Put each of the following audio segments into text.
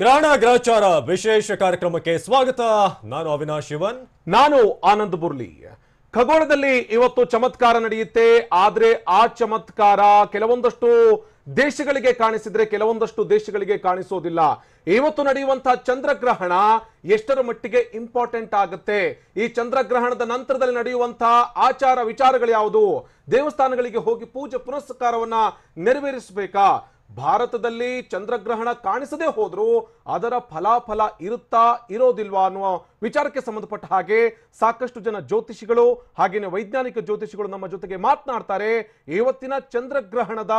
ಗ್ರಹಣ ಗ್ರಹಚಾರ ವಿಶೇಷ ಕಾರ್ಯಕ್ರಮಕ್ಕೆ ಸ್ವಾಗತ. ನಾನು ಅವಿನಾಶ್ ಶಿವನ್. ನಾನು ಆನಂದ್ ಬುರ್ಲಿ. ಖಗೋಳದಲ್ಲಿ ಇವತ್ತು ಚಮತ್ಕಾರ ನಡೆಯುತ್ತೆ. ಆದ್ರೆ ಆ ಚಮತ್ಕಾರ ಕೆಲವೊಂದಷ್ಟು ದೇಶಗಳಿಗೆ ಕಾಣಿಸಿದ್ರೆ ಕೆಲವೊಂದಷ್ಟು ದೇಶಗಳಿಗೆ ಕಾಣಿಸೋದಿಲ್ಲ. ಇವತ್ತು ನಡೆಯುವಂತಹ ಚಂದ್ರಗ್ರಹಣ ಎಷ್ಟರ ಮಟ್ಟಿಗೆ ಇಂಪಾರ್ಟೆಂಟ್ ಆಗುತ್ತೆ, ಈ ಚಂದ್ರಗ್ರಹಣದ ನಂತರದಲ್ಲಿ ನಡೆಯುವಂತಹ ಆಚಾರ ವಿಚಾರಗಳು ಯಾವುದು, ದೇವಸ್ಥಾನಗಳಿಗೆ ಹೋಗಿ ಪೂಜೆ ಪುನಸ್ಕಾರವನ್ನ ನೆರವೇರಿಸಬೇಕಾ, ಭಾರತದಲ್ಲಿ ಚಂದ್ರಗ್ರಹಣ ಕಾಣಿಸದೇ ಹೋದ್ರೂ ಅದರ ಫಲಾಫಲ ಇರುತ್ತಾ ಇರೋದಿಲ್ವಾ ಅನ್ನುವ ವಿಚಾರಕ್ಕೆ ಸಂಬಂಧಪಟ್ಟ ಹಾಗೆ ಸಾಕಷ್ಟು ಜನ ಜ್ಯೋತಿಷಿಗಳು ಹಾಗೇನೆ ವೈಜ್ಞಾನಿಕ ಜ್ಯೋತಿಷಿಗಳು ನಮ್ಮ ಜೊತೆಗೆ ಮಾತನಾಡ್ತಾರೆ. ಇವತ್ತಿನ ಚಂದ್ರಗ್ರಹಣದ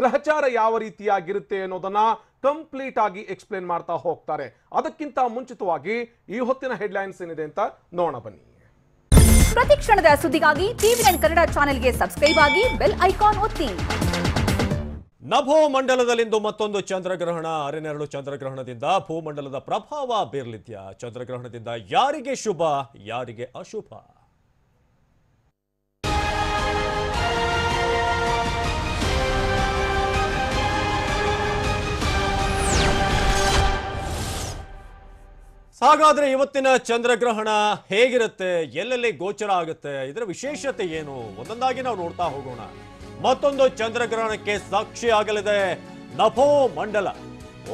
ಗ್ರಹಚಾರ ಯಾವ ರೀತಿಯಾಗಿರುತ್ತೆ ಅನ್ನೋದನ್ನ ಕಂಪ್ಲೀಟ್ ಆಗಿ ಎಕ್ಸ್ಪ್ಲೇನ್ ಮಾಡ್ತಾ ಹೋಗ್ತಾರೆ. ಅದಕ್ಕಿಂತ ಮುಂಚಿತವಾಗಿ ಈ ಹೊತ್ತಿನ ಹೆಡ್ಲೈನ್ಸ್ ಏನಿದೆ ಅಂತ ನೋಡೋಣ ಬನ್ನಿ. ಪ್ರತಿ ಕ್ಷಣದ ಸುದ್ದಿಗಾಗಿ ಟಿವಿ9 ಕನ್ನಡ ಚಾನೆಲ್ಗೆ ಸಬ್ಸ್ಕ್ರೈಬ್ ಆಗಿ ಬೆಲ್ ಐಕಾನ್ ಒತ್ತಿ. ನಭೋ ಮಂಡಲದಲ್ಲಿಂದು ಮತ್ತೊಂದು ಚಂದ್ರಗ್ರಹಣ. ಅರೆನೆರಳು ಚಂದ್ರಗ್ರಹಣದಿಂದ ಭೂಮಂಡಲದ ಪ್ರಭಾವ ಬೀರಲಿದ್ಯಾ? ಚಂದ್ರಗ್ರಹಣದಿಂದ ಯಾರಿಗೆ ಶುಭ, ಯಾರಿಗೆ ಅಶುಭ? ಹಾಗಾದ್ರೆ ಇವತ್ತಿನ ಚಂದ್ರಗ್ರಹಣ ಹೇಗಿರುತ್ತೆ, ಎಲ್ಲೆಲ್ಲಿ ಗೋಚರ ಆಗುತ್ತೆ, ಇದರ ವಿಶೇಷತೆ ಏನು, ಒಂದೊಂದಾಗಿ ನಾವು ನೋಡ್ತಾ ಹೋಗೋಣ. ಮತ್ತೊಂದು ಚಂದ್ರಗ್ರಹಣಕ್ಕೆ ಸಾಕ್ಷಿ ಆಗಲಿದೆ ನಭೋ ಮಂಡಲ.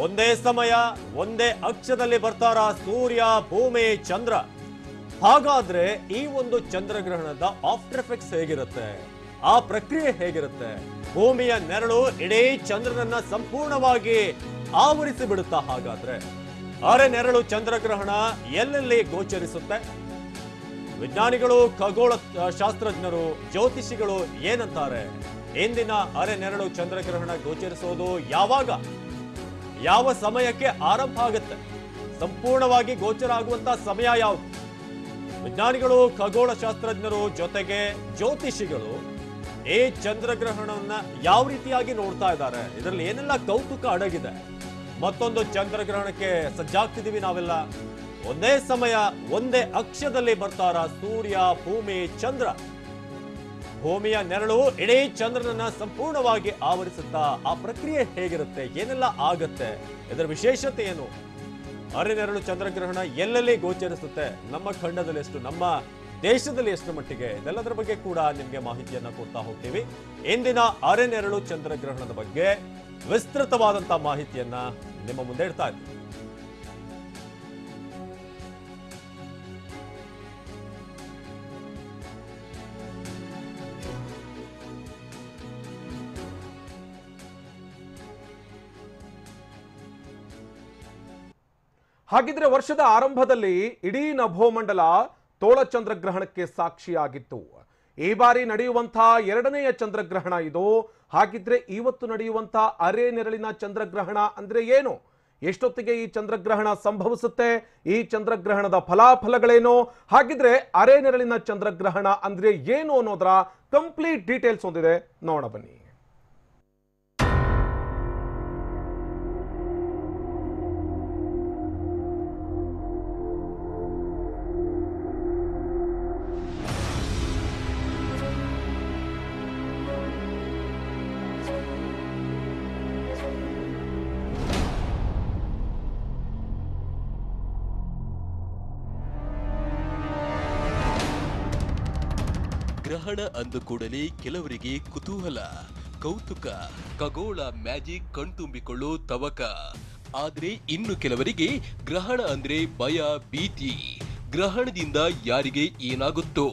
ಒಂದೇ ಸಮಯ ಒಂದೇ ಅಕ್ಷದಲ್ಲಿ ಬರ್ತಾರ ಸೂರ್ಯ, ಭೂಮಿ, ಚಂದ್ರ. ಹಾಗಾದ್ರೆ ಈ ಒಂದು ಚಂದ್ರಗ್ರಹಣದ ಆಫ್ಟರ್ ಎಫೆಕ್ಟ್ಸ್ ಹೇಗಿರುತ್ತೆ, ಆ ಪ್ರಕ್ರಿಯೆ ಹೇಗಿರುತ್ತೆ? ಭೂಮಿಯ ನೆರಳು ಇಡೀ ಚಂದ್ರನನ್ನ ಸಂಪೂರ್ಣವಾಗಿ ಆವರಿಸಿ ಬಿಡುತ್ತಾ? ಹಾಗಾದ್ರೆ ಅರೆ ನೆರಳು ಚಂದ್ರಗ್ರಹಣ ಎಲ್ಲೆಲ್ಲಿ ಗೋಚರಿಸುತ್ತೆ? ವಿಜ್ಞಾನಿಗಳು, ಖಗೋಳ ಶಾಸ್ತ್ರಜ್ಞರು, ಜ್ಯೋತಿಷಿಗಳು ಏನಂತಾರೆ? ಇಂದಿನ ಅರೆ ನೆರಳು ಚಂದ್ರಗ್ರಹಣ ಗೋಚರಿಸೋದು ಯಾವಾಗ, ಯಾವ ಸಮಯಕ್ಕೆ ಆರಂಭ ಆಗುತ್ತೆ, ಸಂಪೂರ್ಣವಾಗಿ ಗೋಚರ ಆಗುವಂತಹ ಸಮಯ ಯಾವುದು? ವಿಜ್ಞಾನಿಗಳು, ಖಗೋಳ ಶಾಸ್ತ್ರಜ್ಞರು ಜೊತೆಗೆ ಜ್ಯೋತಿಷಿಗಳು ಈ ಚಂದ್ರಗ್ರಹಣವನ್ನ ಯಾವ ರೀತಿಯಾಗಿ ನೋಡ್ತಾ ಇದ್ದಾರೆ, ಇದರಲ್ಲಿ ಏನೆಲ್ಲ ಕೌತುಕ ಅಡಗಿದೆ? ಮತ್ತೊಂದು ಚಂದ್ರಗ್ರಹಣಕ್ಕೆ ಸಜ್ಜಾಗ್ತಿದೀವಿ ನಾವೆಲ್ಲ. ಒಂದೇ ಸಮಯ ಒಂದೇ ಅಕ್ಷದಲ್ಲಿ ಬರ್ತಾರ ಸೂರ್ಯ, ಭೂಮಿ, ಚಂದ್ರ. ಭೂಮಿಯ ನೆರಳು ಇಡೀ ಚಂದ್ರನನ್ನ ಸಂಪೂರ್ಣವಾಗಿ ಆವರಿಸುತ್ತಾ? ಆ ಪ್ರಕ್ರಿಯೆ ಹೇಗಿರುತ್ತೆ, ಏನೆಲ್ಲ ಆಗತ್ತೆ, ಇದರ ವಿಶೇಷತೆ ಏನು? ಅರೆ ನೆರಳು ಚಂದ್ರಗ್ರಹಣ ಎಲ್ಲೆಲ್ಲಿ ಗೋಚರಿಸುತ್ತೆ, ನಮ್ಮ ಖಂಡದಲ್ಲಿ ಎಷ್ಟು, ನಮ್ಮ ದೇಶದಲ್ಲಿ ಎಷ್ಟು ಮಟ್ಟಿಗೆ, ಇದೆಲ್ಲದರ ಬಗ್ಗೆ ಕೂಡ ನಿಮ್ಗೆ ಮಾಹಿತಿಯನ್ನ ಕೊಡ್ತಾ ಹೋಗ್ತೀವಿ. ಇಂದಿನ ಅರೆ ನೆರಳು ಚಂದ್ರಗ್ರಹಣದ ಬಗ್ಗೆ ವಿಸ್ತೃತವಾದಂತಹ ಮಾಹಿತಿಯನ್ನ ನಿಮ್ಮ ಮುಂದೆ ಇಡ್ತಾ ಇದ್ದೀವಿ. ಹಾಗಿದ್ರೆ ವರ್ಷದ ಆರಂಭದಲ್ಲಿ ಇಡೀ ನಭೋಮಂಡಲ ತೋಳ ಚಂದ್ರಗ್ರಹಣಕ್ಕೆ ಸಾಕ್ಷಿಯಾಗಿತ್ತು. ಈ ಬಾರಿ ನಡೆಯುವಂತಹ ಎರಡನೆಯ ಚಂದ್ರಗ್ರಹಣ ಇದು. ಹಾಗಿದ್ರೆ ಇವತ್ತು ನಡೆಯುವಂತಹ ಅರೆ ನೆರಳಿನ ಚಂದ್ರಗ್ರಹಣ ಅಂದ್ರೆ ಏನು, ಎಷ್ಟೊತ್ತಿಗೆ ಈ ಚಂದ್ರಗ್ರಹಣ ಸಂಭವಿಸುತ್ತೆ, ಈ ಚಂದ್ರಗ್ರಹಣದ ಫಲಾಫಲಗಳೇನು, ಹಾಗಿದ್ರೆ ಅರೆ ನೆರಳಿನ ಚಂದ್ರಗ್ರಹಣ ಅಂದ್ರೆ ಏನು ಅನ್ನೋದರ ಕಂಪ್ಲೀಟ್ ಡೀಟೇಲ್ಸ್ ಹೊಂದಿದೆ, ನೋಡ ಬನ್ನಿ. ಗ್ರಹಣ ಅಂದ ಕೂಡಲೇ ಕೆಲವರಿಗೆ ಕುತೂಹಲ, ಕೌತುಕ, ಖಗೋಳ ಮ್ಯಾಜಿಕ್ ಕಣ್ತುಂಬಿಕೊಳ್ಳೋ ತವಕ. ಆದ್ರೆ ಇನ್ನು ಕೆಲವರಿಗೆ ಗ್ರಹಣ ಅಂದ್ರೆ ಭಯ, ಭೀತಿ. ಗ್ರಹಣದಿಂದ ಯಾರಿಗೆ ಏನಾಗುತ್ತೋ,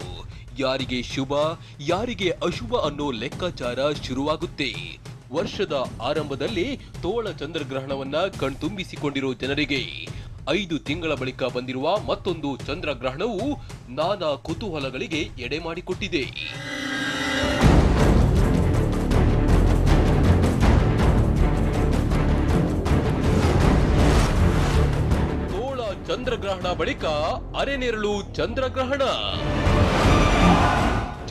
ಯಾರಿಗೆ ಶುಭ, ಯಾರಿಗೆ ಅಶುಭ ಅನ್ನೋ ಲೆಕ್ಕಾಚಾರ ಶುರುವಾಗುತ್ತೆ. ವರ್ಷದ ಆರಂಭದಲ್ಲಿ ತೋಳ ಚಂದ್ರಗ್ರಹಣವನ್ನ ಕಣ್ತುಂಬಿಸಿಕೊಂಡಿರೋ ಜನರಿಗೆ 5 ತಿಂಗಳ ಬಳಿಕ ಬಂದಿರುವ ಮತ್ತೊಂದು ಚಂದ್ರಗ್ರಹಣವು ನಾನಾ ಕುತೂಹಲಗಳಿಗೆ ಎಡೆ ಮಾಡಿಕೊಟ್ಟಿದೆ. ತೋಳ ಚಂದ್ರಗ್ರಹಣ ಬಳಿಕ ಅರೆನೆರಳು ಚಂದ್ರಗ್ರಹಣ.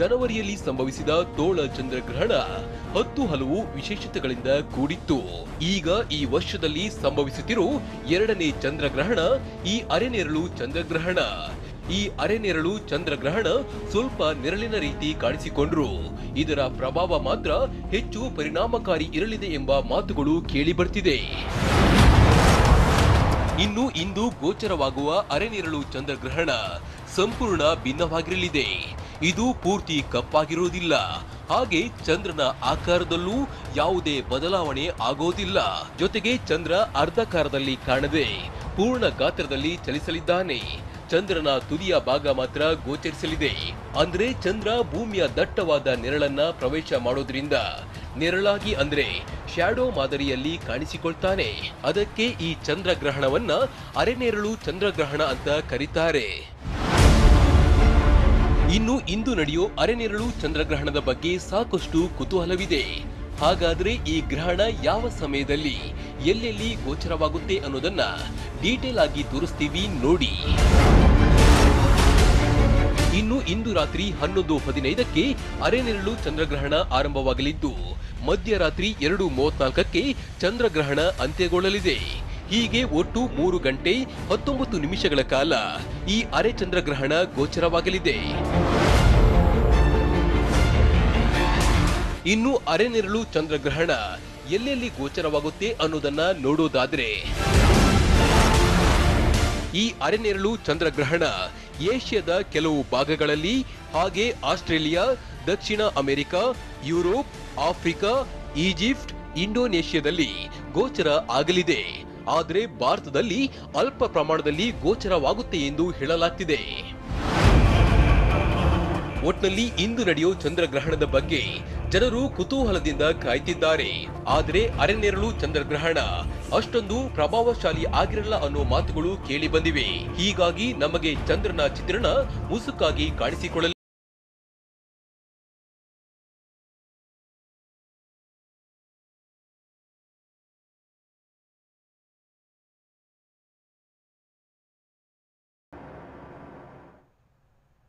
ಜನವರಿಯಲ್ಲಿ ಸಂಭವಿಸಿದ ತೋಳ ಚಂದ್ರಗ್ರಹಣ 10 ಹಲವು ವಿಶೇಷತೆಗಳಿಂದ ಕೂಡಿತ್ತು. ಈಗ ಈ ವರ್ಷದಲ್ಲಿ ಸಂಭವಿಸುತ್ತಿರೋ ಎರಡನೇ ಚಂದ್ರಗ್ರಹಣ ಈ ಅರೆನೆರಳು ಚಂದ್ರಗ್ರಹಣ. ಈ ಅರೆನೆರಳು ಚಂದ್ರಗ್ರಹಣ ಸ್ವಲ್ಪ ನೆರಳಿನ ರೀತಿ ಕಾಣಿಸಿಕೊಂಡ್ರು ಇದರ ಪ್ರಭಾವ ಮಾತ್ರ ಹೆಚ್ಚು ಪರಿಣಾಮಕಾರಿ ಇರಲಿದೆ ಎಂಬ ಮಾತುಗಳು ಕೇಳಿ ಬರ್ತಿದೆ. ಇನ್ನು ಇಂದು ಗೋಚರವಾಗುವ ಅರೆನೆರಳು ಚಂದ್ರಗ್ರಹಣ ಸಂಪೂರ್ಣ ಭಿನ್ನವಾಗಿರಲಿದೆ. ಇದು ಪೂರ್ತಿ ಕಪ್ಪಾಗಿರುವುದಿಲ್ಲ, ಹಾಗೆ ಚಂದ್ರನ ಆಕಾರದಲ್ಲೂ ಯಾವುದೇ ಬದಲಾವಣೆ ಆಗೋದಿಲ್ಲ. ಜೊತೆಗೆ ಚಂದ್ರ ಅರ್ಧಕಾರದಲ್ಲಿ ಕಾಣದೆ ಪೂರ್ಣ ಗಾತ್ರದಲ್ಲಿ ಚಲಿಸಲಿದ್ದಾನೆ. ಚಂದ್ರನ ತುದಿಯ ಭಾಗ ಮಾತ್ರ ಗೋಚರಿಸಲಿದೆ. ಅಂದ್ರೆ ಚಂದ್ರ ಭೂಮಿಯ ದಟ್ಟವಾದ ನೆರಳನ್ನ ಪ್ರವೇಶ ಮಾಡೋದ್ರಿಂದ ನೆರಳಾಗಿ ಅಂದ್ರೆ ಶ್ಯಾಡೋ ಮಾದರಿಯಲ್ಲಿ ಕಾಣಿಸಿಕೊಳ್ತಾನೆ. ಅದಕ್ಕೆ ಈ ಚಂದ್ರಗ್ರಹಣವನ್ನ ಅರೆನೆರಳು ಚಂದ್ರಗ್ರಹಣ ಅಂತ ಕರೀತಾರೆ. ಇನ್ನು ಇಂದು ನಡೆಯೋ ಅರೆನೆರಳು ಚಂದ್ರಗ್ರಹಣದ ಬಗ್ಗೆ ಸಾಕಷ್ಟು ಕುತೂಹಲವಿದೆ. ಹಾಗಾದ್ರೆ ಈ ಗ್ರಹಣ ಯಾವ ಸಮಯದಲ್ಲಿ ಎಲ್ಲೆಲ್ಲಿ ಗೋಚರವಾಗುತ್ತೆ ಅನ್ನೋದನ್ನ ಡೀಟೇಲ್ ಆಗಿ ತೋರಿಸ್ತೀವಿ ನೋಡಿ. ಇನ್ನು ಇಂದು ರಾತ್ರಿ 11:15ಕ್ಕೆ ಅರೆನೆರಳು ಚಂದ್ರಗ್ರಹಣ ಆರಂಭವಾಗಲಿದ್ದು ಮಧ್ಯರಾತ್ರಿ 2:34ಕ್ಕೆ ಚಂದ್ರಗ್ರಹಣ ಅಂತ್ಯಗೊಳ್ಳಲಿದೆ. ಹೀಗೆ ಒಟ್ಟು 3 ಗಂಟೆ 19 ನಿಮಿಷಗಳ ಕಾಲ ಈ ಅರೆ ಚಂದ್ರಗ್ರಹಣ ಗೋಚರವಾಗಲಿದೆ. ಇನ್ನು ಅರೆನೆರಳು ಚಂದ್ರಗ್ರಹಣ ಎಲ್ಲೆಲ್ಲಿ ಗೋಚರವಾಗುತ್ತೆ ಅನ್ನೋದನ್ನ ನೋಡೋದಾದ್ರೆ, ಈ ಅರೆನೆರಳು ಚಂದ್ರಗ್ರಹಣ ಏಷ್ಯಾದ ಕೆಲವು ಭಾಗಗಳಲ್ಲಿ, ಹಾಗೆ ಆಸ್ಟ್ರೇಲಿಯಾ, ದಕ್ಷಿಣ ಅಮೆರಿಕ, ಯುರೋಪ್, ಆಫ್ರಿಕಾ, ಈಜಿಪ್ಟ್, ಇಂಡೋನೇಷ್ಯಾದಲ್ಲಿ ಗೋಚರ ಆಗಲಿದೆ. ಆದರೆ ಭಾರತದಲ್ಲಿ ಅಲ್ಪ ಪ್ರಮಾಣದಲ್ಲಿ ಗೋಚರವಾಗುತ್ತೆ ಎಂದು ಹೇಳಲಾಗ್ತಿದೆ. ಒಟ್ನಲ್ಲಿ ಇಂದು ನಡೆಯೋ ಚಂದ್ರಗ್ರಹಣದ ಬಗ್ಗೆ ಜನರು ಕುತೂಹಲದಿಂದ ಕಾಯ್ತಿದ್ದಾರೆ. ಆದರೆ ಅರೆನೆರಳು ಚಂದ್ರಗ್ರಹಣ ಅಷ್ಟೊಂದು ಪ್ರಭಾವಶಾಲಿ ಆಗಿರಲ್ಲ ಅನ್ನೋ ಮಾತುಗಳು ಕೇಳಿ ಬಂದಿವೆ. ಹೀಗಾಗಿ ನಮಗೆ ಚಂದ್ರನ ಚಿತ್ರಣ ಮುಸುಕಾಗಿ ಕಾಣಿಸಿಕೊಳ್ಳಲಿದೆ.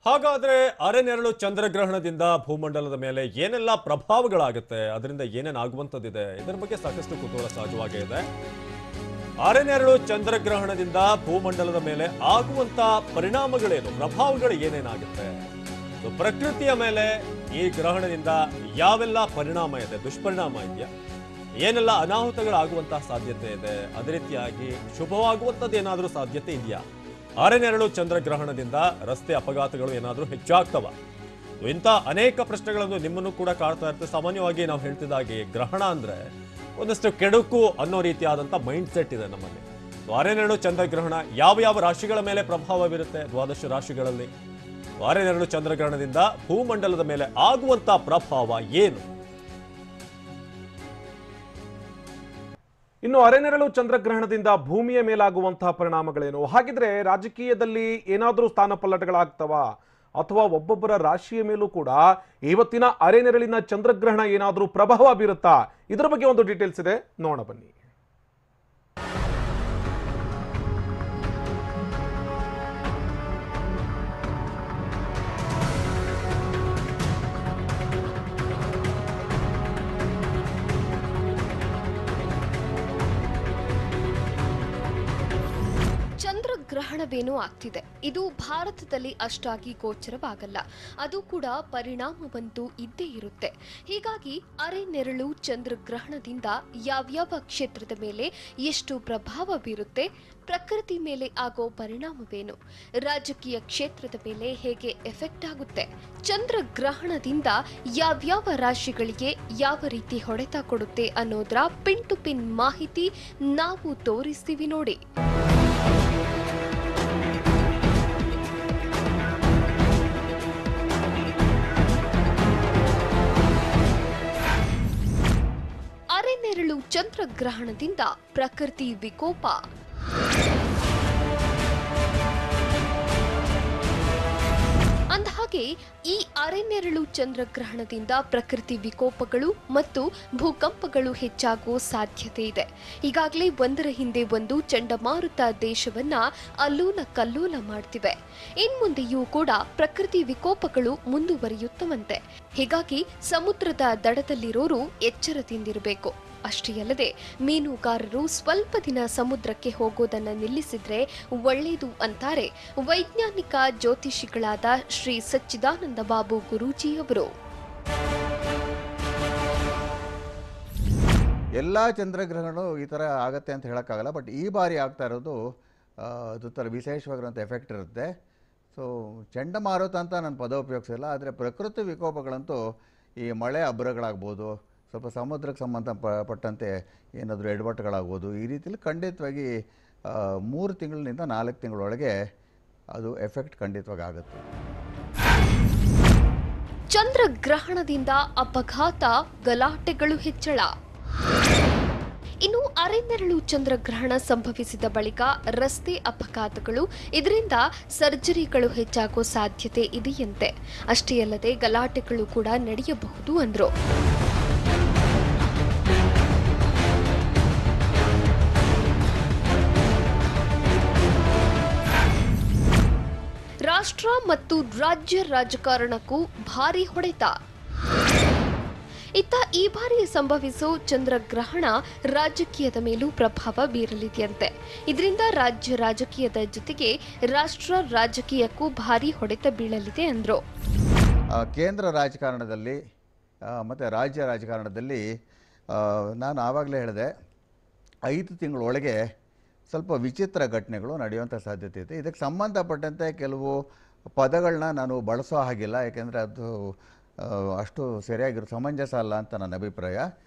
ಹಾಗಾದ್ರೆ ಅರೆನೆರಳು ಚಂದ್ರಗ್ರಹಣದಿಂದ ಭೂಮಂಡಲದ ಮೇಲೆ ಏನೆಲ್ಲ ಪ್ರಭಾವಗಳಾಗುತ್ತೆ, ಅದರಿಂದ ಏನೇನಾಗುವಂಥದ್ದಿದೆ, ಇದರ ಬಗ್ಗೆ ಸಾಕಷ್ಟು ಕುತೂಹಲ ಸಹಜವಾಗೇ ಇದೆ. ಅರೆನೆರಳು ಚಂದ್ರಗ್ರಹಣದಿಂದ ಭೂಮಂಡಲದ ಮೇಲೆ ಆಗುವಂತ ಪರಿಣಾಮಗಳೇನು, ಪ್ರಭಾವಗಳು ಏನೇನಾಗುತ್ತೆ, ಪ್ರಕೃತಿಯ ಮೇಲೆ ಈ ಗ್ರಹಣದಿಂದ ಯಾವೆಲ್ಲ ಪರಿಣಾಮ ಇದೆ, ದುಷ್ಪರಿಣಾಮ ಇದೆಯಾ, ಏನೆಲ್ಲ ಅನಾಹುತಗಳಾಗುವಂತಹ ಸಾಧ್ಯತೆ ಇದೆ, ಅದೇ ರೀತಿಯಾಗಿ ಶುಭವಾಗುವಂಥದ್ದು ಏನಾದರೂ ಸಾಧ್ಯತೆ ಇದೆಯಾ, ಅರೆನೆರಳು ಚಂದ್ರಗ್ರಹಣದಿಂದ ರಸ್ತೆ ಅಪಘಾತಗಳು ಏನಾದರೂ ಹೆಚ್ಚಾಗ್ತವ, ಇಂಥ ಅನೇಕ ಪ್ರಶ್ನೆಗಳನ್ನು ನಿಮ್ಮನ್ನು ಕೂಡ ಕಾಡ್ತಾ ಇರ್ತದೆ. ಸಾಮಾನ್ಯವಾಗಿ ನಾವು ಹೇಳ್ತಿದ್ದಾಗೆ ಗ್ರಹಣ ಅಂದ್ರೆ ಒಂದಷ್ಟು ಕೆಡುಕು ಅನ್ನೋ ರೀತಿಯಾದಂಥ ಮೈಂಡ್ ಸೆಟ್ ಇದೆ ನಮ್ಮಲ್ಲಿ. ಅರೆನೆರಳು ಚಂದ್ರಗ್ರಹಣ ಯಾವ ಯಾವ ರಾಶಿಗಳ ಮೇಲೆ ಪ್ರಭಾವ ಬೀರುತ್ತೆ, 12 ರಾಶಿಗಳಲ್ಲಿ ಅರೆನೆರಳು ಚಂದ್ರಗ್ರಹಣದಿಂದ ಭೂಮಂಡಲದ ಮೇಲೆ ಆಗುವಂತ ಪ್ರಭಾವ ಏನು? ಇನ್ನು ಅರೆನೆರಳು ಚಂದ್ರಗ್ರಹಣದಿಂದ ಭೂಮಿಯ ಮೇಲಾಗುವಂತಹ ಪರಿಣಾಮಗಳೇನು? ಹಾಗಿದ್ರೆ ರಾಜಕೀಯದಲ್ಲಿ ಏನಾದರೂ ಸ್ಥಾನಪಲ್ಲಟಗಳಾಗ್ತವ, ಅಥವಾ ಒಬ್ಬೊಬ್ಬರ ರಾಶಿಯ ಮೇಲೂ ಕೂಡ ಇವತ್ತಿನ ಅರೆನೆರಳಿನ ಚಂದ್ರಗ್ರಹಣ ಏನಾದರೂ ಪ್ರಭಾವ ಬೀರುತ್ತಾ? ಇದರ ಬಗ್ಗೆ ಒಂದು ಡೀಟೇಲ್ಸ್ ಇದೆ, ನೋಡೋಣ ಬನ್ನಿ. ಗ್ರಹಣವೇನೋ ಆಗ್ತಿದೆ. ಇದು ಭಾರತದಲ್ಲಿ ಅಷ್ಟಾಗಿ ಗೋಚರವಾಗಲ್ಲ, ಅದು ಕೂಡ ಪರಿಣಾಮವಂತೂ ಇದ್ದೇ ಇರುತ್ತೆ. ಹೀಗಾಗಿ ಅರೆನೆರಳು ಚಂದ್ರಗ್ರಹಣದಿಂದ ಯಾವ್ಯಾವ ಕ್ಷೇತ್ರದ ಮೇಲೆ ಎಷ್ಟು ಪ್ರಭಾವ ಬೀರುತ್ತೆ, ಪ್ರಕೃತಿ ಮೇಲೆ ಆಗೋ ಪರಿಣಾಮವೇನು, ರಾಜಕೀಯ ಕ್ಷೇತ್ರದ ಮೇಲೆ ಹೇಗೆ ಎಫೆಕ್ಟ್ ಆಗುತ್ತೆ, ಚಂದ್ರಗ್ರಹಣದಿಂದ ಯಾವ್ಯಾವ ರಾಶಿಗಳಿಗೆ ಯಾವ ರೀತಿ ಹೊಡೆತ ಕೊಡುತ್ತೆ ಅನ್ನೋದರ ಪಿನ್ ಟು ಪಿನ್ ಮಾಹಿತಿ ನಾವು ತೋರಿಸ್ತೀವಿ ನೋಡಿ. ಅರೆನೆರಳು ಚಂದ್ರಗ್ರಹಣದಿಂದ ಪ್ರಕೃತಿ ವಿಕೋಪ. ಅಂದಹಾಗೆ ಈ ಅರೆನೆರಳು ಚಂದ್ರಗ್ರಹಣದಿಂದ ಪ್ರಕೃತಿ ವಿಕೋಪಗಳು ಮತ್ತು ಭೂಕಂಪಗಳು ಹೆಚ್ಚಾಗುವ ಸಾಧ್ಯತೆ ಇದೆ. ಈಗಾಗಲೇ ಒಂದರ ಹಿಂದೆ ಒಂದು ಚಂಡಮಾರುತ ದೇಶವನ್ನ ಅಲ್ಲೂಲ ಕಲ್ಲೂಲ ಮಾಡ್ತಿವೆ. ಇನ್ಮುಂದೆಯೂ ಕೂಡ ಪ್ರಕೃತಿ ವಿಕೋಪಗಳು ಮುಂದುವರಿಯುತ್ತವಂತೆ. ಹೀಗಾಗಿ ಸಮುದ್ರದ ದಡದಲ್ಲಿರೋರು ಎಚ್ಚರದಿಂದಿರಬೇಕು. ಅಷ್ಟೇ ಅಲ್ಲದೆ ಮೀನುಗಾರರು ಸ್ವಲ್ಪ ದಿನ ಸಮುದ್ರಕ್ಕೆ ಹೋಗೋದನ್ನ ನಿಲ್ಲಿಸಿದ್ರೆ ಒಳ್ಳೆಯದು ಅಂತಾರೆ ವೈಜ್ಞಾನಿಕ ಜ್ಯೋತಿಷಿಗಳಾದ ಶ್ರೀ ಸಚ್ಚಿದಾನಂದ ಬಾಬು ಗುರೂಜಿಯವರು. ಎಲ್ಲ ಚಂದ್ರಗ್ರಹಣ ಈ ಥರ ಆಗುತ್ತೆ ಅಂತ ಹೇಳೋಕ್ಕಾಗಲ್ಲ. ಬಟ್ ಈ ಬಾರಿ ಆಗ್ತಾ ಇರೋದು ಅದು ಥರ ವಿಶೇಷವಾಗಿರೋಂಥ ಎಫೆಕ್ಟ್ ಇರುತ್ತೆ. ಸೊ ಚಂಡಮಾರುತ ಅಂತ ನಾನು ಪದ ಉಪಯೋಗಿಸಿಲ್ಲ, ಆದರೆ ಪ್ರಕೃತಿ ವಿಕೋಪಗಳಂತೂ ಈ ಮಳೆ ಅಬ್ಬರಗಳಾಗ್ಬೋದು, ಸ್ವಲ್ಪ ಸಮುದ್ರಕ್ಕೆ ಸಂಬಂಧಪಟ್ಟಂತೆ ಏನಾದರೂ ಎಡವಟ್ಟುಗಳಾಗ್ಬೋದು. ಈ ರೀತಿಯಲ್ಲಿ ಖಂಡಿತವಾಗಿ 3 ತಿಂಗಳಿನಿಂದ 4 ತಿಂಗಳೊಳಗೆ ಅದು ಎಫೆಕ್ಟ್ ಖಂಡಿತವಾಗಿ ಆಗುತ್ತೆ. ಚಂದ್ರಗ್ರಹಣದಿಂದ ಅಪಘಾತ, ಗಲಾಟೆಗಳು ಹೆಚ್ಚಳ. ಇನ್ನು ಅರೆನೆರಳು ಚಂದ್ರಗ್ರಹಣ ಸಂಭವಿಸಿದ ಬಳಿಕ ರಸ್ತೆ ಅಪಘಾತಗಳು, ಇದರಿಂದ ಸರ್ಜರಿಗಳು ಹೆಚ್ಚಾಗೋ ಸಾಧ್ಯತೆ ಇದೆಯಂತೆ. ಅಷ್ಟೇ ಅಲ್ಲದೆ ಗಲಾಟೆಗಳು ಕೂಡ ನಡೆಯಬಹುದು ಅಂದ್ರು. ರಾಷ್ಟ್ರ ಮತ್ತು ರಾಜ್ಯ ರಾಜಕಾರಣಕ್ಕೂ ಭಾರಿ ಹೊಡೆತ. ಇತ್ತ ಈ ಬಾರಿ ಸಂಭವಿಸೋ ಚಂದ್ರಗ್ರಹಣ ರಾಜಕೀಯದ ಮೇಲೂ ಪ್ರಭಾವ ಬೀರಲಿದೆಯಂತೆ. ಇದರಿಂದ ರಾಜ್ಯ ರಾಜಕೀಯದ ಜೊತೆಗೆ ರಾಷ್ಟ್ರ ರಾಜಕೀಯಕ್ಕೂ ಭಾರಿ ಹೊಡೆತ ಬೀಳಲಿದೆ ಅಂದ್ರು. ಕೇಂದ್ರ ರಾಜಕಾರಣದಲ್ಲಿ ಮತ್ತು ರಾಜ್ಯ ರಾಜಕಾರಣದಲ್ಲಿ ನಾನು ಆವಾಗಲೇ ಹೇಳಿದೆ 5 ತಿಂಗಳೊಳಗೆ ಸ್ವಲ್ಪ ವಿಚಿತ್ರ ಘಟನೆಗಳು ನಡೆಯುವಂಥ ಸಾಧ್ಯತೆ ಇದೆ. ಇದಕ್ಕೆ ಸಂಬಂಧಪಟ್ಟಂತೆ ಕೆಲವು ಪದಗಳನ್ನ ನಾನು ಬಳಸೋ ಹಾಗಿಲ್ಲ, ಯಾಕೆಂದರೆ ಅದು ಅಷ್ಟು ಸರಿಯಾಗಿರೋ ಸಮಂಜಸ ಅಲ್ಲ ಅಂತ ನನ್ನ ಅಭಿಪ್ರಾಯ.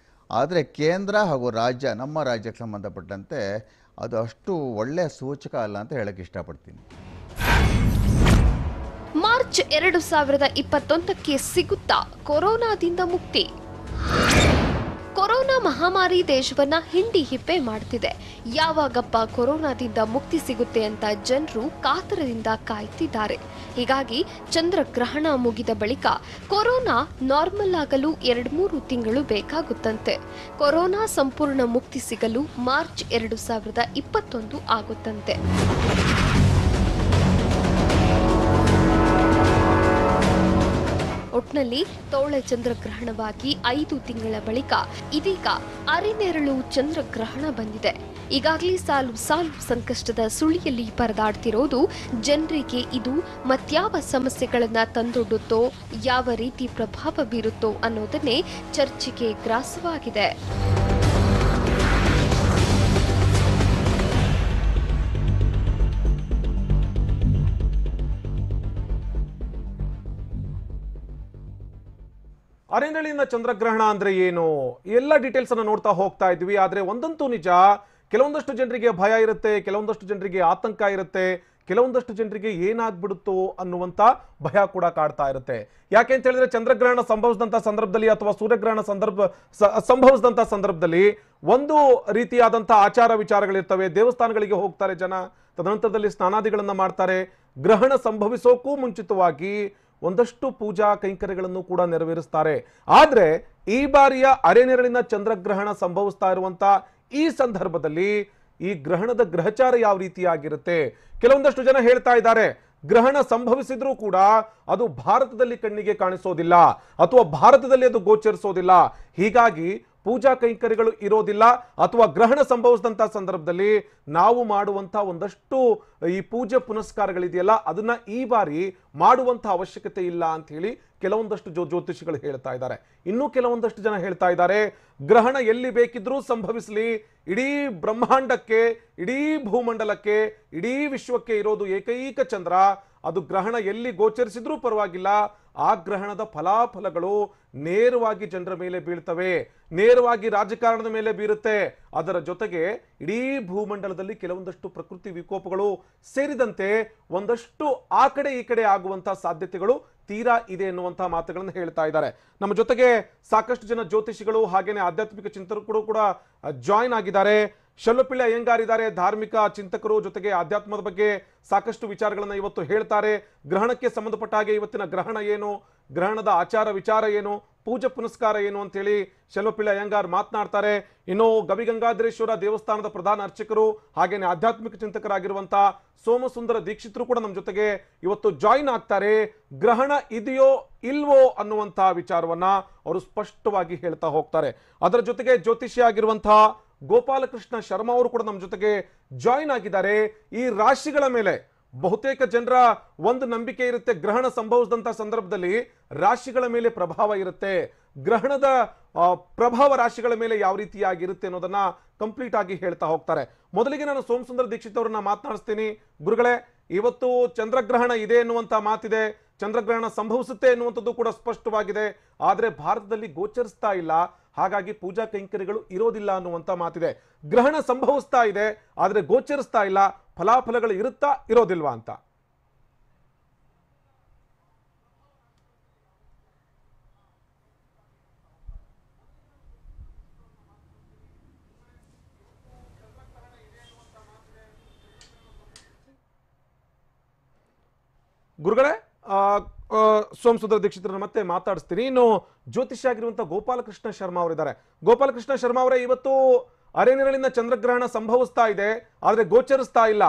ಆದರೆ ಕೇಂದ್ರ ಹಾಗೂ ರಾಜ್ಯ, ನಮ್ಮ ರಾಜ್ಯಕ್ಕೆ ಸಂಬಂಧಪಟ್ಟಂತೆ ಅದು ಅಷ್ಟು ಒಳ್ಳೆಯ ಸೂಚಕ ಅಲ್ಲ ಅಂತ ಹೇಳಕ್ಕೆ ಇಷ್ಟಪಡ್ತೀನಿ. ಮಾರ್ಚ್ 2021ಕ್ಕೆ ಸಿಗುತ್ತಾ ಕೊರೋನಾದಿಂದ ಮುಕ್ತಿ? ಕೊರೋನಾ ಮಹಾಮಾರಿ ದೇಶವನ್ನ ಹಿಂಡಿ ಹಿಪ್ಪೆ ಮಾಡ್ತಿದೆ. ಯಾವಾಗಪ್ಪ ಕೊರೋನಾದಿಂದ ಮುಕ್ತಿ ಸಿಗುತ್ತೆ ಅಂತ ಜನರು ಕಾತರದಿಂದ ಕಾಯ್ತಿದ್ದಾರೆ. ಹೀಗಾಗಿ ಚಂದ್ರಗ್ರಹಣ ಮುಗಿದ ಬಳಿಕ ಕೊರೋನಾ ನಾರ್ಮಲ್ ಆಗಲು 2-3 ತಿಂಗಳು ಬೇಕಾಗುತ್ತಂತೆ. ಕೊರೋನಾ ಸಂಪೂರ್ಣ ಮುಕ್ತಿ ಸಿಗಲು ಮಾರ್ಚ್ 2021 ಆಗುತ್ತಂತೆ. ಒಟ್ನಲ್ಲಿ ತೋಳ ಚಂದ್ರಗ್ರಹಣವಾಗಿ 5 ತಿಂಗಳ ಬಳಿಕ ಇದೀಗ ಅರೆನೆರಳು ಚಂದ್ರಗ್ರಹಣ ಬಂದಿದೆ. ಈಗಾಗಲೇ ಸಾಲು ಸಂಕಷ್ಟದ ಸುಳಿಯಲ್ಲಿ ಪರದಾಡ್ತಿರೋದು ಜನರಿಗೆ ಇದು ಮತ್ಯಾವ ಸಮಸ್ಯೆಗಳನ್ನ ತಂದೊಡ್ಡುತ್ತೋ, ಯಾವ ರೀತಿ ಪ್ರಭಾವ ಬೀರುತ್ತೋ ಅನ್ನೋದನ್ನೇ ಚರ್ಚೆಗೆ ಗ್ರಾಸವಾಗಿದೆ. ಅರೆನೆರಳಿನ ಚಂದ್ರಗ್ರಹಣ ಅಂದ್ರೆ ಏನು, ಎಲ್ಲ ಡೀಟೇಲ್ಸ್ ಅನ್ನ ನೋಡ್ತಾ ಹೋಗ್ತಾ ಇದ್ವಿ. ಆದ್ರೆ ಒಂದಂತೂ ನಿಜ, ಕೆಲವೊಂದಷ್ಟು ಜನರಿಗೆ ಭಯ ಇರುತ್ತೆ, ಕೆಲವೊಂದಷ್ಟು ಜನರಿಗೆ ಆತಂಕ ಇರುತ್ತೆ, ಕೆಲವೊಂದಷ್ಟು ಜನರಿಗೆ ಏನಾಗ್ಬಿಡುತ್ತೋ ಅನ್ನುವಂತ ಭಯ ಕೂಡ ಕಾಡ್ತಾ ಇರುತ್ತೆ. ಯಾಕೆ ಅಂತ ಹೇಳಿದ್ರೆ ಚಂದ್ರಗ್ರಹಣ ಸಂಭವಿಸಿದಂತ ಸಂದರ್ಭದಲ್ಲಿ ಅಥವಾ ಸೂರ್ಯಗ್ರಹಣ ಸಂಭವಿಸಿದಂತ ಸಂದರ್ಭದಲ್ಲಿ ಒಂದು ರೀತಿಯಾದಂತ ಆಚಾರ ವಿಚಾರಗಳಿರ್ತವೆ. ದೇವಸ್ಥಾನಗಳಿಗೆ ಹೋಗ್ತಾರೆ ಜನ, ತದನಂತರದಲ್ಲಿ ಸ್ನಾನಾದಿಗಳನ್ನ ಮಾಡ್ತಾರೆ. ಗ್ರಹಣ ಸಂಭವಿಸೋಕ್ಕೂ ಮುಂಚಿತವಾಗಿ ಒಂದಷ್ಟು ಪೂಜಾ ಕೈಂಕರ್ಯಗಳನ್ನು ಕೂಡ ನೆರವೇರಿಸ್ತಾರೆ. ಆದ್ರೆ ಈ ಬಾರಿಯ ಅರೆನೆರಳಿನ ಚಂದ್ರಗ್ರಹಣ ಸಂಭವಿಸ್ತಾ ಇರುವಂತ ಈ ಸಂದರ್ಭದಲ್ಲಿ ಈ ಗ್ರಹಣದ ಗ್ರಹಚಾರ ಯಾವ ರೀತಿಯಾಗಿರುತ್ತೆ? ಕೆಲವೊಂದಷ್ಟು ಜನ ಹೇಳ್ತಾ ಇದ್ದಾರೆ, ಗ್ರಹಣ ಸಂಭವಿಸಿದ್ರೂ ಕೂಡ ಅದು ಭಾರತದಲ್ಲಿ ಕಣ್ಣಿಗೆ ಕಾಣಿಸೋದಿಲ್ಲ ಅಥವಾ ಭಾರತದಲ್ಲಿ ಅದು ಗೋಚರಿಸೋದಿಲ್ಲ, ಹೀಗಾಗಿ ಪೂಜಾ ಕೈಂಕರ್ಯಗಳು ಇರೋದಿಲ್ಲ, ಅಥವಾ ಗ್ರಹಣ ಸಂಭವಿಸಿದಂತ ಸಂದರ್ಭದಲ್ಲಿ ನಾವು ಮಾಡುವಂತ ಒಂದಷ್ಟು ಈ ಪೂಜೆ ಪುನಸ್ಕಾರಗಳಿದೆಯಲ್ಲ ಅದನ್ನ ಈ ಬಾರಿ ಮಾಡುವಂತ ಅವಶ್ಯಕತೆ ಇಲ್ಲ ಅಂತ ಹೇಳಿ ಕೆಲವೊಂದಷ್ಟು ಜ್ಯೋತಿಷಿಗಳು ಹೇಳ್ತಾ ಇದ್ದಾರೆ. ಇನ್ನೂ ಕೆಲವೊಂದಷ್ಟು ಜನ ಹೇಳ್ತಾ ಇದ್ದಾರೆ, ಗ್ರಹಣ ಎಲ್ಲಿ ಬೇಕಿದ್ರೂ ಸಂಭವಿಸಲಿ, ಇಡೀ ಬ್ರಹ್ಮಾಂಡಕ್ಕೆ, ಇಡೀ ಭೂಮಂಡಲಕ್ಕೆ, ಇಡೀ ವಿಶ್ವಕ್ಕೆ ಇರೋದು ಏಕೈಕ ಚಂದ್ರ, ಅದು ಗ್ರಹಣ ಎಲ್ಲಿ ಗೋಚರಿಸಿದ್ರೂ ಪರವಾಗಿಲ್ಲ, ಆ ಗ್ರಹಣದ ಫಲಾಫಲಗಳು ನೇರವಾಗಿ ಜನರ ಮೇಲೆ ಬೀಳ್ತವೆ, ನೇರವಾಗಿ ರಾಜಕಾರಣದ ಮೇಲೆ ಬೀರುತ್ತೆ. ಅದರ ಜೊತೆಗೆ ಇಡೀ ಭೂಮಂಡಲದಲ್ಲಿ ಕೆಲವೊಂದಷ್ಟು ಪ್ರಕೃತಿ ವಿಕೋಪಗಳು ಸೇರಿದಂತೆ ಒಂದಷ್ಟು ಆ ಕಡೆ ಈ ಕಡೆ ಆಗುವಂತಹ ಸಾಧ್ಯತೆಗಳು ತೀರಾ ಇದೆ ಎನ್ನುವಂತಹ ಮಾತುಗಳನ್ನು ಹೇಳ್ತಾ ಇದ್ದಾರೆ. ನಮ್ಮ ಜೊತೆಗೆ ಸಾಕಷ್ಟು ಜನ ಜ್ಯೋತಿಷಿಗಳು ಹಾಗೇನೆ ಆಧ್ಯಾತ್ಮಿಕ ಚಿಂತಕರು ಕೂಡ ಜಾಯಿನ್ ಆಗಿದ್ದಾರೆ. ಶೆಲ್ಲಪಿಳ್ಳಿ ಅಯ್ಯಂಗಾರ್ ಇದ್ದಾರೆ, ಧಾರ್ಮಿಕ ಚಿಂತಕರು, ಜೊತೆಗೆ ಆಧ್ಯಾತ್ಮದ ಬಗ್ಗೆ ಸಾಕಷ್ಟು ವಿಚಾರಗಳನ್ನ ಇವತ್ತು ಹೇಳ್ತಾರೆ. ಗ್ರಹಣಕ್ಕೆ ಸಂಬಂಧಪಟ್ಟ ಹಾಗೆ ಇವತ್ತಿನ ಗ್ರಹಣ ಏನು, ಗ್ರಹಣದ ಆಚಾರ ವಿಚಾರ ಏನು, ಪೂಜೆ ಪುನಸ್ಕಾರ ಏನು ಅಂತ ಹೇಳಿ ಶೆಲ್ಲಪಿಳ್ಳಿ ಅಯ್ಯಂಗಾರ್ ಮಾತನಾಡ್ತಾರೆ. ಇನ್ನು ಗವಿಗಂಗಾಧರೇಶ್ವರ ದೇವಸ್ಥಾನದ ಪ್ರಧಾನ ಅರ್ಚಕರು ಹಾಗೇನೆ ಆಧ್ಯಾತ್ಮಿಕ ಚಿಂತಕರಾಗಿರುವಂತಹ ಸೋಮಸುಂದರ ದೀಕ್ಷಿತರು ಕೂಡ ನಮ್ಮ ಜೊತೆಗೆ ಇವತ್ತು ಜಾಯಿನ್ ಆಗ್ತಾರೆ. ಗ್ರಹಣ ಇದೆಯೋ ಇಲ್ವೋ ಅನ್ನುವಂತಹ ವಿಚಾರವನ್ನ ಅವರು ಸ್ಪಷ್ಟವಾಗಿ ಹೇಳ್ತಾ ಹೋಗ್ತಾರೆ. ಅದರ ಜೊತೆಗೆ ಜ್ಯೋತಿಷಿ ಆಗಿರುವಂತಹ ಗೋಪಾಲಕೃಷ್ಣ ಶರ್ಮಾ ಅವರು ಕೂಡ ನಮ್ಮ ಜೊತೆಗೆ ಜಾಯಿನ್ ಆಗಿದ್ದಾರೆ. ಈ ರಾಶಿಗಳ ಮೇಲೆ ಬಹುತೇಕ ಜನರ ಒಂದು ನಂಬಿಕೆ ಇರುತ್ತೆ, ಗ್ರಹಣ ಸಂಭವಿಸಿದಂತ ಸಂದರ್ಭದಲ್ಲಿ ರಾಶಿಗಳ ಮೇಲೆ ಪ್ರಭಾವ ಇರುತ್ತೆ. ಗ್ರಹಣದ ಪ್ರಭಾವ ರಾಶಿಗಳ ಮೇಲೆ ಯಾವ ರೀತಿಯಾಗಿರುತ್ತೆ ಅನ್ನೋದನ್ನ ಕಂಪ್ಲೀಟ್ ಆಗಿ ಹೇಳ್ತಾ ಹೋಗ್ತಾರೆ. ಮೊದಲಿಗೆ ನಾನು ಸೋಮಸುಂದರ ದೀಕ್ಷಿತ್ ಅವರನ್ನ ಮಾತನಾಡಿಸ್ತೀನಿ. ಗುರುಗಳೇ, ಇವತ್ತು ಚಂದ್ರಗ್ರಹಣ ಇದೆ ಎನ್ನುವಂತ ಮಾತಿದೆ, ಚಂದ್ರಗ್ರಹಣ ಸಂಭವಿಸುತ್ತೆ ಎನ್ನುವಂಥದ್ದು ಕೂಡ ಸ್ಪಷ್ಟವಾಗಿದೆ. ಆದ್ರೆ ಭಾರತದಲ್ಲಿ ಗೋಚರಿಸ್ತಾ ಇಲ್ಲ, ಹಾಗಾಗಿ ಪೂಜಾ ಕೈಂಕರ್ಯಗಳು ಇರೋದಿಲ್ಲ ಅನ್ನುವಂತ ಮಾತಿದೆ. ಗ್ರಹಣ ಸಂಭವಿಸ್ತಾ ಇದೆ ಆದ್ರೆ ಗೋಚರಿಸ್ತಾ ಇಲ್ಲ, ಫಲಾಫಲಗಳು ಇರುತ್ತಾ ಇರೋದಿಲ್ವಾ ಅಂತ. ಗುರುಗಳೇ, ಸೋಮಸುಂದರ ದೀಕ್ಷಿತರನ್ನ ಮತ್ತೆ ಮಾತಾಡಿಸ್ತೀನಿ. ಇನ್ನು ಜ್ಯೋತಿಷಿ ಆಗಿರುವಂತಹ ಗೋಪಾಲಕೃಷ್ಣ ಶರ್ಮಾ ಅವರಿದ್ದಾರೆ. ಗೋಪಾಲಕೃಷ್ಣ ಶರ್ಮಾ ಅವರೇ, ಇವತ್ತು ಅರೆನೆರಳಿನ ಚಂದ್ರಗ್ರಹಣ ಸಂಭವಿಸ್ತಾ ಇದೆ ಆದ್ರೆ ಗೋಚರಿಸ್ತಾ ಇಲ್ಲ.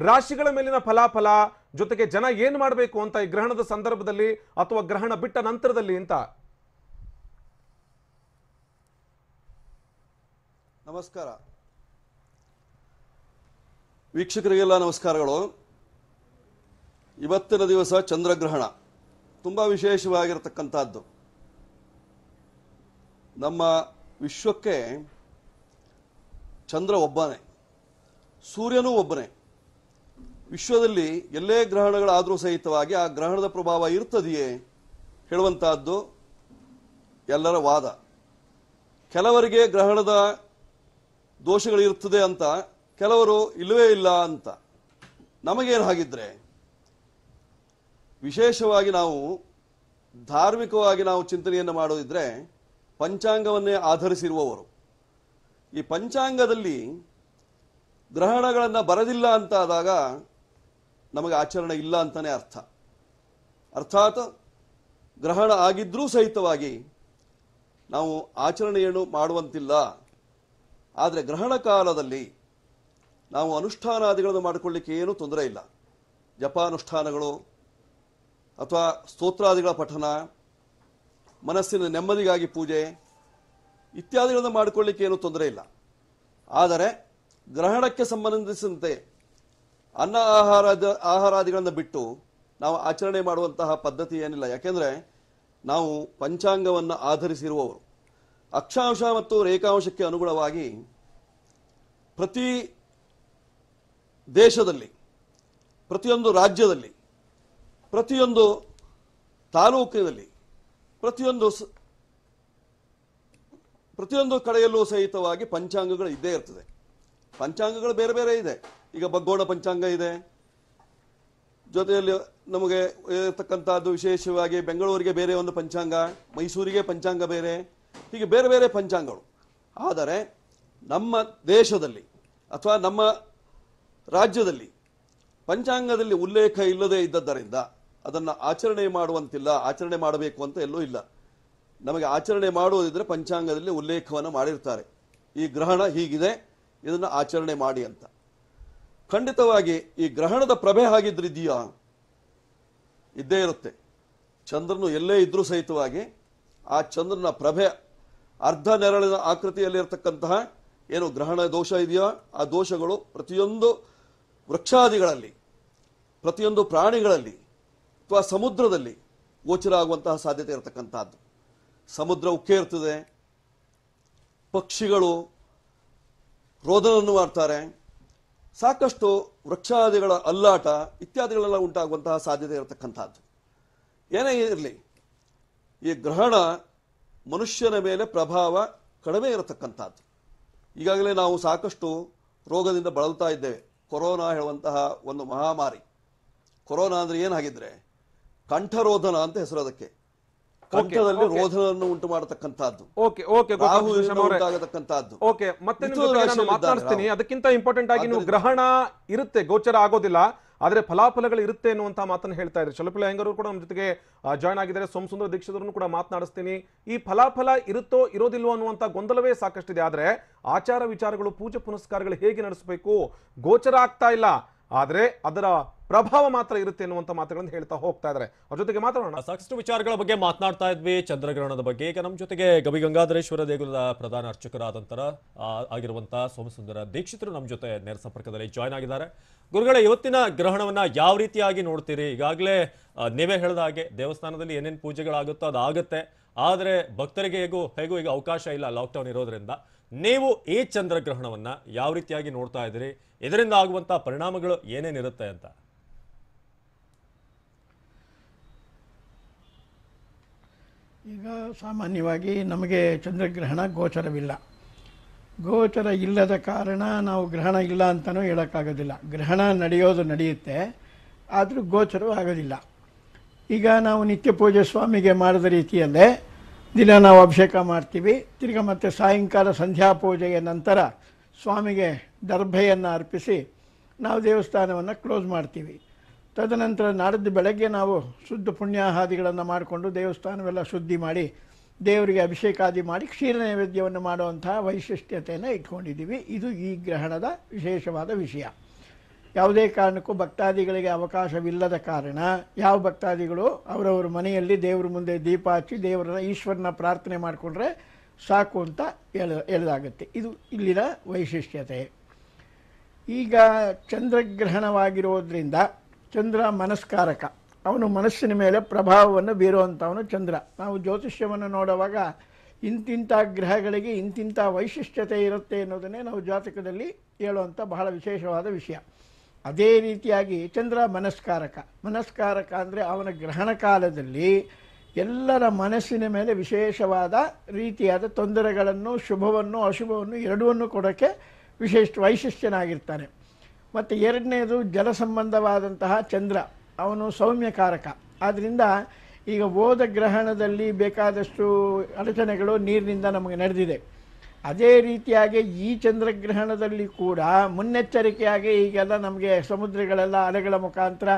ರಾಶಿಗಳ ಮೇಲಿನ ಫಲಾಫಲ ಜೊತೆಗೆ ಜನ ಏನ್ ಮಾಡಬೇಕು ಅಂತ ಈ ಗ್ರಹಣದ ಸಂದರ್ಭದಲ್ಲಿ ಅಥವಾ ಗ್ರಹಣ ಬಿಟ್ಟ ನಂತರದಲ್ಲಿ ಅಂತ. ನಮಸ್ಕಾರ ವೀಕ್ಷಕರಿಗೆಲ್ಲ ನಮಸ್ಕಾರಗಳು. ಇವತ್ತಿನ ದಿವಸ ಚಂದ್ರಗ್ರಹಣ ತುಂಬ ವಿಶೇಷವಾಗಿರತಕ್ಕಂಥದ್ದು. ನಮ್ಮ ವಿಶ್ವಕ್ಕೆ ಚಂದ್ರ ಒಬ್ಬನೇ, ಸೂರ್ಯನೂ ಒಬ್ಬನೇ. ವಿಶ್ವದಲ್ಲಿ ಎಲ್ಲೇ ಗ್ರಹಣಗಳಾದರೂ ಸಹಿತವಾಗಿ ಆ ಗ್ರಹಣದ ಪ್ರಭಾವ ಇರ್ತದೆಯೇ ಹೇಳುವಂತಹದ್ದು ಎಲ್ಲರ ವಾದ. ಕೆಲವರಿಗೆ ಗ್ರಹಣದ ದೋಷಗಳಿರ್ತದೆ ಅಂತ, ಕೆಲವರು ಇಲ್ಲವೇ ಇಲ್ಲ ಅಂತ. ನಮಗೇನು ಹಾಗಿದ್ರೆ ವಿಶೇಷವಾಗಿ ನಾವು ಧಾರ್ಮಿಕವಾಗಿ ನಾವು ಚಿಂತನೆಯನ್ನು ಮಾಡೋದಿದ್ರೆ ಪಂಚಾಂಗವನ್ನೇ ಆಧರಿಸಿರುವವರು. ಈ ಪಂಚಾಂಗದಲ್ಲಿ ಗ್ರಹಣಗಳನ್ನು ಬರದಿಲ್ಲ ಅಂತ ಆದಾಗ ನಮಗೆ ಆಚರಣೆ ಇಲ್ಲ ಅಂತಾನೆ ಅರ್ಥ. ಅರ್ಥಾತ್ ಗ್ರಹಣ ಆಗಿದ್ರೂ ಸಹಿತವಾಗಿ ನಾವು ಆಚರಣೆಯನ್ನು ಮಾಡುವಂತಿಲ್ಲ. ಆದರೆ ಗ್ರಹಣ ಕಾಲದಲ್ಲಿ ನಾವು ಅನುಷ್ಠಾನಾದಿಗಳನ್ನು ಮಾಡಿಕೊಳ್ಳಿಕ್ಕೆ ಏನೂ ತೊಂದರೆ ಇಲ್ಲ. ಜಪಾನುಷ್ಠಾನಗಳು ಅಥವಾ ಸ್ತೋತ್ರಾದಿಗಳ ಪಠನ, ಮನಸ್ಸಿನ ನೆಮ್ಮದಿಗಾಗಿ ಪೂಜೆ ಇತ್ಯಾದಿಗಳನ್ನು ಮಾಡಿಕೊಳ್ಳಿಕ್ಕೆ ಏನೂ ತೊಂದರೆ ಇಲ್ಲ. ಆದರೆ ಗ್ರಹಣಕ್ಕೆ ಸಂಬಂಧಿಸಿದಂತೆ ಅನ್ನ ಆಹಾರಾದಿಗಳನ್ನು ಬಿಟ್ಟು ನಾವು ಆಚರಣೆ ಮಾಡುವಂತಹ ಪದ್ಧತಿ ಏನಿಲ್ಲ. ಯಾಕೆಂದರೆ ನಾವು ಪಂಚಾಂಗವನ್ನು ಆಧರಿಸಿರುವವರು. ಅಕ್ಷಾಂಶ ಮತ್ತು ರೇಖಾಂಶಕ್ಕೆ ಅನುಗುಣವಾಗಿ ಪ್ರತಿ ದೇಶದಲ್ಲಿ, ಪ್ರತಿಯೊಂದು ರಾಜ್ಯದಲ್ಲಿ, ಪ್ರತಿಯೊಂದು ತಾಲೂಕಿನಲ್ಲಿ, ಪ್ರತಿಯೊಂದು ಕಡೆಯಲ್ಲೂ ಸಹಿತವಾಗಿ ಪಂಚಾಂಗಗಳು ಇದ್ದೇ ಇರ್ತದೆ. ಪಂಚಾಂಗಗಳು ಬೇರೆ ಬೇರೆ ಇದೆ. ಈಗ ಬಗ್ಗೋಣ ಪಂಚಾಂಗ ಇದೆ, ಜೊತೆಯಲ್ಲಿ ನಮಗೆ ಇರತಕ್ಕಂಥದ್ದು ವಿಶೇಷವಾಗಿ ಬೆಂಗಳೂರಿಗೆ ಬೇರೆ ಒಂದು ಪಂಚಾಂಗ, ಮೈಸೂರಿಗೆ ಪಂಚಾಂಗ ಬೇರೆ, ಹೀಗೆ ಬೇರೆ ಬೇರೆ ಪಂಚಾಂಗಗಳು. ಆದರೆ ನಮ್ಮ ದೇಶದಲ್ಲಿ ಅಥವಾ ನಮ್ಮ ರಾಜ್ಯದಲ್ಲಿ ಪಂಚಾಂಗದಲ್ಲಿ ಉಲ್ಲೇಖ ಇಲ್ಲದೆ ಇದ್ದದ್ದರಿಂದ ಅದನ್ನು ಆಚರಣೆ ಮಾಡುವಂತಿಲ್ಲ. ಆಚರಣೆ ಮಾಡಬೇಕು ಅಂತ ಎಲ್ಲೂ ಇಲ್ಲ. ನಮಗೆ ಆಚರಣೆ ಮಾಡುವುದಿದ್ರೆ ಪಂಚಾಂಗದಲ್ಲಿ ಉಲ್ಲೇಖವನ್ನು ಮಾಡಿರ್ತಾರೆ, ಈ ಗ್ರಹಣ ಹೀಗಿದೆ, ಇದನ್ನು ಆಚರಣೆ ಮಾಡಿ ಅಂತ. ಖಂಡಿತವಾಗಿ ಈ ಗ್ರಹಣದ ಪ್ರಭೆ ಹಾಗಿದ್ರಿದೆಯಾ? ಇದ್ದೇ ಇರುತ್ತೆ. ಚಂದ್ರನು ಎಲ್ಲೇ ಇದ್ರೂ ಸಹಿತವಾಗಿ ಆ ಚಂದ್ರನ ಪ್ರಭೆ ಅರ್ಧ ನೆರಳಿನ ಆಕೃತಿಯಲ್ಲಿರ್ತಕ್ಕಂತಹ ಏನು ಗ್ರಹಣ ದೋಷ ಇದೆಯೋ ಆ ದೋಷಗಳು ಪ್ರತಿಯೊಂದು ವೃಕ್ಷಾದಿಗಳಲ್ಲಿ, ಪ್ರತಿಯೊಂದು ಪ್ರಾಣಿಗಳಲ್ಲಿ ಅಥವಾ ಸಮುದ್ರದಲ್ಲಿ ಗೋಚರ ಆಗುವಂತಹ ಸಾಧ್ಯತೆ ಇರತಕ್ಕಂಥದ್ದು. ಸಮುದ್ರ ಉಕ್ಕೇ ಇರ್ತದೆ, ಪಕ್ಷಿಗಳು ರೋದನವನ್ನು ಮಾಡ್ತಾರೆ, ಸಾಕಷ್ಟು ವೃಕ್ಷಾದಿಗಳ ಅಲ್ಲಾಟ ಇತ್ಯಾದಿಗಳೆಲ್ಲ ಉಂಟಾಗುವಂತಹ ಸಾಧ್ಯತೆ ಇರತಕ್ಕಂಥದ್ದು. ಏನೇ ಇರಲಿ, ಈ ಗ್ರಹಣ ಮನುಷ್ಯನ ಮೇಲೆ ಪ್ರಭಾವ ಕಡಿಮೆ ಇರತಕ್ಕಂಥದ್ದು. ಈಗಾಗಲೇ ನಾವು ಸಾಕಷ್ಟು ರೋಗದಿಂದ ಬಳಲ್ತಾ ಇದ್ದೇವೆ. ಕೊರೋನಾ ಹೇಳುವಂತಹ ಒಂದು ಮಹಾಮಾರಿ. ಕೊರೋನಾ ಅಂದ್ರೆ ಏನಾಗಿದ್ರೆ ಕಂಠರೋಧನ ಅಂತ ಹೆಸರು. ಅದಕ್ಕೆ ಕಂಠದಲ್ಲಿ ರೋಧನವನ್ನು ಉಂಟು ಮಾಡತಕ್ಕಂಥದ್ದು, ಉಂಟಾಗತಕ್ಕಂಥದ್ದು. ಮಾತನಾಡ್ತೀನಿ. ಅದಕ್ಕಿಂತ ಇಂಪಾರ್ಟೆಂಟ್ ಆಗಿ ನೀವು ಗ್ರಹಣ ಇರುತ್ತೆ, ಗೋಚರ ಆಗೋದಿಲ್ಲ, ಆದ್ರೆ ಫಲಾಫಲಗಳು ಇರುತ್ತೆ ಅನ್ನುವಂತ ಮಾತನ್ನು ಹೇಳ್ತಾ ಇದ್ದಾರೆ. ಶಲಪಿಲ ಹೆಂಗರು ಕೂಡ ನಮ್ಮ ಜೊತೆಗೆ ಜಾಯ್ನ್ ಆಗಿದ್ದಾರೆ. ಸೋಮಸುಂದರ ದೀಕ್ಷಿತರನ್ನು ಕೂಡ ಮಾತನಾಡಿಸ್ತೀನಿ. ಈ ಫಲಾಫಲ ಇರುತ್ತೋ ಇರೋದಿಲ್ವೋ ಅನ್ನುವಂತ ಗೊಂದಲವೇ ಸಾಕಷ್ಟಿದೆ. ಆದ್ರೆ ಆಚಾರ ವಿಚಾರಗಳು, ಪೂಜೆ ಪುನಸ್ಕಾರಗಳು ಹೇಗೆ ನಡೆಸಬೇಕು ಗೋಚರ ಆಗ್ತಾ ಇಲ್ಲ. ಆದ್ರೆ ಅದರ ಪ್ರಭಾವ ಮಾತ್ರ ಇರುತ್ತೆ ಎನ್ನುವಂತ ಮಾತುಗಳನ್ನು ಹೇಳ್ತಾ ಹೋಗ್ತಾ ಇದ್ದಾರೆ. ಅವ್ರ ಜೊತೆಗೆ ಮಾತಾಡೋಣ. ಸಾಕಷ್ಟು ವಿಚಾರಗಳ ಬಗ್ಗೆ ಮಾತನಾಡ್ತಾ ಇದ್ವಿ, ಚಂದ್ರಗ್ರಹಣದ ಬಗ್ಗೆ. ಈಗ ನಮ್ಮ ಜೊತೆಗೆ ಗವಿಗಂಗಾಧರೇಶ್ವರ ದೇಗುಲದ ಪ್ರಧಾನ ಅರ್ಚಕರಾದಂತರ ಆಗಿರುವಂತಹ ಸೋಮಸುಂದರ ದೀಕ್ಷಿತರು ನಮ್ಮ ಜೊತೆ ನೇರ ಸಂಪರ್ಕದಲ್ಲಿ ಜಾಯ್ನ್ ಆಗಿದ್ದಾರೆ. ಗುರುಗಳೇ, ಇವತ್ತಿನ ಗ್ರಹಣವನ್ನ ಯಾವ ರೀತಿಯಾಗಿ ನೋಡ್ತೀರಿ? ಈಗಾಗಲೇ ನೀವೇ ಹೇಳಿದ ಹಾಗೆ ದೇವಸ್ಥಾನದಲ್ಲಿ ಏನೇನು ಪೂಜೆಗಳಾಗುತ್ತೋ ಅದಾಗುತ್ತೆ, ಆದರೆ ಭಕ್ತರಿಗೆ ಹೇಗೂ ಈಗ ಅವಕಾಶ ಇಲ್ಲ ಲಾಕ್ಡೌನ್ ಇರೋದ್ರಿಂದ. ನೀವು ಈ ಚಂದ್ರಗ್ರಹಣವನ್ನ ಯಾವ ರೀತಿಯಾಗಿ ನೋಡ್ತಾ ಇದ್ದೀರಿ? ಇದರಿಂದ ಆಗುವಂತಹ ಪರಿಣಾಮಗಳು ಏನೇನಿರುತ್ತೆ ಅಂತ? ಈಗ ಸಾಮಾನ್ಯವಾಗಿ ನಮಗೆ ಚಂದ್ರಗ್ರಹಣ ಗೋಚರವಿಲ್ಲ. ಗೋಚರ ಇಲ್ಲದ ಕಾರಣ ನಾವು ಗ್ರಹಣ ಇಲ್ಲ ಅಂತಲೂ ಹೇಳೋಕ್ಕಾಗೋದಿಲ್ಲ. ಗ್ರಹಣ ನಡೆಯುತ್ತೆ, ಆದರೂ ಗೋಚರವೂ ಆಗೋದಿಲ್ಲ. ಈಗ ನಾವು ನಿತ್ಯ ಪೂಜೆ ಸ್ವಾಮಿಗೆ ಮಾಡಿದ ರೀತಿಯಲ್ಲೇ ದಿನ ನಾವು ಅಭಿಷೇಕ ಮಾಡ್ತೀವಿ. ತಿರ್ಗಿ ಮತ್ತು ಸಾಯಂಕಾಲ ಸಂಧ್ಯಾ ಪೂಜೆಯ ನಂತರ ಸ್ವಾಮಿಗೆ ದರ್ಭೆಯನ್ನು ಅರ್ಪಿಸಿ ನಾವು ದೇವಸ್ಥಾನವನ್ನು ಕ್ಲೋಸ್ ಮಾಡ್ತೀವಿ. ತದನಂತರ ನಾಡಿದ್ದು ಬೆಳಗ್ಗೆ ನಾವು ಶುದ್ಧ ಪುಣ್ಯಾಹಾದಿಗಳನ್ನು ಮಾಡಿಕೊಂಡು ದೇವಸ್ಥಾನವೆಲ್ಲ ಶುದ್ಧಿ ಮಾಡಿ ದೇವರಿಗೆ ಅಭಿಷೇಕಾದಿ ಮಾಡಿ ಕ್ಷೀರ ನೈವೇದ್ಯವನ್ನು ಮಾಡುವಂತಹ ವೈಶಿಷ್ಟ್ಯತೆಯನ್ನು ಇಟ್ಕೊಂಡಿದ್ದೀವಿ. ಇದು ಈ ಗ್ರಹಣದ ವಿಶೇಷವಾದ ವಿಷಯ. ಯಾವುದೇ ಕಾರಣಕ್ಕೂ ಭಕ್ತಾದಿಗಳಿಗೆ ಅವಕಾಶವಿಲ್ಲದ ಕಾರಣ ಯಾವ ಭಕ್ತಾದಿಗಳು ಅವರವ್ರ ಮನೆಯಲ್ಲಿ ದೇವರ ಮುಂದೆ ದೀಪ ಹಚ್ಚಿ ಈಶ್ವರನ ಪ್ರಾರ್ಥನೆ ಮಾಡಿಕೊಂಡ್ರೆ ಸಾಕು ಅಂತ ಹೇಳಲಾಗುತ್ತೆ. ಇದು ಇಲ್ಲಿನ ವೈಶಿಷ್ಟ್ಯತೆ. ಈಗ ಚಂದ್ರಗ್ರಹಣವಾಗಿರೋದ್ರಿಂದ ಚಂದ್ರ ಮನಸ್ಕಾರಕ, ಅವನು ಮನಸ್ಸಿನ ಮೇಲೆ ಪ್ರಭಾವವನ್ನು ಬೀರುವಂಥವನು ಚಂದ್ರ. ನಾವು ಜ್ಯೋತಿಷ್ಯವನ್ನು ನೋಡುವಾಗ ಇಂತಿಂಥ ಗ್ರಹಗಳಿಗೆ ಇಂತಿಂಥ ವೈಶಿಷ್ಟ್ಯತೆ ಇರುತ್ತೆ ಅನ್ನೋದನ್ನೇ ನಾವು ಜಾತಕದಲ್ಲಿ ಹೇಳುವಂಥ ಬಹಳ ವಿಶೇಷವಾದ ವಿಷಯ. ಅದೇ ರೀತಿಯಾಗಿ ಚಂದ್ರ ಮನಸ್ಕಾರಕ ಅಂದರೆ ಅವನ ಗ್ರಹಣ ಕಾಲದಲ್ಲಿ ಎಲ್ಲರ ಮನಸ್ಸಿನ ಮೇಲೆ ವಿಶೇಷವಾದ ರೀತಿಯಾದ ತೊಂದರೆಗಳನ್ನು, ಶುಭವನ್ನು ಅಶುಭವನ್ನು ಎರಡನ್ನೂ ಕೊಡೋಕ್ಕೆ ವೈಶಿಷ್ಟ್ಯನಾಗಿರ್ತಾನೆ. ಮತ್ತು ಎರಡನೇದು ಜಲ ಸಂಬಂಧವಾದಂತಹ ಚಂದ್ರ, ಅವನು ಸೌಮ್ಯಕಾರಕ. ಆದ್ದರಿಂದ ಈಗ ಹೋದ ಗ್ರಹಣದಲ್ಲಿ ಬೇಕಾದಷ್ಟು ಅಡಚಣೆಗಳು ನೀರಿನಿಂದ ನಮಗೆ ನಡೆದಿದೆ. ಅದೇ ರೀತಿಯಾಗಿ ಈ ಚಂದ್ರಗ್ರಹಣದಲ್ಲಿ ಕೂಡ ಮುನ್ನೆಚ್ಚರಿಕೆಯಾಗಿ ಈಗೆಲ್ಲ ನಮಗೆ ಸಮುದ್ರಗಳೆಲ್ಲ ಅಲೆಗಳ ಮುಖಾಂತರ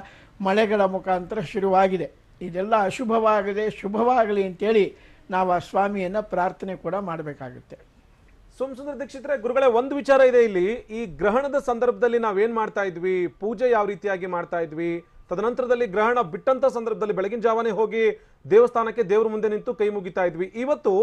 ಮಳೆಗಳ ಮುಖಾಂತರ ಶುರುವಾಗಿದೆ. ಇದೆಲ್ಲ ಅಶುಭವಾಗದೆ ಶುಭವಾಗಲಿ ಅಂತೇಳಿ ನಾವು ಆ ಸ್ವಾಮಿಯನ್ನು ಪ್ರಾರ್ಥನೆ ಕೂಡ ಮಾಡಬೇಕಾಗುತ್ತೆ. ಸೋಮಸುಂದರ ದೀಕ್ಷಿತರೆ, ಗುರುಗಳೇ, ಒಂದು ವಿಚಾರ ಇದೆ ಇಲ್ಲಿ. ಈ ಗ್ರಹಣದ ಸಂದರ್ಭದಲ್ಲಿ ನಾವೇನ್ ಮಾಡ್ತಾ ಇದ್ವಿ, ಪೂಜೆ ಯಾವ ರೀತಿಯಾಗಿ ಮಾಡ್ತಾ ಇದ್ವಿ, ತದನಂತರದಲ್ಲಿ ಗ್ರಹಣ ಬಿಟ್ಟಂತ ಸಂದರ್ಭದಲ್ಲಿ ಬೆಳಗಿನ ಜಾವನೇ ಹೋಗಿ ದೇವಸ್ಥಾನಕ್ಕೆ ದೇವ್ರ ಮುಂದೆ ನಿಂತು ಕೈ ಮುಗಿತಾ ಇದ್ವಿ. ಇವತ್ತು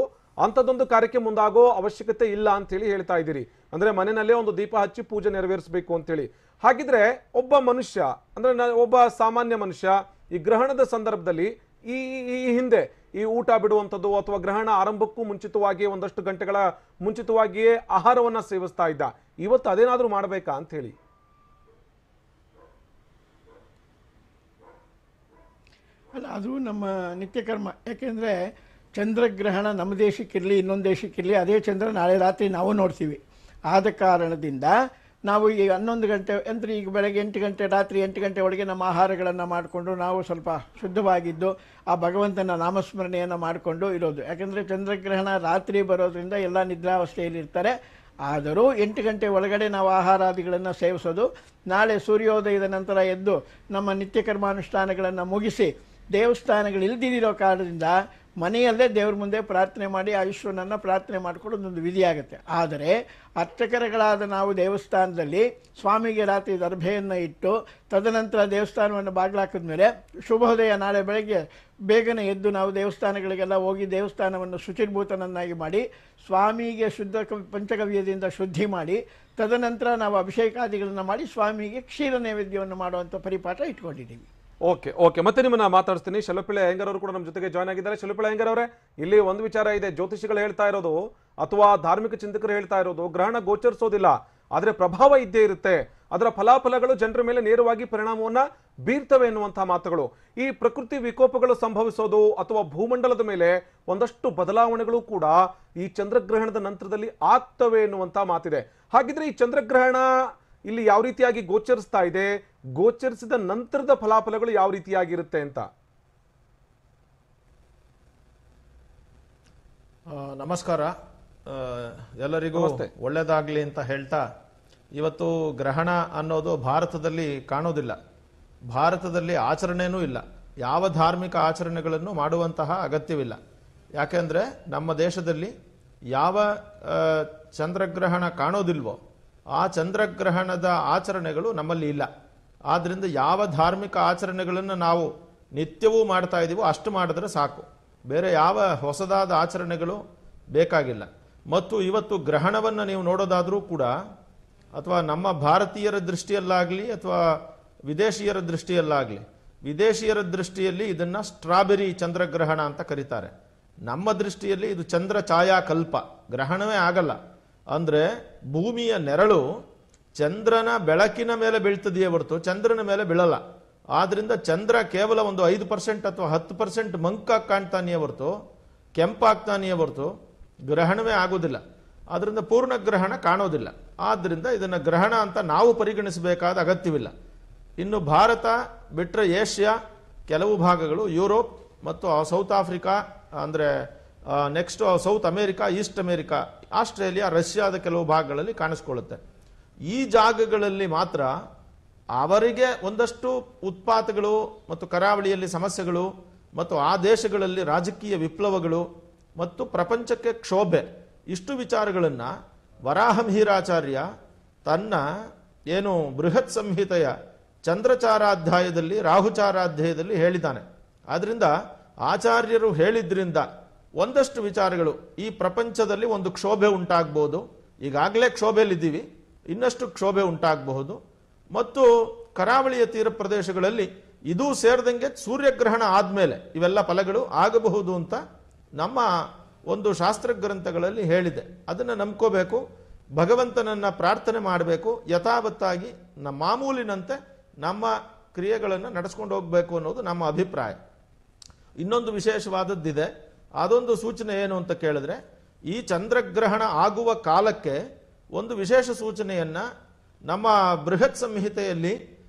ಅಂಥದ್ದೊಂದು ಕಾರ್ಯಕ್ಕೆ ಮುಂದಾಗೋ ಅವಶ್ಯಕತೆ ಇಲ್ಲ ಅಂತೇಳಿ ಹೇಳ್ತಾ ಇದ್ದೀರಿ. ಅಂದ್ರೆ ಮನೆಯಲ್ಲೇ ಒಂದು ದೀಪ ಹಚ್ಚಿ ಪೂಜೆ ನೆರವೇರಿಸಬೇಕು ಅಂತೇಳಿ. ಹಾಗಿದ್ರೆ ಒಬ್ಬ ಮನುಷ್ಯ, ಅಂದ್ರೆ ಒಬ್ಬ ಸಾಮಾನ್ಯ ಮನುಷ್ಯ ಈ ಗ್ರಹಣದ ಸಂದರ್ಭದಲ್ಲಿ ಈ ಹಿಂದೆ ಈ ಊಟ ಬಿಡುವಂಥದ್ದು ಅಥವಾ ಗ್ರಹಣ ಆರಂಭಕ್ಕೂ ಮುಂಚಿತವಾಗಿ ಒಂದಷ್ಟು ಗಂಟೆಗಳ ಮುಂಚಿತವಾಗಿಯೇ ಆಹಾರವನ್ನ ಸೇವಿಸ್ತಾ ಇದ್ದ, ಇವತ್ತು ಅದೇನಾದ್ರೂ ಮಾಡಬೇಕಾ ಅಂತ ಹೇಳಿ? ಅಲ್ಲ, ಅದು ನಮ್ಮ ನಿತ್ಯ ಕರ್ಮ. ಯಾಕೆಂದರೆ ಚಂದ್ರಗ್ರಹಣ ನಮ್ಮ ದೇಶಕ್ಕಿರಲಿ ಇನ್ನೊಂದು ದೇಶಕ್ಕಿರಲಿ ಅದೇ ಚಂದ್ರ ನಾಳೆ ರಾತ್ರಿ ನಾವು ನೋಡ್ತೀವಿ. ಆದ ಕಾರಣದಿಂದ ನಾವು ಈ 11 ಗಂಟೆ ಅಂದರೆ ಈಗ ಬೆಳಗ್ಗೆ 8 ಗಂಟೆ ರಾತ್ರಿ 8 ಗಂಟೆ ಒಳಗೆ ನಮ್ಮ ಆಹಾರಗಳನ್ನು ಮಾಡಿಕೊಂಡು ನಾವು ಸ್ವಲ್ಪ ಶುದ್ಧವಾಗಿದ್ದು ಆ ಭಗವಂತನ ನಾಮಸ್ಮರಣೆಯನ್ನು ಮಾಡಿಕೊಂಡು ಇರೋದು. ಯಾಕೆಂದರೆ ಚಂದ್ರಗ್ರಹಣ ರಾತ್ರಿ ಬರೋದ್ರಿಂದ ಎಲ್ಲ ನಿದ್ರಾವಸ್ಥೆಯಲ್ಲಿರ್ತಾರೆ. ಆದರೂ 8 ಗಂಟೆ ಒಳಗಡೆ ನಾವು ಆಹಾರಾದಿಗಳನ್ನು ಸೇವಿಸೋದು. ನಾಳೆ ಸೂರ್ಯೋದಯದ ನಂತರ ಎದ್ದು ನಮ್ಮ ನಿತ್ಯ ಕರ್ಮಾನುಷ್ಠಾನಗಳನ್ನು ಮುಗಿಸಿ ದೇವಸ್ಥಾನಗಳಿಲ್ದಿರೋ ಕಾರಣದಿಂದ ಮನೆಯಲ್ಲೇ ದೇವ್ರ ಮುಂದೆ ಪ್ರಾರ್ಥನೆ ಮಾಡಿ ಈಶ್ವರನನ್ನು ಪ್ರಾರ್ಥನೆ ಮಾಡಿಕೊಂಡು ಒಂದು ವಿಧಿಯಾಗುತ್ತೆ. ಆದರೆ ಅರ್ಚಕರುಗಳಾದ ನಾವು ದೇವಸ್ಥಾನದಲ್ಲಿ ಸ್ವಾಮಿಗೆ ರಾತ್ರಿ ದರ್ಭೆಯನ್ನು ಇಟ್ಟು ತದನಂತರ ದೇವಸ್ಥಾನವನ್ನು ಬಾಗಿಲಾಕಿದ ಮೇಲೆ ಶುಭೋದಯ ನಾಳೆ ಬೆಳಗ್ಗೆ ಬೇಗನೆ ಎದ್ದು ನಾವು ದೇವಸ್ಥಾನಗಳಿಗೆಲ್ಲ ಹೋಗಿ ದೇವಸ್ಥಾನವನ್ನು ಶುಚಿರ್ಭೂತನನ್ನಾಗಿ ಮಾಡಿ ಸ್ವಾಮಿಗೆ ಶುದ್ಧ ಪಂಚಗವ್ಯದಿಂದ ಶುದ್ಧಿ ಮಾಡಿ ತದನಂತರ ನಾವು ಅಭಿಷೇಕಾದಿಗಳನ್ನು ಮಾಡಿ ಸ್ವಾಮಿಗೆ ಕ್ಷೀರ ನೈವೇದ್ಯವನ್ನು ಮಾಡುವಂಥ ಪರಿಪಾಠ ಇಟ್ಕೊಂಡಿದ್ದೀವಿ. ಓಕೆ ಮತ್ತೆ ನಿಮ್ಮನ್ನ ಮಾತಾಡ್ತೀನಿ. ಶಲಪಿಳ್ಳೆ ಅಯ್ಯಂಗಾರ್ ಅವರು ಕೂಡ ನಮ್ಮ ಜೊತೆಗೆ ಜಾಯ್ನ್ ಆಗಿದ್ದಾರೆ. ಶಲಪಿಳ್ಳೆ ಅಯ್ಯಂಗಾರ್ ಅವರೇ, ಇಲ್ಲಿ ಒಂದು ವಿಚಾರ ಇದೆ. ಜ್ಯೋತಿಷಿಗಳು ಹೇಳ್ತಾ ಇರೋದು ಅಥವಾ ಧಾರ್ಮಿಕ ಚಿಂತಕರು ಹೇಳ್ತಾ ಇರೋದು, ಗ್ರಹಣ ಗೋಚರಿಸೋದಿಲ್ಲ, ಆದ್ರೆ ಪ್ರಭಾವ ಇದ್ದೇ ಇರುತ್ತೆ, ಅದರ ಫಲಾಫಲಗಳು ಜನರ ಮೇಲೆ ನೇರವಾಗಿ ಪರಿಣಾಮವನ್ನ ಬೀರ್ತವೆ ಎನ್ನುವಂತಹ ಮಾತುಗಳು. ಈ ಪ್ರಕೃತಿ ವಿಕೋಪಗಳು ಸಂಭವಿಸೋದು ಅಥವಾ ಭೂಮಂಡಲದ ಮೇಲೆ ಒಂದಷ್ಟು ಬದಲಾವಣೆಗಳು ಕೂಡ ಈ ಚಂದ್ರಗ್ರಹಣದ ನಂತರದಲ್ಲಿ ಆಗ್ತವೆ ಎನ್ನುವಂತಹ ಮಾತಿದೆ. ಹಾಗಿದ್ರೆ ಈ ಚಂದ್ರಗ್ರಹಣ ಇಲ್ಲಿ ಯಾವ ರೀತಿಯಾಗಿ ಗೋಚರಿಸ್ತಾ ಇದೆ, ಗೋಚರಿಸಿದ ನಂತರದ ಫಲಾಫಲಗಳು ಯಾವ ರೀತಿಯಾಗಿರುತ್ತೆ ಅಂತ? ನಮಸ್ಕಾರ, ಎಲ್ಲರಿಗೂ ಒಳ್ಳೆಯದಾಗಲಿ ಅಂತ ಹೇಳ್ತಾ, ಇವತ್ತು ಗ್ರಹಣ ಅನ್ನೋದು ಭಾರತದಲ್ಲಿ ಕಾಣೋದಿಲ್ಲ, ಭಾರತದಲ್ಲಿ ಆಚರಣೆನೂ ಇಲ್ಲ, ಯಾವ ಧಾರ್ಮಿಕ ಆಚರಣೆಗಳನ್ನು ಮಾಡುವಂತಹ ಅಗತ್ಯವಿಲ್ಲ. ಯಾಕೆಂದರೆ ನಮ್ಮ ದೇಶದಲ್ಲಿ ಯಾವ ಚಂದ್ರಗ್ರಹಣ ಕಾಣೋದಿಲ್ವೋ ಆ ಚಂದ್ರಗ್ರಹಣದ ಆಚರಣೆಗಳು ನಮ್ಮಲ್ಲಿ ಇಲ್ಲ. ಆದ್ದರಿಂದ ಯಾವ ಧಾರ್ಮಿಕ ಆಚರಣೆಗಳನ್ನು ನಾವು ನಿತ್ಯವೂ ಮಾಡ್ತಾ ಇದ್ದೀವೋ ಅಷ್ಟು ಮಾಡಿದ್ರೆ ಸಾಕು, ಬೇರೆ ಯಾವ ಹೊಸದಾದ ಆಚರಣೆಗಳು ಬೇಕಾಗಿಲ್ಲ. ಮತ್ತು ಇವತ್ತು ಗ್ರಹಣವನ್ನು ನೀವು ನೋಡೋದಾದರೂ ಕೂಡ, ಅಥವಾ ನಮ್ಮ ಭಾರತೀಯರ ದೃಷ್ಟಿಯಲ್ಲಾಗಲಿ ಅಥವಾ ವಿದೇಶಿಯರ ದೃಷ್ಟಿಯಲ್ಲಾಗಲಿ, ವಿದೇಶಿಯರ ದೃಷ್ಟಿಯಲ್ಲಿ ಇದನ್ನು ಸ್ಟ್ರಾಬೆರಿ ಚಂದ್ರಗ್ರಹಣ ಅಂತ ಕರೀತಾರೆ. ನಮ್ಮ ದೃಷ್ಟಿಯಲ್ಲಿ ಇದು ಚಂದ್ರ ಛಾಯಾಕಲ್ಪ, ಗ್ರಹಣವೇ ಆಗಲ್ಲ. ಅಂದರೆ ಭೂಮಿಯ ನೆರಳು ಚಂದ್ರನ ಬೆಳಕಿನ ಮೇಲೆ ಬೀಳ್ತದೆಯೇ ಹೊರತು ಚಂದ್ರನ ಮೇಲೆ ಬೀಳಲ್ಲ. ಆದ್ರಿಂದ ಚಂದ್ರ ಕೇವಲ ಒಂದು 5% ಅಥವಾ 10% ಮಂಕಾಗಿ ಕಾಣ್ತಾನೆಯೇ ಹೊರತು, ಕೆಂಪಾಗ್ತಾನೆಯೇ ಹೊರತು ಗ್ರಹಣವೇ ಆಗೋದಿಲ್ಲ. ಆದ್ರಿಂದ ಪೂರ್ಣ ಗ್ರಹಣ ಕಾಣೋದಿಲ್ಲ. ಆದ್ದರಿಂದ ಇದನ್ನು ಗ್ರಹಣ ಅಂತ ನಾವು ಪರಿಗಣಿಸಬೇಕಾದ ಅಗತ್ಯವಿಲ್ಲ. ಇನ್ನು ಭಾರತ ಬಿಟ್ಟರೆ ಏಷ್ಯಾ, ಕೆಲವು ಭಾಗಗಳು, ಯುರೋಪ್ ಮತ್ತು ಸೌತ್ ಆಫ್ರಿಕಾ, ಅಂದರೆ next south America, East America, Australia, ರಷ್ಯಾದ ಕೆಲವು ಭಾಗಗಳಲ್ಲಿ ಕಾಣಿಸ್ಕೊಳ್ಳುತ್ತೆ. ಈ ಜಾಗಗಳಲ್ಲಿ ಮಾತ್ರ ಅವರಿಗೆ ಒಂದಷ್ಟು ಉತ್ಪಾತಗಳು ಮತ್ತು ಕರಾವಳಿಯಲ್ಲಿ ಸಮಸ್ಯೆಗಳು ಮತ್ತು ಆ ದೇಶಗಳಲ್ಲಿ ರಾಜಕೀಯ ವಿಪ್ಲವಗಳು ಮತ್ತು ಪ್ರಪಂಚಕ್ಕೆ ಕ್ಷೋಭೆ, ಇಷ್ಟು ವಿಚಾರಗಳನ್ನು ವರಾಹಮಿಹಿರಾಚಾರ್ಯ ತನ್ನ ಏನು ಬೃಹತ್ ಸಂಹಿತೆಯ ಚಂದ್ರಚಾರಾಧ್ಯಾಯದಲ್ಲಿ, ರಾಹುಚಾರಾಧ್ಯಾಯದಲ್ಲಿ ಹೇಳಿದ್ದಾನೆ. ಆದ್ರಿಂದ ಆಚಾರ್ಯರು ಹೇಳಿದ್ರಿಂದ ಒಂದಷ್ಟು ವಿಚಾರಗಳು, ಈ ಪ್ರಪಂಚದಲ್ಲಿ ಒಂದು ಕ್ಷೋಭೆ ಉಂಟಾಗಬಹುದು, ಈಗಾಗಲೇ ಕ್ಷೋಭೆಯಲ್ಲಿದ್ದೀವಿ, ಇನ್ನಷ್ಟು ಕ್ಷೋಭೆ ಉಂಟಾಗಬಹುದು, ಮತ್ತು ಕರಾವಳಿಯ ತೀರ ಪ್ರದೇಶಗಳಲ್ಲಿ ಇದೂ ಸೇರಿದಂಗೆ ಸೂರ್ಯಗ್ರಹಣ ಆದಮೇಲೆ ಇವೆಲ್ಲ ಫಲಗಳು ಆಗಬಹುದು ಅಂತ ನಮ್ಮ ಒಂದು ಶಾಸ್ತ್ರ ಗ್ರಂಥಗಳಲ್ಲಿ ಹೇಳಿದೆ. ಅದನ್ನು ನಂಬ್ಕೋಬೇಕು, ಭಗವಂತನನ್ನ ಪ್ರಾರ್ಥನೆ ಮಾಡಬೇಕು, ಯಥಾವತ್ತಾಗಿ ಮಾಮೂಲಿನಂತೆ ನಮ್ಮ ಕ್ರಿಯೆಗಳನ್ನು ನಡೆಸ್ಕೊಂಡು ಹೋಗಬೇಕು ಅನ್ನೋದು ನಮ್ಮ ಅಭಿಪ್ರಾಯ. ಇನ್ನೊಂದು ವಿಶೇಷವಾದದ್ದಿದೆ, ಅದೊಂದು ಸೂಚನೆ ಏನು ಅಂತ ಕೇಳಿದ್ರೆ, ಈ ಚಂದ್ರಗ್ರಹಣ ಆಗುವ ಕಾಲಕ್ಕೆ ಒಂದು ವಿಶೇಷ ಸೂಚನೆಯನ್ನ ನಮ್ಮ ಬೃಹತ್ ಸಂಹಿತೆಯಲ್ಲಿ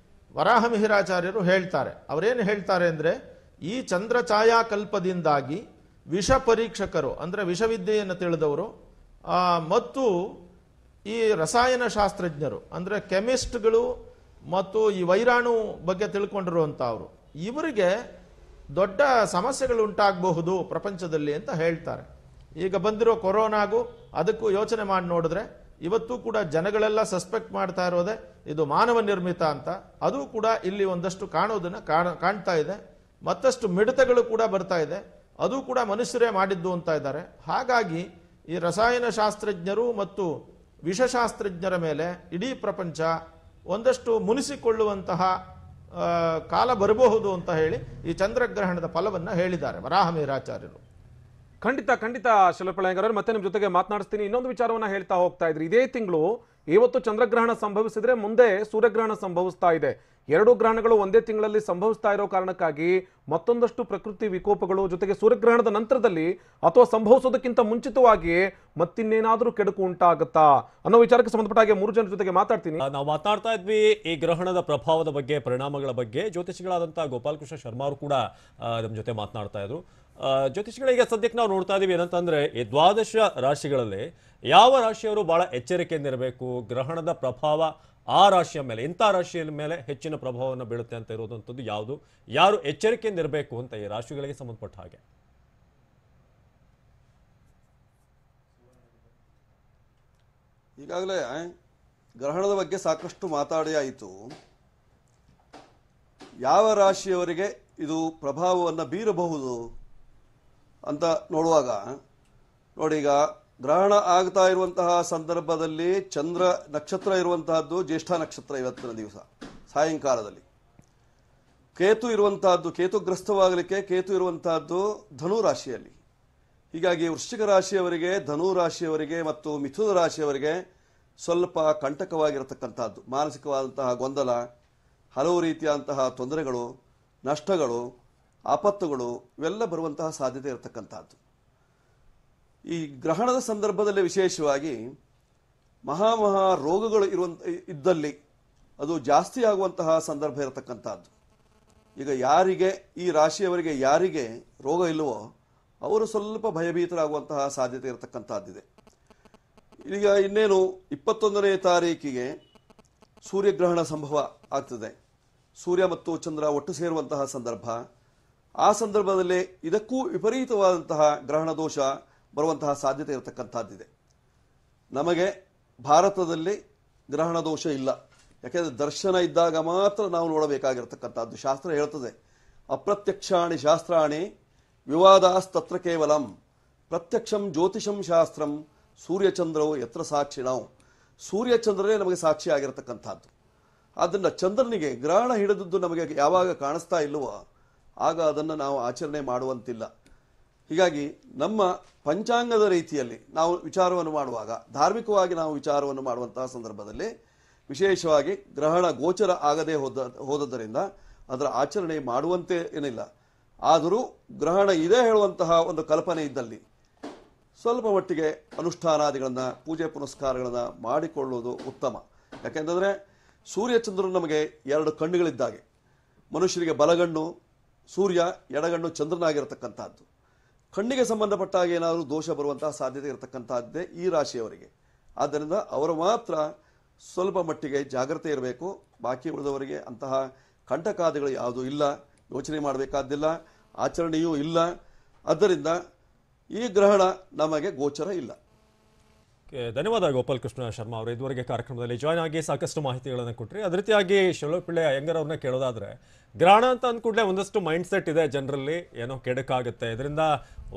ವರಾಹಮಿಹಿರಾಚಾರ್ಯರು ಹೇಳ್ತಾರೆ. ಅವರೇನು ಹೇಳ್ತಾರೆ ಅಂದರೆ, ಈ ಚಂದ್ರ ಛಾಯಾಕಲ್ಪದಿಂದಾಗಿ ವಿಷ ಪರೀಕ್ಷಕರು ಅಂದರೆ ವಿಷವಿದ್ಯೆಯನ್ನು ತಿಳಿದವರು ಮತ್ತು ಈ ರಸಾಯನಶಾಸ್ತ್ರಜ್ಞರು ಅಂದರೆ ಕೆಮಿಸ್ಟ್ಗಳು ಮತ್ತು ಈ ವೈರಾಣು ಬಗ್ಗೆ ತಿಳ್ಕೊಂಡಿರುವಂಥವ್ರು, ಇವರಿಗೆ ದೊಡ್ಡ ಸಮಸ್ಯೆಗಳು ಉಂಟಾಗಬಹುದು ಪ್ರಪಂಚದಲ್ಲಿ ಅಂತ ಹೇಳ್ತಾರೆ. ಈಗ ಬಂದಿರೋ ಕೊರೋನಾಗೂ ಅದಕ್ಕೂ ಯೋಚನೆ ಮಾಡಿ ನೋಡಿದ್ರೆ ಇವತ್ತು ಕೂಡ ಜನಗಳೆಲ್ಲ ಸಸ್ಪೆಕ್ಟ್ ಮಾಡ್ತಾ ಇರೋದೆ ಇದು ಮಾನವ ನಿರ್ಮಿತ ಅಂತ. ಅದು ಕೂಡ ಇಲ್ಲಿ ಒಂದಷ್ಟು ಕಾಣೋದನ್ನು ಕಾಣ್ತಾ ಇದೆ. ಮತ್ತಷ್ಟು ಮಿಡಿತಗಳು ಕೂಡ ಬರ್ತಾ ಇದೆ, ಅದು ಕೂಡ ಮನುಷ್ಯರೇ ಮಾಡಿದ್ದು ಅಂತ ಇದ್ದಾರೆ. ಹಾಗಾಗಿ ಈ ರಸಾಯನಶಾಸ್ತ್ರಜ್ಞರು ಮತ್ತು ವಿಷಶಾಸ್ತ್ರಜ್ಞರ ಮೇಲೆ ಇಡೀ ಪ್ರಪಂಚ ಒಂದಷ್ಟು ಮುನಿಸಿಕೊಳ್ಳುವಂತಹ ಕಾಲ ಬರಬಹುದು ಅಂತ ಹೇಳಿ ಈ ಚಂದ್ರಗ್ರಹಣದ ಫಲವನ್ನು ಹೇಳಿದ್ದಾರೆ ವರಾಹಮಿಹಿರಾಚಾರ್ಯರು. ಖಂಡಿತ ಖಂಡಿತ ಶಿಲಪಳಯ್ಯಂಗಾರ್, ಮತ್ತೆ ನಿಮ್ಮ ಜೊತೆಗೆ ಮಾತನಾಡಿಸ್ತೀನಿ. ಇನ್ನೊಂದು ವಿಚಾರವನ್ನ ಹೇಳ್ತಾ ಹೋಗ್ತಾ ಇದ್ರಿ, ಇದೇ ತಿಂಗಳು ಇವತ್ತು ಚಂದ್ರಗ್ರಹಣ ಸಂಭವಿಸಿದ್ರೆ ಮುಂದೆ ಸೂರ್ಯಗ್ರಹಣ ಸಂಭವಿಸ್ತಾ ಇದೆ. ಎರಡು ಗ್ರಹಣಗಳು ಒಂದೇ ತಿಂಗಳಲ್ಲಿ ಸಂಭವಿಸ್ತಾ ಇರೋ ಕಾರಣಕ್ಕಾಗಿ ಮತ್ತೊಂದಷ್ಟು ಪ್ರಕೃತಿ ವಿಕೋಪಗಳು, ಜೊತೆಗೆ ಸೂರ್ಯಗ್ರಹಣದ ನಂತರದಲ್ಲಿ ಅಥವಾ ಸಂಭವಿಸೋದಕ್ಕಿಂತ ಮುಂಚಿತವಾಗಿಯೇ ಮತ್ತಿನ್ನೇನಾದ್ರೂ ಕೆಡುಕು ಉಂಟಾಗುತ್ತಾ ಅನ್ನೋ ವಿಚಾರಕ್ಕೆ ಸಂಬಂಧಪಟ್ಟ ಹಾಗೆ 3 ಜನರ ಜೊತೆಗೆ ಮಾತಾಡ್ತೀನಿ. ನಾವು ಮಾತನಾಡ್ತಾ ಇದ್ವಿ ಈ ಗ್ರಹಣದ ಪ್ರಭಾವದ ಬಗ್ಗೆ, ಪರಿಣಾಮಗಳ ಬಗ್ಗೆ. ಜ್ಯೋತಿಷಿಗಳಾದಂತಹ ಗೋಪಾಲಕೃಷ್ಣ ಶರ್ಮಾ ಅವರು ಕೂಡ ನಮ್ಮ ಜೊತೆ ಮಾತನಾಡ್ತಾ ಇದ್ರು. ಜ್ಯೋತಿಷಿಗಳಿಗೆ ಸದ್ಯಕ್ಕೆ ನಾವು ನೋಡ್ತಾ ಇದೀವಿ ಏನಂತಂದ್ರೆ, ಈ 12 ರಾಶಿಗಳಲ್ಲಿ ಯಾವ ರಾಶಿಯವರು ಬಹಳ ಎಚ್ಚರಿಕೆಯಿಂದ ಇರಬೇಕು, ಗ್ರಹಣದ ಪ್ರಭಾವ ಆ ರಾಶಿಯ ಮೇಲೆ, ಇಂಥ ರಾಶಿಯ ಮೇಲೆ ಹೆಚ್ಚಿನ ಪ್ರಭಾವವನ್ನು ಬೀಳುತ್ತೆ ಅಂತ ಇರೋದಂಥದ್ದು ಯಾವುದು, ಯಾರು ಎಚ್ಚರಿಕೆಯಿಂದ ಇರಬೇಕು ಅಂತ ಈ ರಾಶಿಗಳಿಗೆ ಸಂಬಂಧಪಟ್ಟ ಹಾಗೆ? ಈಗಾಗಲೇ ಗ್ರಹಣದ ಬಗ್ಗೆ ಸಾಕಷ್ಟು ಮಾತಾಡಿ ಆಯಿತು. ಯಾವ ರಾಶಿಯವರಿಗೆ ಇದು ಪ್ರಭಾವವನ್ನು ಬೀರಬಹುದು ಅಂತ ನೋಡುವಾಗ ನೋಡಿ, ಈಗ ಗ್ರಹಣ ಆಗ್ತಾ ಇರುವಂತಹ ಸಂದರ್ಭದಲ್ಲಿ ಚಂದ್ರ ನಕ್ಷತ್ರ ಇರುವಂತಹದ್ದು ಜ್ಯೇಷ್ಠ ನಕ್ಷತ್ರ ಇವತ್ತಿನ ದಿವಸ ಸಾಯಂಕಾಲದಲ್ಲಿ. ಕೇತು ಇರುವಂತಹದ್ದು, ಕೇತುಗ್ರಸ್ತವಾಗಲಿಕ್ಕೆ ಕೇತು ಇರುವಂತಹದ್ದು ಧನು ರಾಶಿಯಲ್ಲಿ. ಹೀಗಾಗಿ ವೃಶ್ಚಿಕ ರಾಶಿಯವರಿಗೆ, ಧನು ರಾಶಿಯವರಿಗೆ ಮತ್ತು ಮಿಥುನ ರಾಶಿಯವರಿಗೆ ಸ್ವಲ್ಪ ಕಂಟಕವಾಗಿರತಕ್ಕಂಥದ್ದು, ಮಾನಸಿಕವಾದಂತಹ ಗೊಂದಲ, ಹಲವು ರೀತಿಯಾದಂತಹ ತೊಂದರೆಗಳು, ನಷ್ಟಗಳು, ಆಪತ್ತುಗಳು ಇವೆಲ್ಲ ಬರುವಂತಹ ಸಾಧ್ಯತೆ ಇರತಕ್ಕಂಥದ್ದು. ಈ ಗ್ರಹಣದ ಸಂದರ್ಭದಲ್ಲಿ ವಿಶೇಷವಾಗಿ ಮಹಾ ರೋಗಗಳು ಇದ್ದಲ್ಲಿ ಅದು ಜಾಸ್ತಿ ಆಗುವಂತಹ ಸಂದರ್ಭ ಇರತಕ್ಕಂಥದ್ದು. ಈಗ ಯಾರಿಗೆ, ಈ ರಾಶಿಯವರಿಗೆ ಯಾರಿಗೆ ರೋಗ ಇಲ್ಲವೋ ಅವರು ಸ್ವಲ್ಪ ಭಯಭೀತರಾಗುವಂತಹ ಸಾಧ್ಯತೆ ಇರತಕ್ಕಂಥದ್ದಿದೆ. ಈಗ ಇನ್ನೇನು 21ನೇ ತಾರೀಕಿಗೆ ಸೂರ್ಯಗ್ರಹಣ ಸಂಭವ ಆಗ್ತದೆ. ಸೂರ್ಯ ಮತ್ತು ಚಂದ್ರ ಒಟ್ಟು ಸೇರುವಂತಹ ಸಂದರ್ಭ. ಆ ಸಂದರ್ಭದಲ್ಲಿ ಇದಕ್ಕೂ ವಿಪರೀತವಾದಂತಹ ಗ್ರಹಣ ದೋಷ ಬರುವಂತಹ ಸಾಧ್ಯತೆ ಇರತಕ್ಕಂಥದ್ದಿದೆ. ನಮಗೆ ಭಾರತದಲ್ಲಿ ಗ್ರಹಣ ದೋಷ ಇಲ್ಲ, ಯಾಕೆಂದರೆ ದರ್ಶನ ಇದ್ದಾಗ ಮಾತ್ರ ನಾವು ನೋಡಬೇಕಾಗಿರ್ತಕ್ಕಂಥದ್ದು. ಶಾಸ್ತ್ರ ಹೇಳ್ತದೆ, ಅಪ್ರತ್ಯಕ್ಷಾಣಿ ಶಾಸ್ತ್ರಾಣಿ ವಿವಾದಾಸ್ತತ್ರ ಕೇವಲಂ ಪ್ರತ್ಯಕ್ಷಂ ಜ್ಯೋತಿಷಂ ಶಾಸ್ತ್ರಂ ಸೂರ್ಯಚಂದ್ರವು ಯತ್ರ ಸಾಕ್ಷಿಣವು. ಸೂರ್ಯಚಂದ್ರನೇ ನಮಗೆ ಸಾಕ್ಷಿ ಆಗಿರತಕ್ಕಂಥದ್ದು. ಆದ್ದರಿಂದ ಚಂದ್ರನಿಗೆ ಗ್ರಹಣ ಹಿಡಿದದ್ದು ನಮಗೆ ಯಾವಾಗ ಕಾಣಿಸ್ತಾ ಇಲ್ಲವೋ ಆಗ ಅದನ್ನು ನಾವು ಆಚರಣೆ ಮಾಡುವಂತಿಲ್ಲ. ಹೀಗಾಗಿ ನಮ್ಮ ಪಂಚಾಂಗದ ರೀತಿಯಲ್ಲಿ ನಾವು ವಿಚಾರವನ್ನು ಮಾಡುವಾಗ, ಧಾರ್ಮಿಕವಾಗಿ ನಾವು ವಿಚಾರವನ್ನು ಮಾಡುವಂತಹ ಸಂದರ್ಭದಲ್ಲಿ ವಿಶೇಷವಾಗಿ ಗ್ರಹಣ ಗೋಚರ ಆಗದೆ ಹೋದದ್ದರಿಂದ ಅದರ ಆಚರಣೆ ಮಾಡುವಂತೆ ಏನಿಲ್ಲ. ಆದರೂ ಗ್ರಹಣ ಇದೆ ಹೇಳುವಂತಹ ಒಂದು ಕಲ್ಪನೆ ಇದ್ದಲ್ಲಿ ಸ್ವಲ್ಪ ಮಟ್ಟಿಗೆ ಅನುಷ್ಠಾನಾದಿಗಳನ್ನು, ಪೂಜೆ ಪುನಸ್ಕಾರಗಳನ್ನು ಮಾಡಿಕೊಳ್ಳುವುದು ಉತ್ತಮ. ಯಾಕೆಂದರೆ ಸೂರ್ಯಚಂದ್ರನು ನಮಗೆ 2 ಕಣ್ಣುಗಳಿದ್ದಾಗೆ, ಮನುಷ್ಯರಿಗೆ ಬಲಗಣ್ಣು ಸೂರ್ಯ, ಎಡಗಣ್ಣು ಚಂದ್ರನಾಗಿರತಕ್ಕಂಥದ್ದು. ಕಣ್ಣಿಗೆ ಸಂಬಂಧಪಟ್ಟಾಗ ಏನಾದರೂ ದೋಷ ಬರುವಂತಹ ಸಾಧ್ಯತೆ ಇರತಕ್ಕಂಥದ್ದೇ ಈ ರಾಶಿಯವರಿಗೆ. ಆದ್ದರಿಂದ ಅವರು ಮಾತ್ರ ಸ್ವಲ್ಪ ಮಟ್ಟಿಗೆ ಜಾಗ್ರತೆ ಇರಬೇಕು. ಬಾಕಿ ಉಳಿದವರಿಗೆ ಅಂತಹ ಕಂಟಕಾದಿಗಳು ಯಾವುದೂ ಇಲ್ಲ, ಯೋಚನೆ ಮಾಡಬೇಕಾದ್ದಿಲ್ಲ, ಆಚರಣೆಯೂ ಇಲ್ಲ. ಆದ್ದರಿಂದ ಈ ಗ್ರಹಣ ನಮಗೆ ಗೋಚರ ಇಲ್ಲ. ಧನ್ಯವಾದ ಗೋಪಾಲ್ ಕೃಷ್ಣ ಶರ್ಮಾ ಅವರು ಇದುವರೆಗೆ ಕಾರ್ಯಕ್ರಮದಲ್ಲಿ ಜಾಯ್ನ್ ಆಗಿ ಸಾಕಷ್ಟು ಮಾಹಿತಿಗಳನ್ನು ಕೊಟ್ಟರೆ. ಅದೇ ರೀತಿಯಾಗಿ ಶೆಲೋಪಿಳ್ಳೆ ಅಯ್ಯಂಗಾರ್ ಅವ್ರನ್ನ ಕೇಳೋದಾದ್ರೆ, ಗ್ರಹಣ ಅಂತ ಅಂದ್ಕೂಡಲೇ ಒಂದಷ್ಟು ಮೈಂಡ್ ಸೆಟ್ ಇದೆ ಜನರಲ್ಲಿ, ಏನೋ ಕೆಡಕಾಗುತ್ತೆ, ಇದರಿಂದ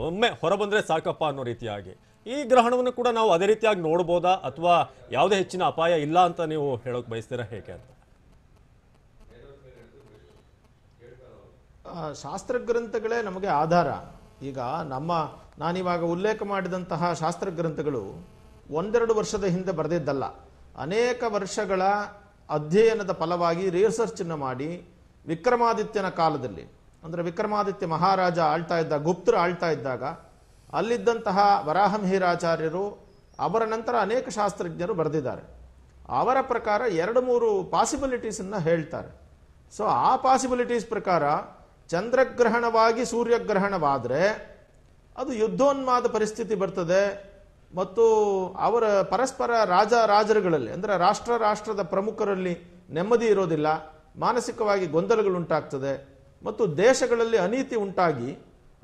ಒಮ್ಮೆ ಹೊರಬಂದ್ರೆ ಸಾಕಪ್ಪ ಅನ್ನೋ ರೀತಿಯಾಗಿ ಈ ಗ್ರಹಣವನ್ನು ಕೂಡ ನಾವು ಅದೇ ರೀತಿಯಾಗಿ ನೋಡ್ಬೋದಾ, ಅಥವಾ ಯಾವುದೇ ಹೆಚ್ಚಿನ ಅಪಾಯ ಇಲ್ಲ ಅಂತ ನೀವು ಹೇಳೋಕೆ ಬಯಸ್ತೀರಾ, ಹೇಗೆ ಅಂತ? ಶಾಸ್ತ್ರಗ್ರಂಥಗಳೇ ನಮಗೆ ಆಧಾರ. ಈಗ ನಾನಿವಾಗ ಉಲ್ಲೇಖ ಮಾಡಿದಂತಹ ಶಾಸ್ತ್ರಗ್ರಂಥಗಳು 1-2 ವರ್ಷದ ಹಿಂದೆ ಬರೆದಿದ್ದಲ್ಲ. ಅನೇಕ ವರ್ಷಗಳ ಅಧ್ಯಯನದ ಫಲವಾಗಿ ರಿಸರ್ಚನ್ನು ಮಾಡಿ ವಿಕ್ರಮಾದಿತ್ಯನ ಕಾಲದಲ್ಲಿ, ಅಂದರೆ ವಿಕ್ರಮಾದಿತ್ಯ ಮಹಾರಾಜ ಆಳ್ತಾ ಇದ್ದಾಗ, ಗುಪ್ತರು ಆಳ್ತಾ ಇದ್ದಾಗ ಅಲ್ಲಿದ್ದಂತಹ ವರಾಹಮಿಹಿರಾಚಾರ್ಯರು, ಅವರ ನಂತರ ಅನೇಕ ಶಾಸ್ತ್ರಜ್ಞರು ಬರೆದಿದ್ದಾರೆ. ಅವರ ಪ್ರಕಾರ 2-3 ಪಾಸಿಬಿಲಿಟೀಸನ್ನು ಹೇಳ್ತಾರೆ. ಸೊ ಆ ಪಾಸಿಬಿಲಿಟೀಸ್ ಪ್ರಕಾರ ಚಂದ್ರಗ್ರಹಣವಾಗಿ ಸೂರ್ಯಗ್ರಹಣವಾದರೆ ಅದು ಯುದ್ಧೋನ್ಮಾದ ಪರಿಸ್ಥಿತಿ ಬರ್ತದೆ, ಮತ್ತು ಅವರ ಪರಸ್ಪರ ರಾಜರುಗಳಲ್ಲಿ, ಅಂದರೆ ರಾಷ್ಟ್ರದ ಪ್ರಮುಖರಲ್ಲಿ ನೆಮ್ಮದಿ ಇರೋದಿಲ್ಲ, ಮಾನಸಿಕವಾಗಿ ಗೊಂದಲಗಳುಂಟಾಗ್ತದೆ, ಮತ್ತು ದೇಶಗಳಲ್ಲಿ ಅನೀತಿ ಉಂಟಾಗಿ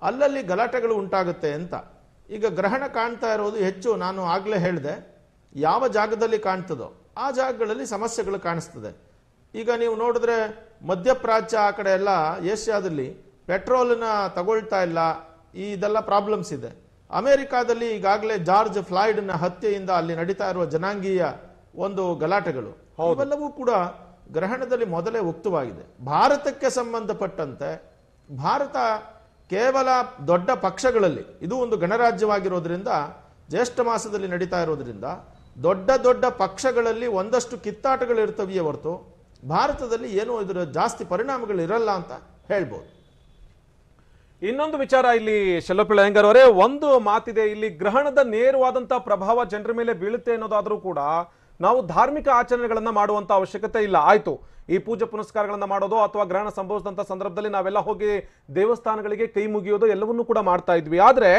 ಅಲ್ಲಲ್ಲಿ ಗಲಾಟೆಗಳು ಉಂಟಾಗುತ್ತೆ ಅಂತ. ಈಗ ಗ್ರಹಣ ಕಾಣ್ತಾ ಇರೋದು ಹೆಚ್ಚು, ನಾನು ಆಗಲೇ ಹೇಳಿದೆ, ಯಾವ ಜಾಗದಲ್ಲಿ ಕಾಣ್ತದೋ ಆ ಜಾಗಗಳಲ್ಲಿ ಸಮಸ್ಯೆಗಳು ಕಾಣಿಸ್ತದೆ. ಈಗ ನೀವು ನೋಡಿದ್ರೆ ಮಧ್ಯಪ್ರಾಚ್ಯ ಆ ಕಡೆ ಎಲ್ಲ ಏಷ್ಯಾದಲ್ಲಿ ಪೆಟ್ರೋಲನ್ನ ತಗೊಳ್ತಾ ಇಲ್ಲ, ಇದೆಲ್ಲ ಪ್ರಾಬ್ಲಮ್ಸ್ ಇದೆ. ಅಮೆರಿಕಾದಲ್ಲಿ ಈಗಾಗಲೇ ಜಾರ್ಜ್ ಫ್ಲಾಯ್ಡ್ನ ಹತ್ಯೆಯಿಂದ ಅಲ್ಲಿ ನಡೀತಾ ಇರುವ ಜನಾಂಗೀಯ ಒಂದು ಗಲಾಟೆಗಳು ಇವೆಲ್ಲವೂ ಕೂಡ ಗ್ರಹಣದಲ್ಲಿ ಮೊದಲೇ ಉಕ್ತವಾಗಿದೆ. ಭಾರತಕ್ಕೆ ಸಂಬಂಧಪಟ್ಟಂತೆ ಭಾರತ ಕೇವಲ ದೊಡ್ಡ ಪಕ್ಷಗಳಲ್ಲಿ, ಇದು ಒಂದು ಗಣರಾಜ್ಯವಾಗಿರೋದ್ರಿಂದ, ಜ್ಯೇಷ್ಠ ಮಾಸದಲ್ಲಿ ನಡೀತಾ ಇರೋದ್ರಿಂದ ದೊಡ್ಡ ದೊಡ್ಡ ಪಕ್ಷಗಳಲ್ಲಿ ಒಂದಷ್ಟು ಕಿತ್ತಾಟಗಳು ಇರ್ತವೆಯೇ ಹೊರತು ಭಾರತದಲ್ಲಿ ಏನೋ ಇದರ ಜಾಸ್ತಿ ಪರಿಣಾಮಗಳು ಇರಲ್ಲ ಅಂತ ಹೇಳ್ಬೋದು. ಇನ್ನೊಂದು ವಿಚಾರ ಇಲ್ಲಿ ಶೆಲ್ಲಪಿಳ್ಳ ಅಯ್ಯಂಗಾರ್ ಅವರೇ, ಒಂದು ಮಾತಿದೆ, ಇಲ್ಲಿ ಗ್ರಹಣದ ನೇರವಾದಂತಹ ಪ್ರಭಾವ ಜನರ ಮೇಲೆ ಬೀಳುತ್ತೆ ಅನ್ನೋದಾದ್ರೂ ಕೂಡ ನಾವು ಧಾರ್ಮಿಕ ಆಚರಣೆಗಳನ್ನ ಮಾಡುವಂತ ಅವಶ್ಯಕತೆ ಇಲ್ಲ. ಆಯ್ತು, ಈ ಪೂಜೆ ಪುನಸ್ಕಾರಗಳನ್ನ ಮಾಡೋದು ಅಥವಾ ಗ್ರಹಣ ಸಂಭವಿಸಿದಂತ ಸಂದರ್ಭದಲ್ಲಿ ನಾವೆಲ್ಲ ಹೋಗಿ ದೇವಸ್ಥಾನಗಳಿಗೆ ಕೈ ಮುಗಿಯೋದು ಎಲ್ಲವನ್ನೂ ಕೂಡ ಮಾಡ್ತಾ ಇದ್ವಿ. ಆದ್ರೆ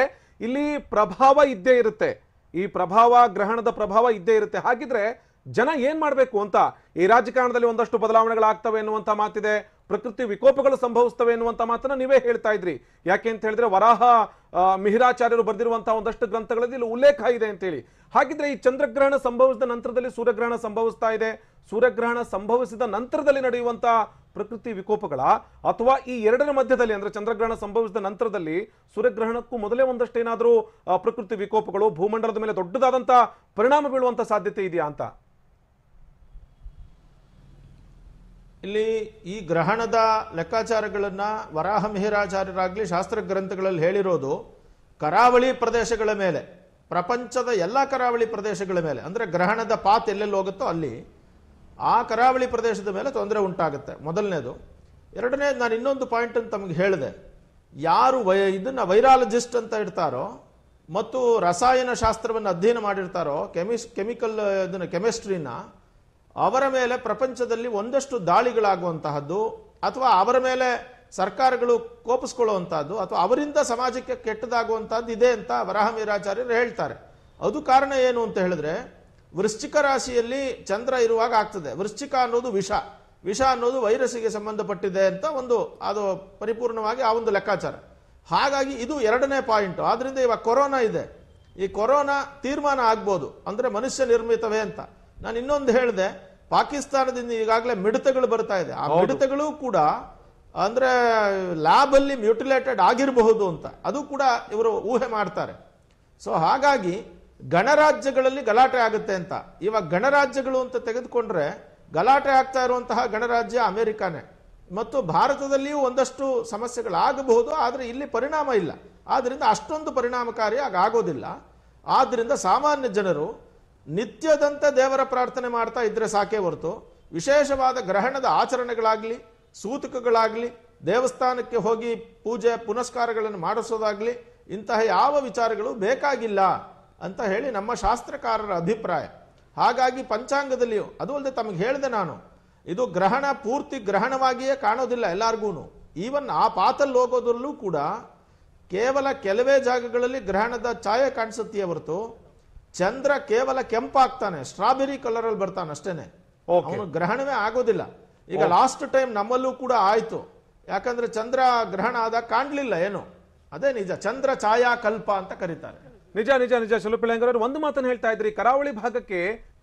ಇಲ್ಲಿ ಪ್ರಭಾವ ಇದ್ದೇ ಇರುತ್ತೆ, ಈ ಪ್ರಭಾವ, ಗ್ರಹಣದ ಪ್ರಭಾವ ಇದ್ದೇ ಇರುತ್ತೆ. ಹಾಗಿದ್ರೆ ಜನ ಏನ್ ಮಾಡ್ಬೇಕು ಅಂತ, ಈ ರಾಜಕಾರಣದಲ್ಲಿ ಒಂದಷ್ಟು ಬದಲಾವಣೆಗಳಾಗ್ತವೆ ಎನ್ನುವಂತ ಮಾತಿದೆ, ಪ್ರಕೃತಿ ವಿಕೋಪಗಳು ಸಂಭವಿಸ್ತವೆ ಎನ್ನುವಂತ ಮಾತನ್ನ ನೀವೇ ಹೇಳ್ತಾ ಇದ್ರಿ. ಯಾಕೆ ಅಂತ ಹೇಳಿದ್ರೆ ವರಾಹ ಮಿಹಿರಾಚಾರ್ಯರು ಬರೆದಿರುವಂತಹ ಒಂದಷ್ಟು ಗ್ರಂಥಗಳಲ್ಲಿ ಇಲ್ಲಿ ಉಲ್ಲೇಖ ಇದೆ ಅಂತ ಹೇಳಿ. ಹಾಗಿದ್ರೆ ಈ ಚಂದ್ರಗ್ರಹಣ ಸಂಭವಿಸಿದ ನಂತರದಲ್ಲಿ ಸೂರ್ಯಗ್ರಹಣ ಸಂಭವಿಸ್ತಾ ಇದೆ, ಸೂರ್ಯಗ್ರಹಣ ಸಂಭವಿಸಿದ ನಂತರದಲ್ಲಿ ನಡೆಯುವಂತಹ ಪ್ರಕೃತಿ ವಿಕೋಪಗಳ, ಅಥವಾ ಈ ಎರಡರ ಮಧ್ಯದಲ್ಲಿ, ಅಂದ್ರೆ ಚಂದ್ರಗ್ರಹಣ ಸಂಭವಿಸಿದ ನಂತರದಲ್ಲಿ ಸೂರ್ಯಗ್ರಹಣಕ್ಕೂ ಮೊದಲೇ ಒಂದಷ್ಟು ಏನಾದರೂ ಪ್ರಕೃತಿ ವಿಕೋಪಗಳು ಭೂಮಂಡಲದ ಮೇಲೆ ದೊಡ್ಡದಾದಂತಹ ಪರಿಣಾಮ ಬೀಳುವಂತ ಸಾಧ್ಯತೆ ಇದೆಯಾ ಅಂತ? ಇಲ್ಲಿ ಈ ಗ್ರಹಣದ ಲೆಕ್ಕಾಚಾರಗಳನ್ನ ವರಾಹ ಮಿಹಿರಾಚಾರ್ಯರಾಗ್ಲಿ ಶಾಸ್ತ್ರ ಗ್ರಂಥಗಳಲ್ಲಿ ಹೇಳಿರೋದು ಕರಾವಳಿ ಪ್ರದೇಶಗಳ ಮೇಲೆ, ಪ್ರಪಂಚದ ಎಲ್ಲ ಕರಾವಳಿ ಪ್ರದೇಶಗಳ ಮೇಲೆ, ಅಂದ್ರೆ ಗ್ರಹಣದ ಪಾತ್ ಎಲ್ಲೆಲ್ಲಿ ಹೋಗುತ್ತೋ ಅಲ್ಲಿ ಆ ಕರಾವಳಿ ಪ್ರದೇಶದ ಮೇಲೆ ತೊಂದರೆ ಉಂಟಾಗುತ್ತೆ, ಮೊದಲನೇದು. ಎರಡನೇದು, ನಾನು ಇನ್ನೊಂದು ಪಾಯಿಂಟ್ ಅಂತ ತಮಗೆ ಹೇಳಿದೆ, ಯಾರು ಇದನ್ನ ವೈರಾಲಜಿಸ್ಟ್ ಅಂತ ಇಡ್ತಾರೋ ಮತ್ತು ರಸಾಯನ ಶಾಸ್ತ್ರವನ್ನು ಅಧ್ಯಯನ ಮಾಡಿರ್ತಾರೋ, ಕೆಮಿಸ್ಟ್ರಿನ, ಅವರ ಮೇಲೆ ಪ್ರಪಂಚದಲ್ಲಿ ಒಂದಷ್ಟು ದಾಳಿಗಳಾಗುವಂತಹದ್ದು, ಅಥವಾ ಅವರ ಮೇಲೆ ಸರ್ಕಾರಗಳು ಕೋಪಿಸ್ಕೊಳ್ಳುವಂತಹದ್ದು, ಅಥವಾ ಅವರಿಂದ ಸಮಾಜಕ್ಕೆ ಕೆಟ್ಟದಾಗುವಂತಹದ್ದು ಇದೆ ಅಂತ ವರಾಹ ಮಿಹಿರಾಚಾರ್ಯರು ಹೇಳ್ತಾರೆ. ಅದು ಕಾರಣ ಏನು ಅಂತ ಹೇಳಿದ್ರೆ, ವೃಶ್ಚಿಕ ರಾಶಿಯಲ್ಲಿ ಚಂದ್ರ ಇರುವಾಗ ಆಗ್ತದೆ. ವೃಶ್ಚಿಕ ಅನ್ನೋದು ವಿಷ ಅನ್ನೋದು ವೈರಸ್ಸಿಗೆ ಸಂಬಂಧಪಟ್ಟಿದೆ ಅಂತ ಅದು ಪರಿಪೂರ್ಣವಾಗಿ ಆ ಒಂದು ಲೆಕ್ಕಾಚಾರ. ಹಾಗಾಗಿ ಇದು ಎರಡನೇ ಪಾಯಿಂಟ್. ಆದ್ರಿಂದ ಇವಾಗ ಕೊರೋನಾ ಇದೆ, ಈ ಕೊರೋನಾ ತೀರ್ಮಾನ ಆಗ್ಬೋದು, ಅಂದ್ರೆ ಮನುಷ್ಯ ನಿರ್ಮಿತವೇ ಅಂತ. ನಾನು ಇನ್ನೊಂದು ಹೇಳಿದೆ, ಪಾಕಿಸ್ತಾನದಿಂದ ಈಗಾಗಲೇ ಮಿಡತೆಗಳು ಬರ್ತಾ ಇದೆ. ಆ ಮಿಡತೆಗಳು ಕೂಡ ಅಂದ್ರೆ ಲ್ಯಾಬ್ ಅಲ್ಲಿ ಮ್ಯೂಟಿಲೇಟೆಡ್ ಆಗಿರಬಹುದು ಅಂತ ಅದು ಕೂಡ ಇವರು ಊಹೆ ಮಾಡ್ತಾರೆ. ಸೊ ಹಾಗಾಗಿ ಗಣರಾಜ್ಯಗಳಲ್ಲಿ ಗಲಾಟೆ ಆಗುತ್ತೆ ಅಂತ. ಇವಾಗ ಗಣರಾಜ್ಯಗಳು ಅಂತ ತೆಗೆದುಕೊಂಡ್ರೆ ಗಲಾಟೆ ಆಗ್ತಾ ಇರುವಂತಹ ಗಣರಾಜ್ಯ ಅಮೆರಿಕಾನೇ. ಮತ್ತು ಭಾರತದಲ್ಲಿಯೂ ಒಂದಷ್ಟು ಸಮಸ್ಯೆಗಳಾಗಬಹುದು, ಆದರೆ ಇಲ್ಲಿ ಪರಿಣಾಮ ಇಲ್ಲ. ಆದ್ರಿಂದ ಅಷ್ಟೊಂದು ಪರಿಣಾಮಕಾರಿಯಾಗಿ ಆಗೋದಿಲ್ಲ. ಆದ್ರಿಂದ ಸಾಮಾನ್ಯ ಜನರು ನಿತ್ಯದಂತೆ ದೇವರ ಪ್ರಾರ್ಥನೆ ಮಾಡ್ತಾ ಇದ್ರೆ ಸಾಕೇ ಹೊರತು ವಿಶೇಷವಾದ ಗ್ರಹಣದ ಆಚರಣೆಗಳಾಗ್ಲಿ, ಸೂತಕಗಳಾಗ್ಲಿ, ದೇವಸ್ಥಾನಕ್ಕೆ ಹೋಗಿ ಪೂಜೆ ಪುನಸ್ಕಾರಗಳನ್ನು ಮಾಡಿಸೋದಾಗ್ಲಿ ಇಂತಹ ಯಾವ ವಿಚಾರಗಳು ಬೇಕಾಗಿಲ್ಲ ಅಂತ ಹೇಳಿ ನಮ್ಮ ಶಾಸ್ತ್ರಕಾರರ ಅಭಿಪ್ರಾಯ. ಹಾಗಾಗಿ ಪಂಚಾಂಗದಲ್ಲಿಯೂ ಅದು ಅಲ್ಲದೆ ತಮಗೆ ಹೇಳಿದೆ ನಾನು, ಇದು ಗ್ರಹಣ ಪೂರ್ತಿ ಗ್ರಹಣವಾಗಿಯೇ ಕಾಣೋದಿಲ್ಲ ಎಲ್ಲಾರ್ಗೂ. ಈವನ್ ಆ ಪಾತಲ್ಲಿ ಹೋಗೋದ್ರಲ್ಲೂ ಕೂಡ ಕೇವಲ ಕೆಲವೇ ಜಾಗಗಳಲ್ಲಿ ಗ್ರಹಣದ ಛಾಯೆ ಕಾಣಿಸುತ್ತೆಯೇ ಹೊರತು ಚಂದ್ರ ಕೇವಲ ಕೆಂಪಾಗ್ತಾನೆ, ಸ್ಟ್ರಾಬೆರಿ ಕಲರ್ ಅಲ್ಲಿ ಬರ್ತಾನೆ ಅಷ್ಟೇನೆ, ಅವನು ಗ್ರಹಣವೇ ಆಗೋದಿಲ್ಲ. ಈಗ ಲಾಸ್ಟ್ ಟೈಮ್ ನಮ್ಮಲ್ಲೂ ಕೂಡ ಆಯ್ತು. ಯಾಕಂದ್ರೆ ಚಂದ್ರ ಗ್ರಹಣ ಆದಾಗ ಕಾಣ್ಲಿಲ್ಲ ಏನು, ಅದೇ ನಿಜ, ಚಂದ್ರ ಛಾಯಾ ಕಲ್ಪ ಅಂತ ಕರೀತಾರೆ. ನಿಜ ನಿಜ ನಿಜ. ಶಲುಪಿಳಂಗರವರು ಒಂದು ಮಾತನ್ನು ಹೇಳ್ತಾ ಇದ್ರಿ, ಕರಾವಳಿ ಭಾಗಕ್ಕೆ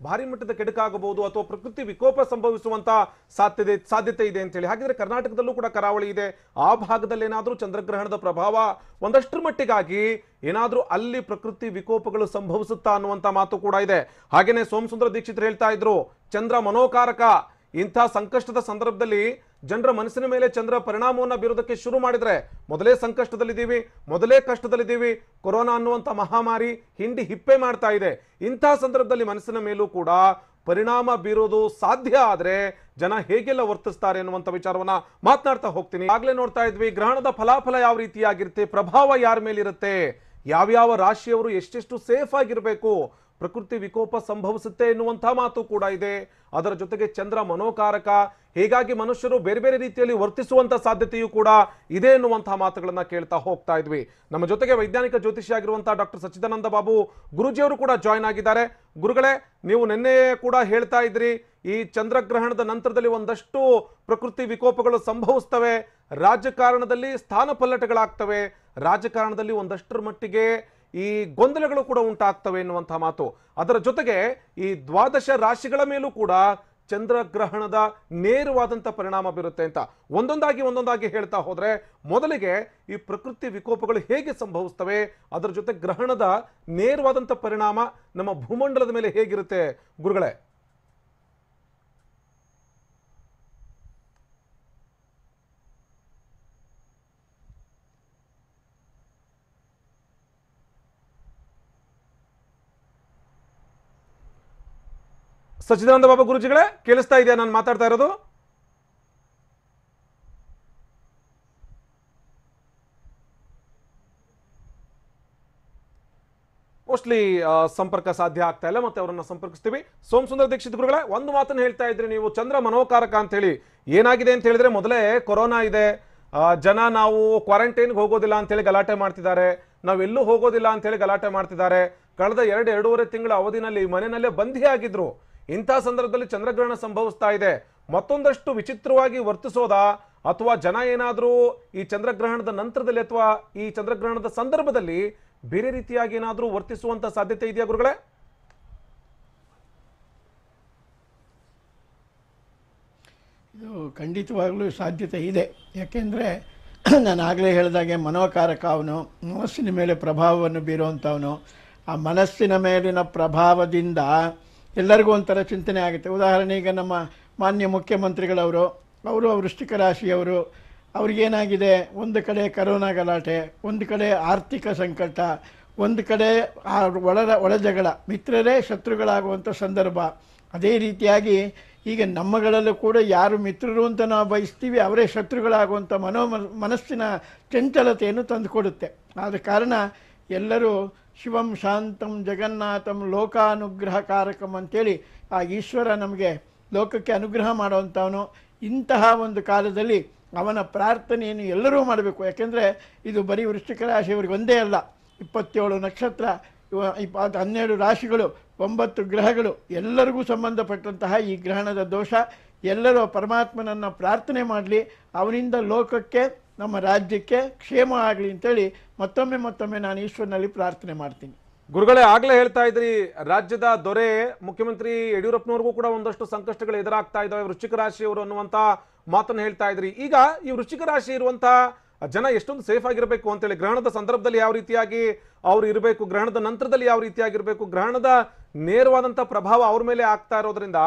ಭಾರಿ ಮಟ್ಟದ ಕೆಡಕಾಗಬಹುದು ಅಥವಾ ಪ್ರಕೃತಿ ವಿಕೋಪ ಸಂಭವಿಸುವಂತ ಸಾಧ್ಯತೆ ಇದೆ ಅಂತ ಹೇಳಿ. ಹಾಗಿದ್ರೆ ಕರ್ನಾಟಕದಲ್ಲೂ ಕೂಡ ಕರಾವಳಿ ಇದೆ, ಆ ಭಾಗದಲ್ಲಿ ಏನಾದ್ರೂ ಚಂದ್ರಗ್ರಹಣದ ಪ್ರಭಾವ ಒಂದಷ್ಟರ ಮಟ್ಟಿಗಾಗಿ ಏನಾದ್ರೂ ಅಲ್ಲಿ ಪ್ರಕೃತಿ ವಿಕೋಪಗಳು ಸಂಭವಿಸುತ್ತಾ ಅನ್ನುವಂತ ಮಾತು ಕೂಡ ಇದೆ. ಹಾಗೇನೆ ಸೋಮಸುಂದರ ದೀಕ್ಷಿತರು ಹೇಳ್ತಾ ಇದ್ರು, ಚಂದ್ರ ಮನೋಕಾರಕ. ಇಂಥ ಸಂಕಷ್ಟದ ಸಂದರ್ಭದಲ್ಲಿ ಜನರ ಮನಸ್ಸಿನ ಮೇಲೆ ಚಂದ್ರ ಪರಿಣಾಮವನ್ನು ಬೀರೋದಕ್ಕೆ ಶುರು ಮಾಡಿದ್ರೆ, ಮೊದಲೇ ಸಂಕಷ್ಟದಲ್ಲಿದ್ದೀವಿ, ಮೊದಲೇ ಕಷ್ಟದಲ್ಲಿದ್ದೀವಿ, ಕೊರೋನಾ ಅನ್ನುವಂಥ ಮಹಾಮಾರಿ ಹಿಂಡಿ ಹಿಪ್ಪೆ ಮಾಡ್ತಾ ಇದೆ. ಇಂಥ ಸಂದರ್ಭದಲ್ಲಿ ಮನಸ್ಸಿನ ಮೇಲೂ ಕೂಡ ಪರಿಣಾಮ ಬೀರೋದು ಸಾಧ್ಯ ಆದ್ರೆ ಜನ ಹೇಗೆಲ್ಲ ವರ್ತಿಸ್ತಾರೆ ಅನ್ನುವಂಥ ವಿಚಾರವನ್ನ ಮಾತನಾಡ್ತಾ ಹೋಗ್ತೀನಿ. ಆಗ್ಲೇ ನೋಡ್ತಾ ಇದ್ವಿ ಗ್ರಹಣದ ಫಲಾಫಲ ಯಾವ ರೀತಿಯಾಗಿರುತ್ತೆ, ಪ್ರಭಾವ ಯಾರ ಮೇಲಿರುತ್ತೆ, ಯಾವ್ಯಾವ ರಾಶಿಯವರು ಎಷ್ಟೆಷ್ಟು ಸೇಫ್ ಆಗಿರಬೇಕು, ಪ್ರಕೃತಿ ವಿಕೋಪ ಸಂಭವಿಸುತ್ತೆ ಎನ್ನುವಂಥ ಮಾತು ಕೂಡ ಇದೆ. ಅದರ ಜೊತೆಗೆ ಚಂದ್ರ ಮನೋಕಾರಕ, ಹೀಗಾಗಿ ಮನುಷ್ಯರು ಬೇರೆ ಬೇರೆ ರೀತಿಯಲ್ಲಿ ವರ್ತಿಸುವಂತ ಸಾಧ್ಯತೆಯೂ ಕೂಡ ಇದೆ ಎನ್ನುವಂತಹ ಮಾತುಗಳನ್ನ ಕೇಳ್ತಾ ಹೋಗ್ತಾ ಇದ್ವಿ. ನಮ್ಮ ಜೊತೆಗೆ ವೈಜ್ಞಾನಿಕ ಜ್ಯೋತಿಷಿ ಆಗಿರುವಂತಹ ಡಾಕ್ಟರ್ ಸಚ್ಚಿದಾನಂದ ಬಾಬು ಗುರುಜಿಯವರು ಕೂಡ ಜಾಯ್ನ್ ಆಗಿದ್ದಾರೆ. ಗುರುಗಳೇ, ನೀವು ನಿನ್ನೆ ಕೂಡ ಹೇಳ್ತಾ ಇದ್ರಿ, ಈ ಚಂದ್ರಗ್ರಹಣದ ನಂತರದಲ್ಲಿ ಒಂದಷ್ಟು ಪ್ರಕೃತಿ ವಿಕೋಪಗಳು ಸಂಭವಿಸ್ತವೆ, ರಾಜಕಾರಣದಲ್ಲಿ ಸ್ಥಾನ ಪಲ್ಲಟಗಳಾಗ್ತವೆ, ರಾಜಕಾರಣದಲ್ಲಿ ಒಂದಷ್ಟರ ಮಟ್ಟಿಗೆ ಈ ಗೊಂದಲಗಳು ಕೂಡ ಉಂಟಾಗ್ತವೆ ಎನ್ನುವಂತಹ ಮಾತು. ಅದರ ಜೊತೆಗೆ ಈ 12 ರಾಶಿಗಳ ಮೇಲೂ ಕೂಡ ಚಂದ್ರಗ್ರಹಣದ ನೇರವಾದಂಥ ಪರಿಣಾಮ ಬೀರುತ್ತೆ ಅಂತ ಒಂದೊಂದಾಗಿ ಹೇಳ್ತಾ ಹೋದ್ರೆ, ಮೊದಲಿಗೆ ಈ ಪ್ರಕೃತಿ ವಿಕೋಪಗಳು ಹೇಗೆ ಸಂಭವಿಸ್ತವೆ, ಅದರ ಜೊತೆ ಗ್ರಹಣದ ನೇರವಾದಂಥ ಪರಿಣಾಮ ನಮ್ಮ ಭೂಮಂಡಲದ ಮೇಲೆ ಹೇಗಿರುತ್ತೆ ಗುರುಗಳೇ? ಸಚ್ಚಿದಾನಂದ ಬಾಬಾ ಗುರುಜಿಗಳೇ, ಕೇಳಿಸ್ತಾ ಇದೆಯಾ ನಾನು ಮಾತಾಡ್ತಾ ಇರೋದು? ಮೋಸ್ಟ್ಲಿ ಸಂಪರ್ಕ ಸಾಧ್ಯ ಆಗ್ತಾ ಇಲ್ಲ, ಮತ್ತೆ ಅವರನ್ನ ಸಂಪರ್ಕಿಸ್ತೀವಿ. ಸೋಮಸುಂದರ ದೀಕ್ಷಿತ್ ಗುರುಗಳೇ, ಒಂದು ಮಾತನ್ನು ಹೇಳ್ತಾ ಇದ್ರಿ ನೀವು, ಚಂದ್ರ ಮನೋಕಾರಕ ಅಂತ ಹೇಳಿ. ಏನಾಗಿದೆ ಅಂತ ಹೇಳಿದ್ರೆ, ಮೊದಲೇ ಕೊರೋನಾ ಇದೆ, ಜನ ನಾವು ಕ್ವಾರಂಟೈನ್ಗೆ ಹೋಗೋದಿಲ್ಲ ಅಂತ ಹೇಳಿ ಗಲಾಟೆ ಮಾಡ್ತಿದ್ದಾರೆ, ನಾವೆಲ್ಲೂ ಹೋಗೋದಿಲ್ಲ ಅಂತ ಹೇಳಿ ಗಲಾಟೆ ಮಾಡ್ತಿದ್ದಾರೆ. ಕಳೆದ 2-2.5 ತಿಂಗಳ ಅವಧಿನಲ್ಲಿ ಮನೆಯಲ್ಲೇ ಬಂಧಿಯಾಗಿದ್ರು. ಇಂಥ ಸಂದರ್ಭದಲ್ಲಿ ಚಂದ್ರಗ್ರಹಣ ಸಂಭವಿಸ್ತಾ ಇದೆ, ಮತ್ತೊಂದಷ್ಟು ವಿಚಿತ್ರವಾಗಿ ವರ್ತಿಸೋದಾ, ಅಥವಾ ಜನ ಏನಾದರೂ ಈ ಚಂದ್ರಗ್ರಹಣದ ನಂತರದಲ್ಲಿ ಅಥವಾ ಈ ಚಂದ್ರಗ್ರಹಣದ ಸಂದರ್ಭದಲ್ಲಿ ಬೇರೆ ರೀತಿಯಾಗಿ ಏನಾದರೂ ವರ್ತಿಸುವಂತ ಸಾಧ್ಯತೆ ಇದೆಯಾ ಗುರುಗಳೇ? ಇದು ಖಂಡಿತವಾಗ್ಲೂ ಸಾಧ್ಯತೆ ಇದೆ. ಯಾಕೆಂದರೆ ನಾನು ಆಗಲೇ ಹೇಳಿದಾಗೆ ಮನೋಕಾರಕ ಅವನು, ಮನಸ್ಸಿನ ಮೇಲೆ ಪ್ರಭಾವವನ್ನು ಬೀರುವಂಥವನು. ಆ ಮನಸ್ಸಿನ ಮೇಲಿನ ಪ್ರಭಾವದಿಂದ ಎಲ್ಲರಿಗೂ ಒಂಥರ ಚಿಂತನೆ ಆಗುತ್ತೆ. ಉದಾಹರಣೆಗೆ ನಮ್ಮ ಮಾನ್ಯ ಮುಖ್ಯಮಂತ್ರಿಗಳವರು, ಅವರು ವೃಶ್ಚಿಕ ರಾಶಿಯವರು, ಅವ್ರಿಗೇನಾಗಿದೆ, ಒಂದು ಕಡೆ ಕರೋನಾ ಗಲಾಟೆ, ಒಂದು ಕಡೆ ಆರ್ಥಿಕ ಸಂಕಟ, ಒಂದು ಕಡೆ ಒಳಜಗಳ, ಮಿತ್ರರೇ ಶತ್ರುಗಳಾಗುವಂಥ ಸಂದರ್ಭ. ಅದೇ ರೀತಿಯಾಗಿ ಈಗ ನಮ್ಮಗಳಲ್ಲೂ ಕೂಡ ಯಾರು ಮಿತ್ರರು ಅಂತ ನಾವು ಬಯಸ್ತೀವಿ ಅವರೇ ಶತ್ರುಗಳಾಗುವಂಥ ಮನಸ್ಸಿನ ಚಂಚಲತೆಯನ್ನು ತಂದುಕೊಡುತ್ತೆ. ಆದ ಕಾರಣ ಎಲ್ಲರೂ ಶಿವಂ ಶಾಂತಂ ಜಗನ್ನಾಥಂ ಲೋಕಾನುಗ್ರಹಕಾರಕಂ ಅಂತೇಳಿ ಆ ಈಶ್ವರ ನಮಗೆ ಲೋಕಕ್ಕೆ ಅನುಗ್ರಹ ಮಾಡುವಂಥವನು. ಇಂತಹ ಒಂದು ಕಾಲದಲ್ಲಿ ಅವನ ಪ್ರಾರ್ಥನೆಯನ್ನು ಎಲ್ಲರೂ ಮಾಡಬೇಕು. ಯಾಕೆಂದರೆ ಇದು ಬರೀ ವೃಶ್ಚಿಕ ರಾಶಿಯವರಿಗೆ ಒಂದೇ ಅಲ್ಲ, 27 ನಕ್ಷತ್ರ, 12 ರಾಶಿಗಳು, 9 ಗ್ರಹಗಳು, ಎಲ್ಲರಿಗೂ ಸಂಬಂಧಪಟ್ಟಂತಹ ಈ ಗ್ರಹಣದ ದೋಷ. ಎಲ್ಲರೂ ಪರಮಾತ್ಮನನ್ನು ಪ್ರಾರ್ಥನೆ ಮಾಡಲಿ, ಅವನಿಂದ ಲೋಕಕ್ಕೆ ನಮ್ಮ ರಾಜ್ಯಕ್ಕೆ ಕ್ಷೇಮ ಆಗಲಿ ಅಂತೇಳಿ ಮತ್ತೊಮ್ಮೆ ನಾನು ಈಶ್ವರನಲ್ಲಿ ಪ್ರಾರ್ಥನೆ ಮಾಡ್ತೀನಿ. ಗುರುಗಳೇ ಆಗ್ಲೇ ಹೇಳ್ತಾ ಇದ್ರಿ, ರಾಜ್ಯದ ದೊರೆ ಮುಖ್ಯಮಂತ್ರಿ ಯಡಿಯೂರಪ್ಪನವ್ರಿಗೂ ಕೂಡ ಒಂದಷ್ಟು ಸಂಕಷ್ಟಗಳು ಎದುರಾಗ್ತಾ ಇದಾವೆ ವೃಶ್ಚಿಕ ರಾಶಿಯವರು ಅನ್ನುವಂತ ಮಾತನ್ನ ಹೇಳ್ತಾ ಇದ್ರಿ. ಈಗ ಈ ವೃಶ್ಚಿಕ ರಾಶಿ ಇರುವಂತ ಜನ ಎಷ್ಟೊಂದು ಸೇಫ್ ಆಗಿರಬೇಕು ಅಂತೇಳಿ, ಗ್ರಹಣದ ಸಂದರ್ಭದಲ್ಲಿ ಯಾವ ರೀತಿಯಾಗಿ ಅವ್ರು ಇರಬೇಕು, ಗ್ರಹಣದ ನಂತರದಲ್ಲಿ ಯಾವ ರೀತಿಯಾಗಿರ್ಬೇಕು, ಗ್ರಹಣದ ನೇರವಾದಂತ ಪ್ರಭಾವ ಅವ್ರ ಮೇಲೆ ಆಗ್ತಾ ಇರೋದ್ರಿಂದ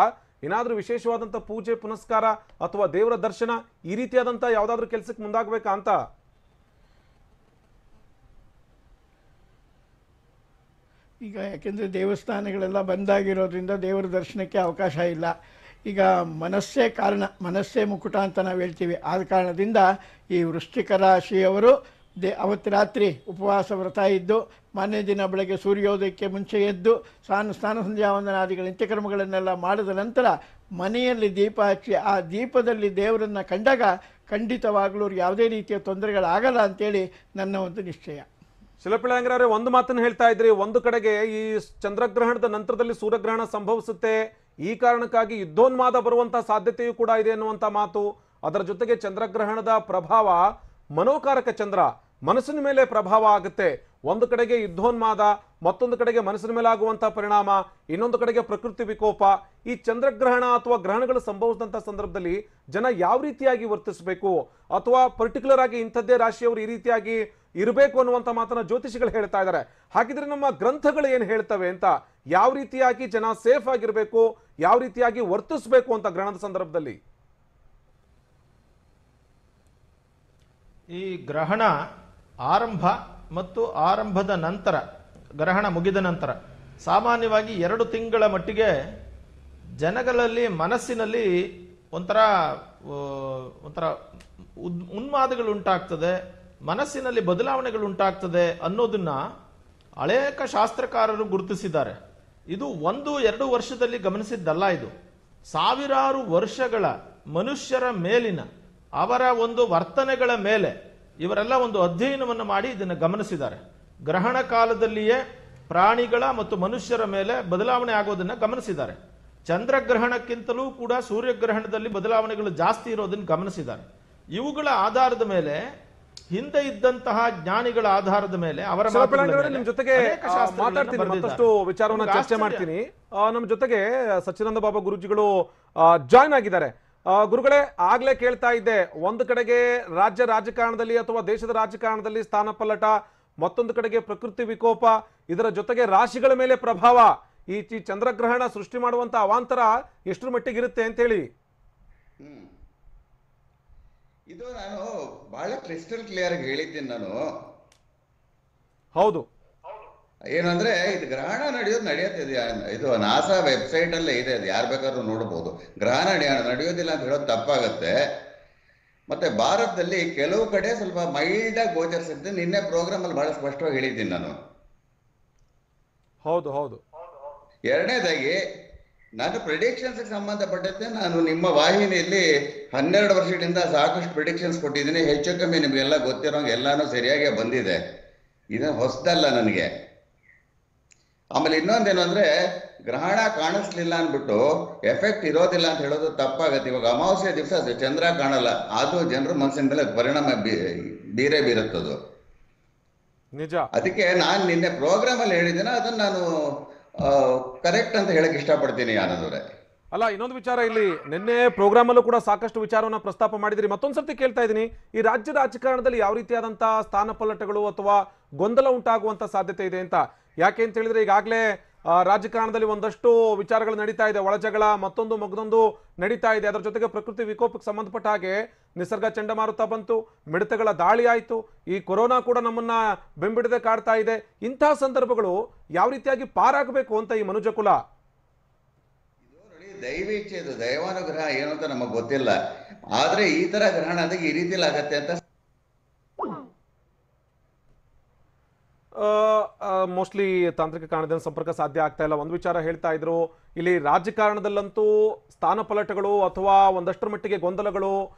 ಏನಾದ್ರೂ ವಿಶೇಷವಾದಂತ ಪೂಜೆ ಪುನಸ್ಕಾರ ಅಥವಾ ದೇವರ ದರ್ಶನ ಈ ರೀತಿಯಾದಂತ ಯಾವ್ದಾದ್ರು ಕೆಲಸಕ್ಕೆ ಮುಂದಾಗಬೇಕಾ ಅಂತ? ಈಗ ಯಾಕೆಂದರೆ ದೇವಸ್ಥಾನಗಳೆಲ್ಲ ಬಂದಾಗಿರೋದ್ರಿಂದ ದೇವರ ದರ್ಶನಕ್ಕೆ ಅವಕಾಶ ಇಲ್ಲ. ಈಗ ಮನಸ್ಸೇ ಕಾರಣ, ಮನಸ್ಸೇ ಮುಕುಟ ಅಂತ ನಾವು ಹೇಳ್ತೀವಿ. ಆದ ಕಾರಣದಿಂದ ಈ ವೃಶ್ಚಿಕ ರಾಶಿಯವರು ಅವತ್ತು ರಾತ್ರಿ ಉಪವಾಸ ವ್ರತ ಇದ್ದು ಮಾನ್ಯ ದಿನ ಬೆಳಗ್ಗೆ ಸೂರ್ಯೋದಯಕ್ಕೆ ಮುಂಚೆ ಎದ್ದು ಸ್ನಾನ ಸಂಧ್ಯಾವಂದನಾದಿಗಳ ನಿತ್ಯಕರ್ಮಗಳನ್ನೆಲ್ಲ ಮಾಡಿದ ನಂತರ ಮನೆಯಲ್ಲಿ ದೀಪ ಹಚ್ಚಿ ಆ ದೀಪದಲ್ಲಿ ದೇವರನ್ನು ಕಂಡಾಗ ಖಂಡಿತವಾಗ್ಲೂ ಯಾವುದೇ ರೀತಿಯ ತೊಂದರೆಗಳಾಗಲ್ಲ ಅಂತೇಳಿ ನನ್ನ ಒಂದು ನಿಶ್ಚಯ. ಶಿಲಪಿಳಂಗ್ರೆ, ಒಂದು ಮಾತನ್ನು ಹೇಳ್ತಾ ಇದ್ರಿ, ಒಂದು ಕಡೆಗೆ ಈ ಚಂದ್ರಗ್ರಹಣದ ನಂತರದಲ್ಲಿ ಸೂರ್ಯಗ್ರಹಣ ಸಂಭವಿಸುತ್ತೆ, ಈ ಕಾರಣಕ್ಕಾಗಿ ಯುದ್ಧೋನ್ಮಾದ ಬರುವಂತಹ ಸಾಧ್ಯತೆಯೂ ಕೂಡ ಇದೆ ಅನ್ನುವಂತ ಮಾತು. ಅದರ ಜೊತೆಗೆ ಚಂದ್ರಗ್ರಹಣದ ಪ್ರಭಾವ ಮನೋಕಾರಕ ಚಂದ್ರ, ಮನಸ್ಸಿನ ಮೇಲೆ ಪ್ರಭಾವ ಆಗುತ್ತೆ. ಒಂದು ಕಡೆಗೆ ಯುದ್ಧೋನ್ಮಾದ, ಮತ್ತೊಂದು ಕಡೆಗೆ ಮನಸ್ಸಿನ ಮೇಲೆ ಆಗುವಂತಹ ಪರಿಣಾಮ, ಇನ್ನೊಂದು ಕಡೆಗೆ ಪ್ರಕೃತಿ ವಿಕೋಪ. ಈ ಚಂದ್ರಗ್ರಹಣ ಅಥವಾ ಗ್ರಹಣಗಳು ಸಂಭವಿಸಿದಂತಹ ಸಂದರ್ಭದಲ್ಲಿ ಜನ ಯಾವ ರೀತಿಯಾಗಿ ವರ್ತಿಸಬೇಕು, ಅಥವಾ ಪರ್ಟಿಕ್ಯುಲರ್ ಆಗಿ ಇಂಥದ್ದೇ ರಾಶಿಯವರು ಈ ರೀತಿಯಾಗಿ ಇರಬೇಕು ಅನ್ನುವಂಥ ಮಾತನ್ನ ಜ್ಯೋತಿಷಿಗಳು ಹೇಳ್ತಾ ಇದ್ದಾರೆ. ಹಾಗಿದ್ರೆ ನಮ್ಮ ಗ್ರಂಥಗಳು ಏನು ಹೇಳ್ತವೆ ಅಂತ, ಯಾವ ರೀತಿಯಾಗಿ ಜನ ಸೇಫ್ ಆಗಿರಬೇಕು, ಯಾವ ರೀತಿಯಾಗಿ ವರ್ತಿಸಬೇಕು ಅಂತ ಗ್ರಹಣದ ಸಂದರ್ಭದಲ್ಲಿ? ಈ ಗ್ರಹಣ ಆರಂಭ ಮತ್ತು ಆರಂಭದ ನಂತರ, ಗ್ರಹಣ ಮುಗಿದ ನಂತರ ಸಾಮಾನ್ಯವಾಗಿ 2 ತಿಂಗಳ ಮಟ್ಟಿಗೆ ಜನಗಳಲ್ಲಿ ಮನಸ್ಸಿನಲ್ಲಿ ಒಂಥರ ಉನ್ಮಾದಗಳು ಉಂಟಾಗ್ತದೆ, ಮನಸ್ಸಿನಲ್ಲಿ ಬದಲಾವಣೆಗಳು ಉಂಟಾಗ್ತದೆ ಅನ್ನೋದನ್ನ ಅನೇಕ ಶಾಸ್ತ್ರಕಾರರು ಗುರುತಿಸಿದ್ದಾರೆ. ಇದು 1-2 ವರ್ಷದಲ್ಲಿ ಗಮನಿಸಿದ್ದಲ್ಲ, ಇದು ಸಾವಿರಾರು ವರ್ಷಗಳ ಮನುಷ್ಯರ ಮೇಲಿನ ಅವರ ಒಂದು ವರ್ತನೆಗಳ ಮೇಲೆ ಇವರೆಲ್ಲ ಒಂದು ಅಧ್ಯಯನವನ್ನು ಮಾಡಿ ಇದನ್ನು ಗಮನಿಸಿದ್ದಾರೆ. ಗ್ರಹಣ ಕಾಲದಲ್ಲಿಯೇ ಪ್ರಾಣಿಗಳ ಮತ್ತು ಮನುಷ್ಯರ ಮೇಲೆ ಬದಲಾವಣೆ ಆಗೋದನ್ನ ಗಮನಿಸಿದ್ದಾರೆ. ಚಂದ್ರಗ್ರಹಣಕ್ಕಿಂತಲೂ ಕೂಡ ಸೂರ್ಯಗ್ರಹಣದಲ್ಲಿ ಬದಲಾವಣೆಗಳು ಜಾಸ್ತಿ ಇರೋದನ್ನು ಗಮನಿಸಿದ್ದಾರೆ. ಇವುಗಳ ಆಧಾರದ ಮೇಲೆ, ಹಿಂದೆ ಇದ್ದಂತಹ ಜ್ಞಾನಿಗಳ ಆಧಾರದ ಮೇಲೆ ಅವರ ನಿಮ್ ಜೊತೆಗೆ ಮಾತಾಡ್ತೀನಿ, ಮತ್ತಷ್ಟು ವಿಚಾರವನ್ನ ಚರ್ಚೆ ಮಾಡ್ತೀನಿ. ನಮ್ಮ ಜೊತೆಗೆ ಸಚ್ಚಿದಾನಂದ ಬಾಬಾ ಗುರುಜಿಗಳು ಜಾಯ್ನ್ ಆಗಿದ್ದಾರೆ. ಗುರುಗಳೇ, ಆಗ್ಲೇ ಕೇಳ್ತಾ ಇದ್ದೆ, ಒಂದು ಕಡೆಗೆ ರಾಜ್ಯ ರಾಜಕಾರಣದಲ್ಲಿ ಅಥವಾ ದೇಶದ ರಾಜಕಾರಣದಲ್ಲಿ ಸ್ಥಾನ ಪಲ್ಲಟ, ಮತ್ತೊಂದು ಕಡೆಗೆ ಪ್ರಕೃತಿ ವಿಕೋಪ, ಇದರ ಜೊತೆಗೆ ರಾಶಿಗಳ ಮೇಲೆ ಪ್ರಭಾವ, ಈ ಚಂದ್ರಗ್ರಹಣ ಸೃಷ್ಟಿ ಮಾಡುವಂತ ಅವಾಂತರ ಎಷ್ಟರ ಮಟ್ಟಿಗೆ ಇರುತ್ತೆ ಅಂತ ಹೇಳಿ. ಇದು ನಾನು ಬಹಳ ಕ್ರಿಸ್ಟಲ್ ಕ್ಲಿಯರ್ ಆಗಿ ಹೇಳಿದ್ದೀನಿ ನಾನು. ಹೌದು, ಏನಂದ್ರೆ ಇದು ಗ್ರಹಣ ನಡೆಯುತ್ತೆ. ಇದು ನಾಸಾ ವೆಬ್ಸೈಟ್ ಅಲ್ಲೇ ಇದೆ, ಅದು ಯಾರು ಬೇಕಾದ್ರೂ ನೋಡಬಹುದು. ಗ್ರಹಣ ನಡೆಯೋದಿಲ್ಲ ಅಂತ ಹೇಳೋದು ತಪ್ಪಾಗತ್ತೆ. ಮತ್ತೆ ಭಾರತದಲ್ಲಿ ಕೆಲವು ಕಡೆ ಸ್ವಲ್ಪ ಮೈಲ್ಡ್ ಆಗಿ ಗೋಚರಿಸಿದ್ದು, ನಿನ್ನೆ ಪ್ರೋಗ್ರಾಮ್ ಅಲ್ಲಿ ಬಹಳ ಸ್ಪಷ್ಟವಾಗಿ ಹೇಳಿದ್ದೀನಿ ನಾನು. ಹೌದು ಹೌದು. ಎರಡನೇದಾಗಿ, ನಾನು ಪ್ರಿಡಿಕ್ಷನ್ಸ್ ಸಂಬಂಧಪಟ್ಟಂತೆ ನಾನು ನಿಮ್ಮ ವಾಹಿನಿಯಲ್ಲಿ 12 ವರ್ಷಗಳಿಂದ ಸಾಕಷ್ಟು ಪ್ರಿಡಿಕ್ಷನ್ಸ್ ಕೊಟ್ಟಿದ್ದೀನಿ. ಹೆಚ್ಚು ಕಮ್ಮಿ ನಿಮಗೆಲ್ಲ ಗೊತ್ತಿರೋಂಗೆ ಎಲ್ಲಾನು ಸರಿಯಾಗಿ ಬಂದಿದೆ. ಇದು ಹೊಸದಲ್ಲ ನನಗೆ. ಆಮೇಲೆ ಇನ್ನೊಂದೇನು ಅಂದ್ರೆ, ಗ್ರಹಣ ಕಾಣಿಸ್ಲಿಲ್ಲ ಅಂದ್ಬಿಟ್ಟು ಎಫೆಕ್ಟ್ ಇರೋದಿಲ್ಲ ಅಂತ ಹೇಳೋದು ತಪ್ಪಾಗತ್ತೆ. ಇವಾಗ ಅಮಾವಾಸ್ಯೆ ದಿವಸ ಚಂದ್ರ ಕಾಣಲ್ಲ, ಅದು ಜನರ ಮನಸ್ಸಿನ ಮೇಲೆ ಪರಿಣಾಮ ಬೀರೇ ಬೀರುತ್ತದು ನಿಜ. ಅದಕ್ಕೆ ನಾನು ನಿನ್ನೆ ಪ್ರೋಗ್ರಾಮ್ ಅಲ್ಲಿ ಹೇಳಿದ್ದೇನೆ, ಅದನ್ನ ನಾನು ಕರೆಕ್ಟ್ ಅಂತ ಹೇಳಕ್ ಇಷ್ಟಪಡ್ತೀನಿ ಆನಂದವ್ರೆ. ಅಲ್ಲ, ಇನ್ನೊಂದು ವಿಚಾರ, ಇಲ್ಲಿ ನಿನ್ನೆ ಪ್ರೋಗ್ರಾಮ್ ಅಲ್ಲೂ ಕೂಡ ಸಾಕಷ್ಟು ವಿಚಾರವನ್ನ ಪ್ರಸ್ತಾಪ ಮಾಡಿದ್ರಿ. ಮತ್ತೊಂದ್ಸರ್ತಿ ಕೇಳ್ತಾ ಇದ್ದೀನಿ, ಈ ರಾಜ್ಯ ರಾಜಕಾರಣದಲ್ಲಿ ಯಾವ ರೀತಿಯಾದಂತಹ ಸ್ಥಾನ ಪಲ್ಲಟಗಳು ಅಥವಾ ಗೊಂದಲ ಉಂಟಾಗುವಂತ ಸಾಧ್ಯತೆ ಇದೆ ಅಂತ. ಯಾಕೆ ಅಂತ ಹೇಳಿದ್ರೆ, ಈಗಾಗಲೇ ರಾಜಕಾರಣದಲ್ಲಿ ಒಂದಷ್ಟು ವಿಚಾರಗಳು ನಡೀತಾ ಇದೆ, ಒಳಜಗಳ ಮತ್ತೊಂದು ಮಗದೊಂದು ನಡೀತಾ ಇದೆ. ಅದರ ಜೊತೆಗೆ ಪ್ರಕೃತಿ ವಿಕೋಪಕ್ಕೆ ಸಂಬಂಧಪಟ್ಟ ಹಾಗೆ ನಿಸರ್ಗ ಚಂಡಮಾರುತ ಬಂತು, ಮಿಡತೆಗಳ ದಾಳಿ ಆಯಿತು, ಈ ಕೊರೋನಾ ಕೂಡ ನಮ್ಮನ್ನ ಬೆಂಬಿಡದೆ ಕಾಡ್ತಾ ಇದೆ. ಇಂತಹ ಸಂದರ್ಭಗಳು ಯಾವ ರೀತಿಯಾಗಿ ಪಾರಾಗಬೇಕು ಅಂತ ಈ ಮನುಜ ಕುಲ? ದೈವೇಚ್ಛೆ, ಇದು ದೈವಾನುಗ್ರಹ ಏನು ಅಂತ ನಮಗೆ ಗೊತ್ತಿಲ್ಲ. ಆದ್ರೆ ಈ ತರ ಗ್ರಹಣ ಆದಾಗ ಈ ರೀತಿಲಿ ಆಗತ್ತೆ ಅಂತ ಮೋಸ್ಟ್ಲಿ ತಾಂತ್ರಿಕ ಕಾರಣದಿಂದ ಸಂಪರ್ಕ ಸಾಧ್ಯ ಆಗ್ತಾ ಇಲ್ಲ. ಒಂದು ವಿಚಾರ ಹೇಳ್ತಾ ಇದ್ರು, ಇಲ್ಲಿ ರಾಜಕಾರಣದಲ್ಲಂತೂ ಸ್ಥಾನಪಲಟಗಳು ಅಥವಾ ಒಂದಷ್ಟರ ಮಟ್ಟಿಗೆ ಗೊಂದಲಗಳು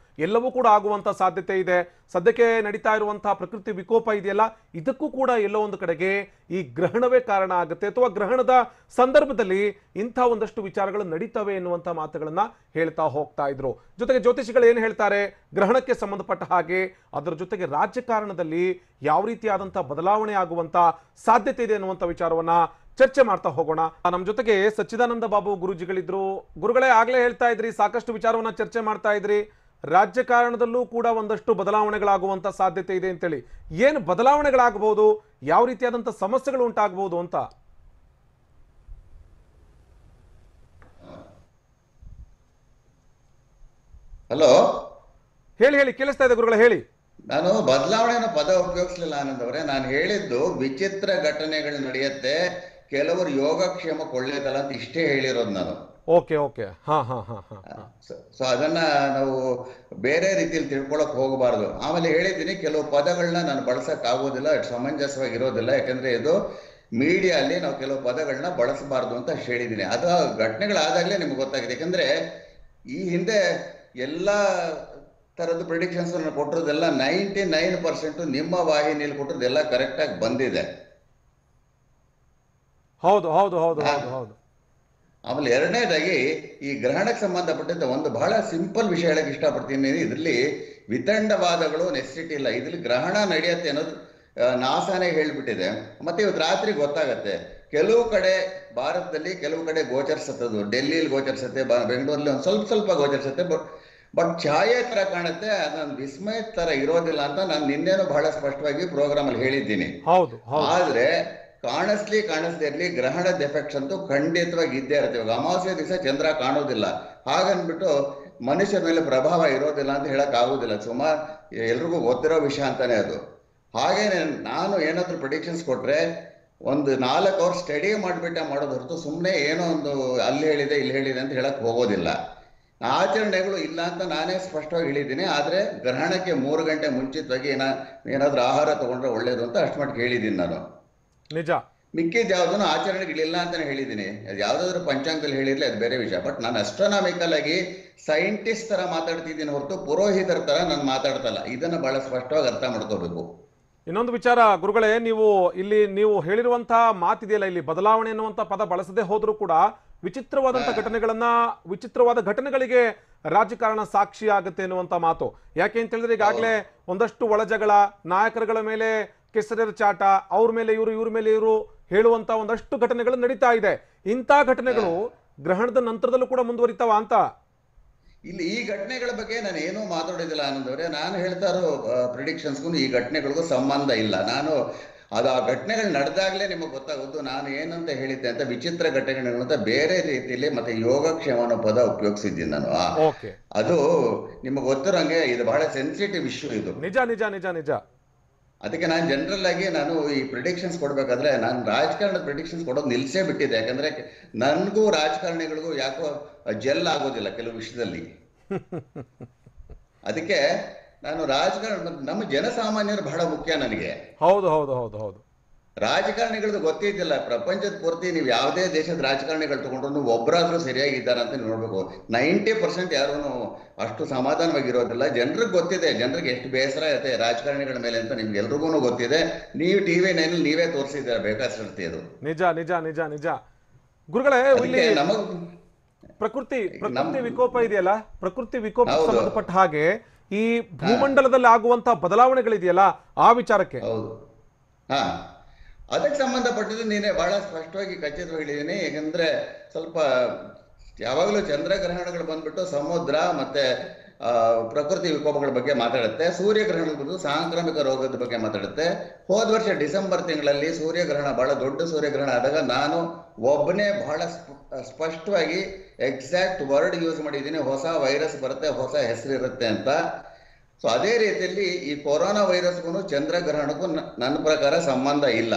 ಎಲ್ಲವೂ ಕೂಡ ಆಗುವಂತ ಸಾಧ್ಯತೆ ಇದೆ. ಸದ್ಯಕ್ಕೆ ನಡೀತಾ ಇರುವಂತಹ ಪ್ರಕೃತಿ ವಿಕೋಪ ಇದೆಯಲ್ಲ, ಇದಕ್ಕೂ ಕೂಡ ಎಲ್ಲೋ ಒಂದು ಕಡೆಗೆ ಈ ಗ್ರಹಣವೇ ಕಾರಣ ಆಗುತ್ತೆ ಅಥವಾ ಗ್ರಹಣದ ಸಂದರ್ಭದಲ್ಲಿ ಇಂಥ ಒಂದಷ್ಟು ವಿಚಾರಗಳು ನಡೀತವೆ ಎನ್ನುವಂತ ಮಾತುಗಳನ್ನ ಹೇಳ್ತಾ ಹೋಗ್ತಾ ಇದ್ರು. ಜೊತೆಗೆ ಜ್ಯೋತಿಷಿಗಳು ಏನು ಹೇಳ್ತಾರೆ ಗ್ರಹಣಕ್ಕೆ ಸಂಬಂಧಪಟ್ಟ ಹಾಗೆ, ಅದರ ಜೊತೆಗೆ ರಾಜಕಾರಣದಲ್ಲಿ ಯಾವ ರೀತಿಯಾದಂತಹ ಬದಲಾವಣೆ ಆಗುವಂತ ಸಾಧ್ಯತೆ ಇದೆ ಅನ್ನುವಂಥ ವಿಚಾರವನ್ನ ಚರ್ಚೆ ಮಾಡ್ತಾ ಹೋಗೋಣ. ನಮ್ಮ ಜೊತೆಗೆ ಸಚ್ಚಿದಾನಂದ ಬಾಬು ಗುರುಜಿಗಳಿದ್ರು. ಗುರುಗಳೇ, ಆಗ್ಲೇ ಹೇಳ್ತಾ ಇದ್ರಿ, ಸಾಕಷ್ಟು ವಿಚಾರವನ್ನ ಚರ್ಚೆ ಮಾಡ್ತಾ ಇದ್ರಿ, ರಾಜಕಾರಣದಲ್ಲೂ ಕೂಡ ಒಂದಷ್ಟು ಬದಲಾವಣೆಗಳಾಗುವಂತ ಸಾಧ್ಯತೆ ಇದೆ ಅಂತೇಳಿ. ಏನು ಬದಲಾವಣೆಗಳಾಗಬಹುದು, ಯಾವ ರೀತಿಯಾದಂತ ಸಮಸ್ಯೆಗಳು ಉಂಟಾಗಬಹುದು ಅಂತ? ಹಲೋ, ಹೇಳಿ ಕೇಳಿಸ್ತಾ ಇದೆ ಗುರುಗಳೇ, ಹೇಳಿ. ನಾನು ಬದಲಾವಣೆ ಅನ್ನೋ ಪದ ಉಪಯೋಗಿಸ್ಲಿಲ್ಲ ಆನಂದ್ ಅವರೇ. ನಾನು ಹೇಳಿದ್ದು ವಿಚಿತ್ರ ಘಟನೆಗಳು ನಡೆಯುತ್ತೆ, ಕೆಲವರು ಯೋಗಕ್ಷೇಮ ಕೊಳ್ಳೇದಲ್ಲ ಅಂತ ಇಷ್ಟೇ ಹೇಳಿರೋದು ನಾನು. ಓಕೆ ಓಕೆ, ಹಾ ಹಾ ಹಾ ಹಾ. ಸೊ ಅದನ್ನ ನಾವು ಬೇರೆ ರೀತಿಯಲ್ಲಿ ತಿಳ್ಕೊಳಕ್ ಹೋಗಬಾರ್ದು. ಆಮೇಲೆ ಹೇಳಿದ್ದೀನಿ, ಕೆಲವು ಪದಗಳನ್ನ ನಾನು ಬಳಸಕ್ ಆಗೋದಿಲ್ಲ, ಸಮಂಜಸವಾಗಿರೋದಿಲ್ಲ, ಯಾಕಂದ್ರೆ ಇದು ಮೀಡಿಯಾ ಅಲ್ಲಿ ನಾವು ಕೆಲವು ಪದಗಳನ್ನ ಬಳಸಬಾರ್ದು ಅಂತ ಹೇಳಿದ್ದೀನಿ. ಅದು ಘಟನೆಗಳಾದಾಗಲೇ ನಿಮ್ಗೆ ಗೊತ್ತಾಗಿದೆ. ಯಾಕಂದ್ರೆ ಈ ಹಿಂದೆ ಎಲ್ಲ ಥರದ್ದು ಪ್ರಿಡಿಕ್ಷನ್ಸ್ ಕೊಟ್ಟಿರೋದೆಲ್ಲ 99% ನಿಮ್ಮ ವಾಹಿನಿಯಲ್ಲಿ ಕೊಟ್ಟಿರೋದೆಲ್ಲ ಕರೆಕ್ಟಾಗಿ ಬಂದಿದೆ. ಹೌದು ಹೌದು ಹೌದು ಹೌದು ಹೌದು. ಆಮೇಲೆ ಎರಡನೇದಾಗಿ ಈ ಗ್ರಹಣಕ್ಕೆ ಸಂಬಂಧಪಟ್ಟಂತೆ ಒಂದು ಬಹಳ ಸಿಂಪಲ್ ವಿಷಯ ಹೇಳಕ್ ಇಷ್ಟಪಡ್ತೀನಿ. ಇದರಲ್ಲಿ ವಿತಂಡವಾದಗಳು ನೆಸೆಸಿಟಿ ಇಲ್ಲ. ಇದ್ರಲ್ಲಿ ಗ್ರಹಣ ನಡೆಯುತ್ತೆ ಅನ್ನೋದು ನಾಸಾನೇ ಹೇಳ್ಬಿಟ್ಟಿದೆ. ಮತ್ತೆ ಇವತ್ತು ರಾತ್ರಿ ಗೊತ್ತಾಗತ್ತೆ. ಕೆಲವು ಕಡೆ ಭಾರತದಲ್ಲಿ ಕೆಲವು ಕಡೆ ಗೋಚರಿಸತ್ತದು, ಡೆಲ್ಲಿಲಿ ಗೋಚರಿಸುತ್ತೆ, ಬೆಂಗಳೂರಲ್ಲಿ ಒಂದು ಸ್ವಲ್ಪ ಗೋಚರಿಸುತ್ತೆ. ಬಟ್ ಛಾಯೆ ತರ ಕಾಣುತ್ತೆ, ಅದೊಂದು ವಿಸ್ಮಯ ತರ ಇರೋದಿಲ್ಲ ಅಂತ ನಾನು ನಿನ್ನೇನು ಬಹಳ ಸ್ಪಷ್ಟವಾಗಿ ಪ್ರೋಗ್ರಾಮ್ ಅಲ್ಲಿ ಹೇಳಿದ್ದೀನಿ. ಆದ್ರೆ ಕಾಣಿಸ್ದೇ ಇರ್ಲಿ, ಗ್ರಹಣದ ಎಫೆಕ್ಟ್ಸ್ ಅಂತೂ ಖಂಡಿತವಾಗಿ ಇದ್ದೇ ಇರುತ್ತೆ. ಇವಾಗ ಅಮಾವಾಸ್ಯೆ ದಿವಸ ಚಂದ್ರ ಕಾಣೋದಿಲ್ಲ, ಹಾಗನ್ಬಿಟ್ಟು ಮನುಷ್ಯರ ಮೇಲೆ ಪ್ರಭಾವ ಇರೋದಿಲ್ಲ ಅಂತ ಹೇಳಕ್ ಆಗೋದಿಲ್ಲ. ಸುಮಾರು ಎಲ್ರಿಗೂ ಗೊತ್ತಿರೋ ವಿಷಯ ಅಂತಾನೆ ಅದು. ಹಾಗೇನೆ ನಾನು ಏನಾದ್ರು ಪ್ರಿಡಿಕ್ಷನ್ಸ್ ಕೊಟ್ರೆ ಒಂದು 4 ಅವರ್ ಸ್ಟಡಿ ಮಾಡೋದು ಹೊರತು ಸುಮ್ಮನೆ ಏನೋ ಒಂದು ಅಲ್ಲಿ ಹೇಳಿದೆ ಇಲ್ಲಿ ಹೇಳಿದೆ ಅಂತ ಹೇಳಕ್ ಹೋಗೋದಿಲ್ಲ. ಆಚರಣೆಗಳು ಇಲ್ಲ ಅಂತ ನಾನೇ ಸ್ಪಷ್ಟವಾಗಿ ಹೇಳಿದ್ದೀನಿ. ಆದ್ರೆ ಗ್ರಹಣಕ್ಕೆ 3 ಗಂಟೆ ಮುಂಚಿತವಾಗಿ ಏನಾದ್ರೂ ಆಹಾರ ತಗೊಂಡ್ರೆ ಒಳ್ಳೇದು ಅಂತ ಅಷ್ಟು ಮಟ್ಟಿಗೆ ಹೇಳಿದ್ದೀನಿ ನಾನು. ನಿಜ. ಮಿಕ್ಕಿದ ಯಾವ್ದನ್ನು ಆಚರಣೆಗಳಿಲ್ಲ ಅಂತಾನೆ ಹೇಳಿದ್ದೀನಿ. ಅದು ಯಾವ್ದಾದ್ರು ಪಂಚಾಂಗದಲ್ಲಿ ಹೇಳಿರ್ಲಿ, ಅದು ಬೇರೆ ವಿಷಯ. ಬಟ್ ನಾನು ಅಸ್ಟ್ರಾನಾಮಿಕಲ್ ಆಗಿ ಸೈಂಟಿಸ್ಟ್ ತರ ಮಾತಾಡ್ತಿದ್ದೀನಿ ಹೊರತು ಪುರೋಹಿತರ ತರ ನಾನು ಮಾತಾಡ್ತಲ್ಲ. ಇದನ್ನ ಬಹಳ ಸ್ಪಷ್ಟವಾಗಿ ಅರ್ಥ ಮಾಡ್ಕೋಬೇಕು. ಇನ್ನೊಂದು ವಿಚಾರ ಗುರುಗಳೇ, ನೀವು ಹೇಳಿರುವಂತಹ ಮಾತಿದೆಯಲ್ಲ, ಇಲ್ಲಿ ಬದಲಾವಣೆ ಎನ್ನುವಂತ ಪದ ಬಳಸದೆ ಹೋದ್ರೂ ಕೂಡ ವಿಚಿತ್ರವಾದ ಘಟನೆಗಳಿಗೆ ರಾಜಕಾರಣ ಸಾಕ್ಷಿ ಆಗುತ್ತೆ ಎನ್ನುವಂತ ಮಾತು. ಯಾಕೆ ಅಂತ ಹೇಳಿದ್ರೆ ಈಗಾಗಲೇ ಒಂದಷ್ಟು ಒಳಜಗಳ, ನಾಯಕರುಗಳ ಮೇಲೆ ಕೆಸರೆರ ಚಾಟ, ಅವ್ರ ಮೇಲೆ ಇವರು ಹೇಳುವಂತ ಒಂದಷ್ಟು ಘಟನೆಗಳು ನಡೀತಾ ಇದೆ. ಇಂಥ ಘಟನೆಗಳು ಗ್ರಹಣದ ನಂತರದಲ್ಲೂ ಕೂಡ ಮುಂದುವರಿತಾವ ಅಂತ? ಇಲ್ಲಿ ಈ ಘಟನೆಗಳ ಬಗ್ಗೆ ನಾನು ಏನೂ ಮಾತಾಡೋದಿಲ್ಲ ಆನಂದ್ ಅವರೇ. ನಾನು ಹೇಳ್ತಾ ಇರೋ ಪ್ರಿಡಿಕ್ಷನ್ಸ್ಗೂ ಈ ಘಟನೆಗಳಿಗೂ ಸಂಬಂಧ ಇಲ್ಲ. ನಾನು ಆ ಘಟನೆಗಳು ನಡೆದಾಗಲೇ ನಿಮಗೆ ಗೊತ್ತಾಗೋದು ನಾನು ಏನಂತ ಹೇಳಿದ್ದೆ ಅಂತ. ವಿಚಿತ್ರ ಘಟನೆಗಳು ಅಂತ ಬೇರೆ ರೀತಿಯಲ್ಲಿ ಮತ್ತೆ ಯೋಗಕ್ಷೇಮ ಅನ್ನೋ ಪದ ಉಪಯೋಗಿಸಿದ್ದೀನಿ ನಾನು. ಅದು ನಿಮಗೆ ಗೊತ್ತಿರೋಂಗೆ ಇದು ಬಹಳ ಸೆನ್ಸಿಟಿವ್ ಇಶ್ಯೂ ಇದು. ನಿಜ ನಿಜ ನಿಜ ನಿಜ. ಅದಕ್ಕೆ ನಾನು ಜನರಲ್ ಆಗಿ ನಾನು ಈ ಪ್ರಿಡಿಕ್ಷನ್ಸ್ ಕೊಡ್ಬೇಕಾದ್ರೆ ನಾನು ರಾಜಕಾರಣದ ಪ್ರಿಡಿಕ್ಷನ್ಸ್ ಕೊಡೋದು ನಿಲ್ಸೇ ಬಿಟ್ಟಿದ್ದೆ. ಯಾಕಂದ್ರೆ ನನಗೂ ರಾಜಕಾರಣಿಗಳಿಗೂ ಯಾಕೋ ಜೆಲ್ ಆಗೋದಿಲ್ಲ ಕೆಲವು ವಿಷಯದಲ್ಲಿ. ಅದಕ್ಕೆ ನಾನು ರಾಜಕಾರಣ, ನಮ್ಮ ಜನಸಾಮಾನ್ಯರು ಬಹಳ ಮುಖ್ಯ ನನಗೆ. ಹೌದು ಹೌದು ಹೌದು ಹೌದು. ರಾಜಕಾರಣಿಗಳದ್ದು ಗೊತ್ತಿದ್ದಿಲ್ಲ. ಪ್ರಪಂಚದ ಪೂರ್ತಿ ನೀವು ಯಾವುದೇ ದೇಶದ ರಾಜಕಾರಣಿಗಳು ತಗೊಂಡ್ರು ಒಬ್ಬರಾದ್ರೂ ಸರಿಯಾಗಿದ್ದಾರೆ ಅಂತ ನೋಡ್ಬೇಕು. 90% ಯಾರು ಅಷ್ಟು ಸಮಾಧಾನವಾಗಿರೋದಿಲ್ಲ. ಜನರಿಗೆ ಗೊತ್ತಿದೆ, ಜನರಿಗೆ ಎಷ್ಟು ಬೇಸರ ಇರುತ್ತೆ ರಾಜಕಾರಣಿಗಳ ಮೇಲೆ ಅಂತ ನಿಮ್ಗೆ ಎಲ್ರಿಗೂ ಗೊತ್ತಿದೆ. ನೀವು TV 9 ನೀವೇ ತೋರಿಸಿದ್ದೀರಾ ಬೇಕಾದಷ್ಟು. ಅದು ನಿಜ ನಿಜ ನಿಜ ನಿಜ. ಗುರುಗಳೇ, ಪ್ರಕೃತಿ ವಿಕೋಪ ಇದೆಯಲ್ಲ, ಪ್ರಕೃತಿ ವಿಕೋಪ ಸಂಬಂಧಪಟ್ಟ ಹಾಗೆ ಈ ಭೂಮಂಡಲದಲ್ಲಿ ಆಗುವಂತಹ ಬದಲಾವಣೆಗಳಿದೆಯಲ್ಲ, ಆ ವಿಚಾರಕ್ಕೆ. ಹೌದು, ಹಾ, ಅದಕ್ಕೆ ಸಂಬಂಧಪಟ್ಟಿದ್ದು ನೀನೇ ಬಹಳ ಸ್ಪಷ್ಟವಾಗಿ ಖಚಿತವಾಗಿ ಹೇಳಿದ್ದೀನಿ. ಯಾಕಂದ್ರೆ ಸ್ವಲ್ಪ ಯಾವಾಗಲೂ ಚಂದ್ರಗ್ರಹಣಗಳು ಬಂದ್ಬಿಟ್ಟು ಸಮುದ್ರ ಮತ್ತೆ ಪ್ರಕೃತಿ ವಿಕೋಪಗಳ ಬಗ್ಗೆ ಮಾತಾಡುತ್ತೆ. ಸೂರ್ಯಗ್ರಹಣದ ಬಂದು ಸಾಂಕ್ರಾಮಿಕ ರೋಗದ ಬಗ್ಗೆ ಮಾತಾಡುತ್ತೆ. ಹೋದ ವರ್ಷ ಡಿಸೆಂಬರ್ ತಿಂಗಳಲ್ಲಿ ಸೂರ್ಯಗ್ರಹಣ, ಬಹಳ ದೊಡ್ಡ ಸೂರ್ಯಗ್ರಹಣ ಆದಾಗ ನಾನು ಒಬ್ಬನೇ ಬಹಳ ಸ್ಪಷ್ಟವಾಗಿ ಎಕ್ಸಾಕ್ಟ್ ವರ್ಡ್ ಯೂಸ್ ಮಾಡಿದ್ದೀನಿ, ಹೊಸ ವೈರಸ್ ಬರುತ್ತೆ, ಹೊಸ ಹೆಸರಿರುತ್ತೆ ಅಂತ. ಸೊ ಅದೇ ರೀತಿಯಲ್ಲಿ ಈ ಕೊರೋನಾ ವೈರಸ್ಗೂ ಚಂದ್ರಗ್ರಹಣಕ್ಕೂ ನನ್ನ ಪ್ರಕಾರ ಸಂಬಂಧ ಇಲ್ಲ.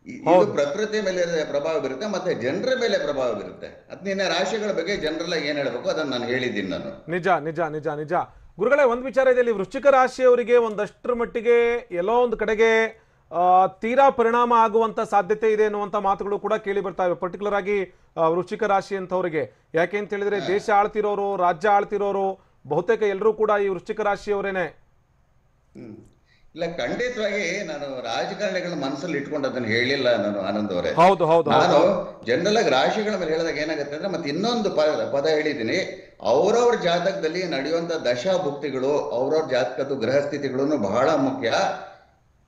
ಇದು ಪ್ರಕೃತಿ ಮೇಲೆ ಪ್ರಭಾವ ಬೀರುತ್ತೆ, ಮತ್ತೆ ಜನರ ಮೇಲೆ ಪ್ರಭಾವ ಬೀರುತ್ತೆ. ಅದ್ ನಿನ್ನೆ ರಾಶಿಗಳ ಬಗ್ಗೆ ಜನರಲ್ ಆಗಿ ಏನ್ ಹೇಳ್ಬೇಕು ಅದನ್ನ ನಾನು ಹೇಳಿದ್ದೀನಿ ನಾನು. ನಿಜ ನಿಜ ನಿಜ ನಿಜ. ಗುರುಗಳೇ, ಒಂದ್ ವಿಚಾರ ಇದೆ, ಇಲ್ಲಿ ವೃಶ್ಚಿಕ ರಾಶಿಯವರಿಗೆ ಒಂದಷ್ಟರ ಮಟ್ಟಿಗೆ ಎಲ್ಲೋ ಒಂದು ಕಡೆಗೆ ತೀರಾ ಪರಿಣಾಮ ಆಗುವಂತ ಸಾಧ್ಯತೆ ಇದೆ ಅನ್ನುವಂತ ಮಾತುಗಳು ಕೂಡ ಕೇಳಿ ಬರ್ತಾ ಇವೆ, ಪರ್ಟಿಕ್ಯುಲರ್ ಆಗಿ ವೃಶ್ಚಿಕ ರಾಶಿ ಅಂತವರಿಗೆ. ಯಾಕೆ ಅಂತ ಹೇಳಿದ್ರೆ ದೇಶ ಆಳ್ತಿರೋರು, ರಾಜ್ಯ ಆಳ್ತಿರೋರು ಬಹುತೇಕ ಎಲ್ಲರೂ ಕೂಡ ಈ ವೃಶ್ಚಿಕ ರಾಶಿಯವರೇನೆ. ಇಲ್ಲ, ಖಂಡಿತವಾಗಿ ನಾನು ರಾಜಕಾರಣಿಗಳ ಮನಸ್ಸಲ್ಲಿ ಇಟ್ಕೊಂಡು ಅದನ್ನ ಹೇಳಿಲ್ಲ ನಾನು, ಆನಂದ್ ಅವರೇ. ಹೌದು ಹೌದು ನಾನು ಜನರಲ್ ಆಗಿ ರಾಶಿಗಳ ಮೇಲೆ ಹೇಳಿದಾಗ ಏನಾಗುತ್ತೆ ಅಂದ್ರೆ, ಮತ್ತೆ ಇನ್ನೊಂದು ಪದ ಹೇಳಿದ್ದೀನಿ, ಅವ್ರವ್ರ ಜಾತಕದಲ್ಲಿ ನಡೆಯುವಂತ ದಶಾಭುಕ್ತಿಗಳು, ಅವ್ರವ್ರ ಜಾತಕದ್ದು ಗ್ರಹ ಸ್ಥಿತಿಗಳನ್ನು ಬಹಳ ಮುಖ್ಯ.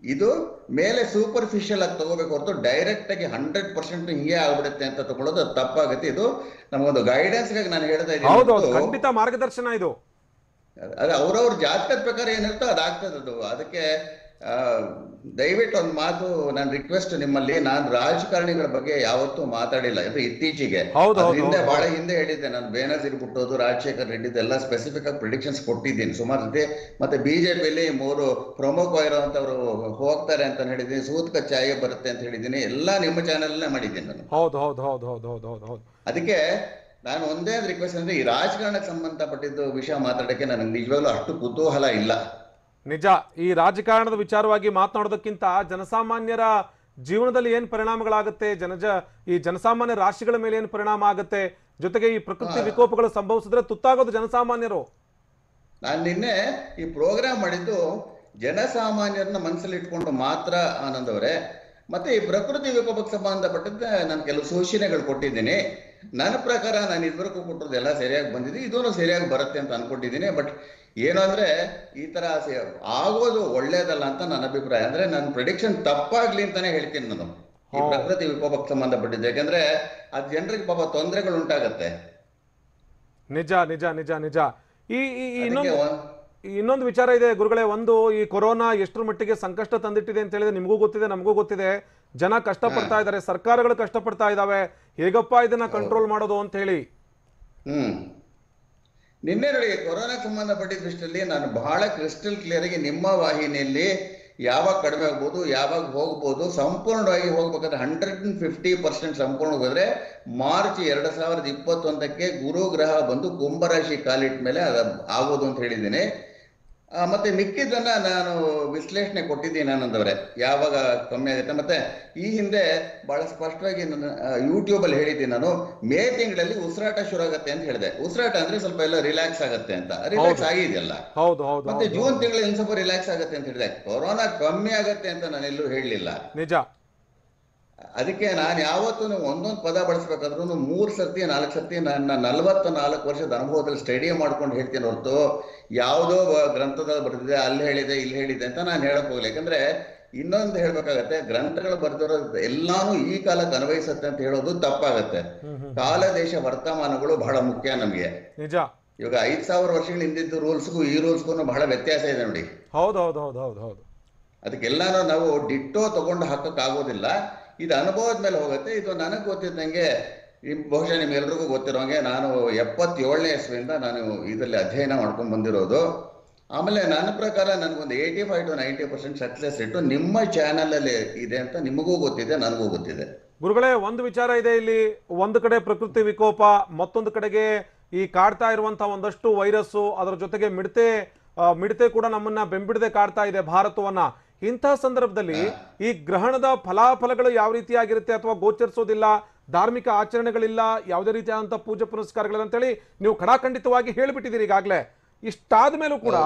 ಇದು ಮೇಲೆ ಸೂಪರ್ಫಿಷಿಯಲ್ ಆಗಿ ತಗೋಬೇಕು ಹೊರತು ಡೈರೆಕ್ಟ್ ಆಗಿ 100% ಹಿಂಗೆ ಆಗ್ಬಿಡುತ್ತೆ ಅಂತ ತಗೊಳ್ಳೋದು ತಪ್ಪಾಗುತ್ತೆ. ಇದು ನಮಗೊಂದು ಗೈಡೆನ್ಸ್ ಗಾಗಿ ನಾನು ಹೇಳ್ತಾ ಇದ್ದೀನಿ, ಖಂಡಿತ ಮಾರ್ಗದರ್ಶನ ಇದು. ಅದು ಅವ್ರವ್ರ ಜಾತಕದ ಪ್ರಕಾರ ಏನಿರುತ್ತೋ ಅದಾಗ್ತದೆ ಅದು. ಅದಕ್ಕೆ ದಯವಿಟ್ಟು ಒಂದು ಮಾತು ನಾನು ರಿಕ್ವೆಸ್ಟ್ ನಿಮ್ಮಲ್ಲಿ, ನಾನು ರಾಜಕಾರಣಿಗಳ ಬಗ್ಗೆ ಯಾವತ್ತೂ ಮಾತಾಡಿಲ್ಲ. ಇದು ಇತ್ತೀಚೆಗೆ ಬಹಳ ಹಿಂದೆ ಹೇಳಿದ್ದೆ ನಾನು, ಬೇನಜೀರ್ ಭುಟ್ಟೋದು, ರಾಜಶೇಖರ್ ರೆಡ್ಡಿದು ಎಲ್ಲ ಸ್ಪೆಸಿಫಿಕ್ ಆಗಿ ಪ್ರಿಡಿಕ್ಷನ್ಸ್ ಕೊಟ್ಟಿದ್ದೀನಿ ಸುಮಾರು ಜೊತೆ. ಮತ್ತೆ ಬಿಜೆಪಿಯಲ್ಲಿ 3 ಪ್ರಮುಖವಾಗಿರುವಂತವ್ರು ಹೋಗ್ತಾರೆ ಅಂತ ಹೇಳಿದ್ದೀನಿ, ಸೂತ್ಕ ಚಾಯ ಬರುತ್ತೆ ಅಂತ ಹೇಳಿದ್ದೀನಿ, ಎಲ್ಲ ನಿಮ್ಮ ಚಾನೆಲ್ ಮಾಡಿದ್ದೀನಿ ನಾನು. ಹೌದು ಹೌದು ಹೌದು ಹೌದು ಹೌದು ಹೌದು ಹೌದು. ಅದಕ್ಕೆ ನಾನು ಒಂದೇ ರಿಕ್ವೆಸ್ಟ್ ಅಂದ್ರೆ, ಈ ರಾಜಕಾರಣಕ್ಕೆ ಸಂಬಂಧಪಟ್ಟಿದ್ದು ವಿಷಯ ಮಾತಾಡಕ್ಕೆ ನನಗೆ ನಿಜವಾಗ್ಲೂ ಅಷ್ಟು ಕುತೂಹಲ ಇಲ್ಲ. ನಿಜ, ಈ ರಾಜಕಾರಣದ ವಿಚಾರವಾಗಿ ಮಾತನಾಡೋದಕ್ಕಿಂತ ಜನಸಾಮಾನ್ಯರ ಜೀವನದಲ್ಲಿ ಏನ್ ಪರಿಣಾಮಗಳಾಗುತ್ತೆ, ಈ ಜನಸಾಮಾನ್ಯ ರಾಶಿಗಳ ಮೇಲೆ ಏನ್ ಪರಿಣಾಮ ಆಗುತ್ತೆ, ಜೊತೆಗೆ ಈ ಪ್ರಕೃತಿ ವಿಕೋಪಗಳು ಸಂಭವಿಸಿದ್ರೆ ತುತ್ತಾಗೋದು ಜನಸಾಮಾನ್ಯರು. ನಾನು ನಿನ್ನೆ ಈ ಪ್ರೋಗ್ರಾಮ್ ಮಾಡಿದ್ದು ಜನಸಾಮಾನ್ಯರನ್ನ ಮನಸ್ಸಲ್ಲಿ ಇಟ್ಕೊಂಡು ಮಾತ್ರ, ಆನಂದ್ ಅವರೇ. ಮತ್ತೆ ಈ ಪ್ರಕೃತಿ ವಿಕೋಪಕ್ಕೆ ಸಂಬಂಧಪಟ್ಟಂತೆ ನಾನು ಕೆಲವು ಸೂಚನೆಗಳು ಕೊಟ್ಟಿದ್ದೀನಿ. ನನ್ನ ಪ್ರಕಾರ ನಾನು ಇದುವರೆಗೂ ಕೊಟ್ಟದ್ದು ಎಲ್ಲ ಸರಿಯಾಗಿ ಬಂದಿದೆ, ಇದೂ ಸರಿಯಾಗಿ ಬರುತ್ತೆ ಅಂತ ಅನ್ಕೊಂಡಿದ್ದೀನಿ. ಬಟ್ ಏನು ಅಂದ್ರೆ, ಈ ತರ ಆಗೋದು ಒಳ್ಳೇದಲ್ಲ ಅಂತ ನನ್ನ ಅಭಿಪ್ರಾಯ. ಅಂದ್ರೆ ನನ್ನ ಪ್ರಿಡಿಕ್ಷನ್ ತಪ್ಪಾಗ್ಲಿ ಅಂತಾನೆ ಹೇಳ್ತೀನಿ ನಾನು, ಈ ಪ್ರಕೃತಿ ವಿಕೋಪಕ್ಕೆ ಸಂಬಂಧಪಟ್ಟಿದ್ದು. ಯಾಕಂದ್ರೆ ಅದು ಜನರಿಗೆ ಪಾಪ ತೊಂದರೆಗಳು ಉಂಟಾಗತ್ತೆ. ನಿಜ ನಿಜ ನಿಜ ನಿಜ. ಈ ಇನ್ನೊಂದು ವಿಚಾರ ಇದೆ ಗುರುಗಳೇ. ಒಂದು, ಈ ಕೊರೋನಾ ಎಷ್ಟರ ಮಟ್ಟಿಗೆ ಸಂಕಷ್ಟ ತಂದಿಟ್ಟಿದೆ ಅಂತ ಹೇಳಿದ್ರೆ ನಿಮಗೂ ಗೊತ್ತಿದೆ, ನಮಗೂ ಗೊತ್ತಿದೆ. ಜನ ಕಷ್ಟಪಡ್ತಾ ಇದ್ದಾರೆ, ಸರ್ಕಾರಗಳು ಕಷ್ಟಪಡ್ತಾ ಇದಾವೆ, ಹೇಗಪ್ಪ ಇದನ್ನ ಕಂಟ್ರೋಲ್ ಮಾಡೋದು ಅಂತ ಹೇಳಿ. ನಿನ್ನೆ ನೋಡಿ, ಕೊರೋನಾಕ್ಕೆ ಸಂಬಂಧಪಟ್ಟಿದ ದೃಷ್ಟಿಯಲ್ಲಿ ನಾನು ಬಹಳ ಕ್ರಿಸ್ಟಲ್ ಕ್ಲಿಯರ್ ಆಗಿ ನಿಮ್ಮ ವಾಹಿನಿಯಲ್ಲಿ ಯಾವಾಗ ಕಡಿಮೆ ಆಗ್ಬೋದು, ಯಾವಾಗ ಹೋಗ್ಬೋದು, ಸಂಪೂರ್ಣವಾಗಿ ಹೋಗ್ಬೇಕಾದ್ರೆ 150% ಸಂಪೂರ್ಣ ಹೋದ್ರೆ ಮಾರ್ಚ್ 2021ಕ್ಕೆ ಗುರು ಗ್ರಹ ಬಂದು ಕುಂಭರಾಶಿ ಕಾಲಿಟ್ಟ ಮೇಲೆ ಅದು ಆಗೋದು ಅಂತ ಹೇಳಿದ್ದೀನಿ. ಮತ್ತೆ ಮಿಕ್ಕಿದ್ದನ್ನ ನಾನು ವಿಶ್ಲೇಷಣೆ ಕೊಟ್ಟಿದ್ದೀನಿ ಆನಂದವರೇ, ಯಾವಾಗ ಕಮ್ಮಿ ಆಗುತ್ತೆ. ಮತ್ತೆ ಈ ಹಿಂದೆ ಬಹಳ ಸ್ಪಷ್ಟವಾಗಿ ನಾನು ಯೂಟ್ಯೂಬಲ್ಲಿ ಹೇಳಿದ್ದೀನಿ, ನಾನು ಮೇ ತಿಂಗಳಲ್ಲಿ ಉಸಿರಾಟ ಶುರು ಆಗುತ್ತೆ ಅಂತ ಹೇಳಿದೆ. ಉಸಿರಾಟ ಅಂದ್ರೆ ಸ್ವಲ್ಪ ಎಲ್ಲ ರಿಲ್ಯಾಕ್ಸ್ ಆಗುತ್ತೆ ಅಂತ, ರಿಲ್ಯಾಕ್ಸ್ ಆಗಿದೆಯಲ್ಲ. ಮತ್ತೆ ಜೂನ್ ತಿಂಗಳಲ್ಲಿ ಇನ್ನು ಸ್ವಲ್ಪ ರಿಲ್ಯಾಕ್ಸ್ ಆಗುತ್ತೆ ಅಂತ ಹೇಳಿದೆ. ಕೊರೋನಾ ಕಮ್ಮಿ ಆಗುತ್ತೆ ಅಂತ ನಾನು ಎಲ್ಲೂ ಹೇಳಲಿಲ್ಲ. ನಿಜ. ಅದಕ್ಕೆ ನಾನು ಯಾವತ್ತೂ ಒಂದೊಂದು ಪದ ಬಳಸ್ಬೇಕಾದ್ರೂ 3 ಸರ್ತಿ 4 ಸರ್ತಿ ನನ್ನ 44 ವರ್ಷದ ಅನುಭವದಲ್ಲಿ ಸ್ಟಡಿ ಮಾಡ್ಕೊಂಡು ಹೇಳ್ತೀನಿ ಹೊರತು ಯಾವುದೋ ಗ್ರಂಥದಲ್ಲಿ ಬರೆದಿದೆ, ಅಲ್ಲಿ ಹೇಳಿದೆ, ಇಲ್ಲಿ ಹೇಳಿದೆ ಅಂತ ನಾನು ಹೇಳಕ್ ಹೋಗ್ಲಿ. ಯಾಕಂದ್ರೆ ಇನ್ನೊಂದು ಹೇಳ್ಬೇಕಾಗತ್ತೆ, ಗ್ರಂಥಗಳು ಬರೆದಿರೋದು ಎಲ್ಲಾನು ಈ ಕಾಲಕ್ಕೆ ಅನ್ವಯಿಸುತ್ತೆ ಅಂತ ಹೇಳೋದು ತಪ್ಪಾಗತ್ತೆ. ಕಾಲ ದೇಶ ವರ್ತಮಾನಗಳು ಬಹಳ ಮುಖ್ಯ ನಮ್ಗೆ. ನಿಜ. ಇವಾಗ 5000 ವರ್ಷಗಳ ಹಿಂದಿದ್ದು ರೂಲ್ಸ್ಗೂ ಈ ರೂಲ್ಸ್ಗೂ ಬಹಳ ವ್ಯತ್ಯಾಸ ಇದೆ ನೋಡಿ. ಹೌದು. ಅದಕ್ಕೆಲ್ಲಾನು ನಾವು ಡಿಟ್ಟೋ ತಗೊಂಡು ಹಾಕಕ್ ಆಗೋದಿಲ್ಲ. ಇದು ಅನುಭವದ ಮೇಲೆ ಹೋಗುತ್ತೆ. ಇದು ನನಗೆ ಗೊತ್ತಿದ್ದಂಗೆ, ಬಹುಶಃ ನಿಮ್ಗೆಲ್ರಿಗೂ ಗೊತ್ತಿರೋಂಗೆ, ನಾನು 77ನೇ ಇಸ್ವಿಯಿಂದ ನಾನು ಇದರಲ್ಲಿ ಅಧ್ಯಯನ ಮಾಡ್ಕೊಂಡು ಬಂದಿರೋದು. ಆಮೇಲೆ ನನ್ನ ಪ್ರಕಾರ ನನಗೊಂದು 85 to 90% ಸಕ್ಸಸ್ ರೇಟು ನಿಮ್ಮ ಚಾನಲ್ ಅಲ್ಲಿ ಇದೆ ಅಂತ ನಿಮಗೂ ಗೊತ್ತಿದೆ, ನನಗೂ ಗೊತ್ತಿದೆ. ಗುರುಗಳೇ, ಒಂದು ವಿಚಾರ ಇದೆ ಇಲ್ಲಿ. ಒಂದು ಕಡೆ ಪ್ರಕೃತಿ ವಿಕೋಪ, ಮತ್ತೊಂದು ಕಡೆಗೆ ಈ ಕಾಡ್ತಾ ಇರುವಂತಹ ಒಂದಷ್ಟು ವೈರಸ್ಸು, ಅದರ ಜೊತೆಗೆ ಮಿಡತೆ ಕೂಡ ನಮ್ಮನ್ನ ಬೆಂಬಿಡದೆ ಕಾಡ್ತಾ ಇದೆ ಭಾರತವನ್ನ. ಇಂತಹ ಸಂದರ್ಭದಲ್ಲಿ ಈ ಗ್ರಹಣದ ಫಲಾಫಲಗಳು ಯಾವ ರೀತಿಯಾಗಿರುತ್ತೆ ಅಥವಾ ಗೋಚರಿಸೋದಿಲ್ಲ, ಧಾರ್ಮಿಕ ಆಚರಣೆಗಳಿಲ್ಲ, ಯಾವುದೇ ರೀತಿಯಾದಂತಹ ಪೂಜೆ ಪುನಸ್ಕಾರಗಳಿಲ್ಲ ಅಂತೇಳಿ ನೀವು ಖಡಾಖಂಡಿತವಾಗಿ ಹೇಳಿಬಿಟ್ಟಿದ್ದೀರಿ ಈಗಾಗಲೇ. ಇಷ್ಟಾದ ಮೇಲೂ ಕೂಡ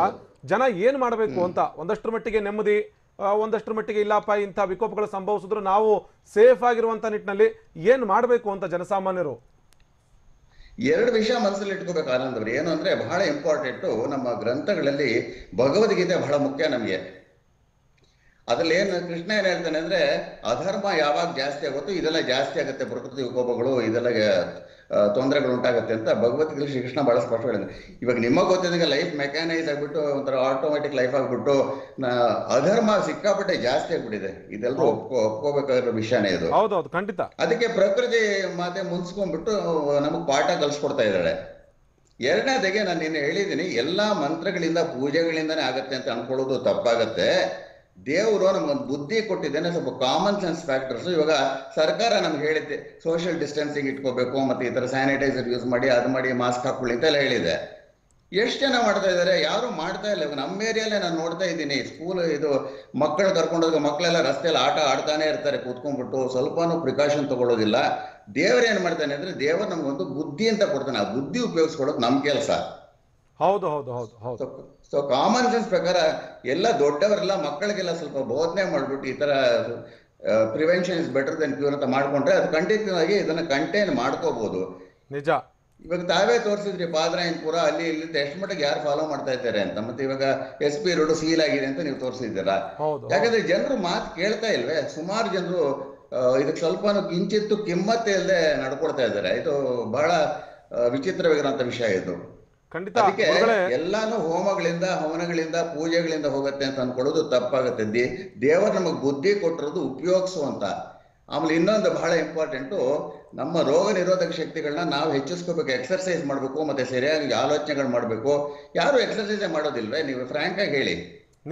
ಜನ ಏನ್ ಮಾಡಬೇಕು ಅಂತ, ಒಂದಷ್ಟರ ಮಟ್ಟಿಗೆ ನೆಮ್ಮದಿ, ಒಂದಷ್ಟರ ಮಟ್ಟಿಗೆ ಇಲ್ಲಪ್ಪ ಇಂಥ ವಿಕೋಪಗಳು ಸಂಭವಿಸಿದ್ರು ನಾವು ಸೇಫ್ ಆಗಿರುವಂತ ನಿಟ್ಟಿನಲ್ಲಿ ಏನ್ ಮಾಡಬೇಕು ಅಂತ ಜನಸಾಮಾನ್ಯರು? 2 ವಿಷಯ ಮನಸ್ಸಲ್ಲಿ ಇಟ್ಕೋಬೇಕು ಆನಂದ್ ಅವರು. ಏನು ಅಂದ್ರೆ ಬಹಳ ಇಂಪಾರ್ಟೆಂಟು, ನಮ್ಮ ಗ್ರಂಥಗಳಲ್ಲಿ ಭಗವದ್ಗೀತೆ ಬಹಳ ಮುಖ್ಯ ನಮಗೆ. ಅದ್ರಲ್ಲಿ ಏನು ಕೃಷ್ಣ ಏನ್ ಹೇಳ್ತಾನೆ ಅಂದ್ರೆ, ಅಧರ್ಮ ಯಾವಾಗ ಜಾಸ್ತಿ ಆಗುತ್ತೋ ಇದೆಲ್ಲ ಜಾಸ್ತಿ ಆಗುತ್ತೆ, ಪ್ರಕೃತಿ ವಿಕೋಪಗಳು ಇದೆಲ್ಲ ತೊಂದರೆಗಳು ಉಂಟಾಗುತ್ತೆ ಅಂತ ಭಗವದ್ಗೀತೆ ಶ್ರೀಕೃಷ್ಣ ಬಹಳ ಸ್ಪಷ್ಟ ಹೇಳಿದ್ರೆ. ಇವಾಗ ನಿಮಗೆ ಗೊತ್ತಿದ್ದಂಗೆ ಲೈಫ್ ಮೆಕ್ಯಾನೈಸ್ ಆಗ್ಬಿಟ್ಟು ಒಂಥರ ಆಟೋಮೆಟಿಕ್ ಲೈಫ್ ಆಗ್ಬಿಟ್ಟು ಅಧರ್ಮ ಸಿಕ್ಕಾಪಟ್ಟೆ ಜಾಸ್ತಿ ಆಗ್ಬಿಟ್ಟಿದೆ. ಇದೆಲ್ಲರೂ ಒಪ್ಕೋಬೇಕಾಗಿರೋ ವಿಷಯನೇ ಇದು. ಹೌದೌದು, ಖಂಡಿತ. ಅದಕ್ಕೆ ಪ್ರಕೃತಿ ಮಾತೆ ಮುನ್ಸ್ಕೊಂಡ್ಬಿಟ್ಟು ನಮಗ್ ಪಾಠ ಕಲಿಸ್ಕೊಡ್ತಾ ಇದ್ದಾಳೆ. 2ನೇದಾಗೆ ನಾನು ನಿನ್ನೆ ಹೇಳಿದ್ದೀನಿ, ಎಲ್ಲಾ ಮಂತ್ರಗಳಿಂದ ಪೂಜೆಗಳಿಂದಾನೇ ಆಗತ್ತೆ ಅಂತ ಅನ್ಕೊಳ್ಳೋದು ತಪ್ಪಾಗತ್ತೆ. ದೇವರು ನಮ್ಗೊಂದು ಬುದ್ಧಿ ಕೊಟ್ಟಿದ್ದೇನೆ, ಸ್ವಲ್ಪ ಕಾಮನ್ ಸೆನ್ಸ್ ಫ್ಯಾಕ್ಟರ್ಸ್. ಇವಾಗ ಸರ್ಕಾರ ನಮ್ಗೆ ಹೇಳಿದೆ ಸೋಷಿಯಲ್ ಡಿಸ್ಟೆನ್ಸಿಂಗ್ ಇಟ್ಕೋಬೇಕು, ಮತ್ತೆ ಈ ತರ ಸ್ಯಾನಿಟೈಸರ್ ಯೂಸ್ ಮಾಡಿ, ಅದು ಮಾಡಿ, ಮಾಸ್ಕ್ ಹಾಕೊಳ್ಳಿ ಅಂತೆಲ್ಲ ಹೇಳಿದೆ. ಎಷ್ಟು ಜನ ಮಾಡ್ತಾ ಇದ್ದಾರೆ? ಯಾರು ಮಾಡ್ತಾ ಇಲ್ಲ. ನಮ್ಮ ಏರಿಯಲ್ಲೇ ನಾನು ನೋಡ್ತಾ ಇದ್ದೀನಿ, ಸ್ಕೂಲ್ ಇದು ಮಕ್ಕಳು ಕರ್ಕೊಂಡೋಗ ಮಕ್ಕಳೆಲ್ಲ ರಸ್ತೆಯಲ್ಲಿ ಆಟ ಆಡ್ತಾನೆ ಇರ್ತಾರೆ ಕೂತ್ಕೊಂಡ್ಬಿಟ್ಟು, ಸ್ವಲ್ಪನೂ ಪ್ರಿಕಾಷನ್ ತಗೊಳ್ಳೋದಿಲ್ಲ. ದೇವರು ಏನ್ ಮಾಡ್ತಾನೆ ಅಂದ್ರೆ, ದೇವರು ನಮ್ಗೊಂದು ಬುದ್ಧಿ ಅಂತ ಕೊಡ್ತಾನೆ, ಆ ಬುದ್ಧಿ ಉಪಯೋಗಿಸ್ಕೊಳ್ಳೋದು ನಮ್ ಕೆಲಸ. ಹೌದು ಹೌದು ಹೌದು ಹೌದು. ಸೊ ಕಾಮನ್ ಸೆನ್ಸ್ ಪ್ರಕಾರ ಎಲ್ಲ ದೊಡ್ಡವರೆಲ್ಲ ಮಕ್ಕಳಿಗೆಲ್ಲ ಸ್ವಲ್ಪ ಬೋಧನೆ ಮಾಡ್ಬಿಟ್ಟು ಈ ತರ prevention is better then cure ಅಂತ ಮಾಡ್ಕೊಂಡ್ರೆ ಅದು ಖಂಡಿತವಾಗಿ ಇದನ್ನ ಕಂಟೈನ್ ಮಾಡ್ಕೋಬಹುದು. ನಿಜ. ಇವಾಗ ತಾವೇ ತೋರಿಸಿದ್ರಿ ಪಾದರಾಯನಪುರ, ಅಲ್ಲಿ ಇಲ್ಲಿ ಎಷ್ಟು ಮಟ್ಟಿಗೆ ಯಾರು ಫಾಲೋ ಮಾಡ್ತಾ ಇದ್ದಾರೆ ಅಂತ. ಮತ್ತೆ ಇವಾಗ SP ರೋಡ್ ಸೀಲ್ ಆಗಿದೆ ಅಂತ ನೀವು ತೋರಿಸಿದ್ದೀರಾ. ಯಾಕಂದ್ರೆ ಜನರು ಮಾತು ಕೇಳ್ತಾ ಇಲ್ವೇ? ಸುಮಾರು ಜನರು ಇದಕ್ಕೆ ಸ್ವಲ್ಪ ಕಿಂಚಿತ್ತು ಕಿಮ್ಮತ್ತೆ ಇಲ್ಲದೆ ನಡ್ಕೊಳ್ತಾ ಇದ್ದಾರೆ. ಇದು ಬಹಳ ವಿಚಿತ್ರವಾಗಿರುವಂತ ವಿಷಯ ಇದು. ಅದಕ್ಕೆ ಎಲ್ಲಾನು ಹೋಮಗಳಿಂದ ಹವನಗಳಿಂದ ಪೂಜೆಗಳಿಂದ ಹೋಗುತ್ತೆ ಅಂತ ಅನ್ಕೊಳ್ಳೋದು ತಪ್ಪಾಗುತ್ತೆ. ದೇವರು ನಮಗ್ ಬುದ್ಧಿ ಕೊಟ್ಟಿರೋದು ಉಪಯೋಗಿಸುವಂತ. ಆಮೇಲೆ ಇನ್ನೊಂದು ಬಹಳ ಇಂಪಾರ್ಟೆಂಟು, ನಮ್ಮ ರೋಗ ನಿರೋಧಕ ಶಕ್ತಿಗಳನ್ನ ನಾವು ಹೆಚ್ಚಿಸ್ಕೋಬೇಕು, ಎಕ್ಸರ್ಸೈಸ್ ಮಾಡಬೇಕು, ಮತ್ತೆ ಸರಿಯಾಗಿ ಆಲೋಚನೆಗಳು ಮಾಡಬೇಕು. ಯಾರು ಎಕ್ಸರ್ಸೈಸ್ ಮಾಡೋದಿಲ್ವೇ? ನೀವು ಫ್ರಾಂಕ್ ಆಗಿ ಹೇಳಿ.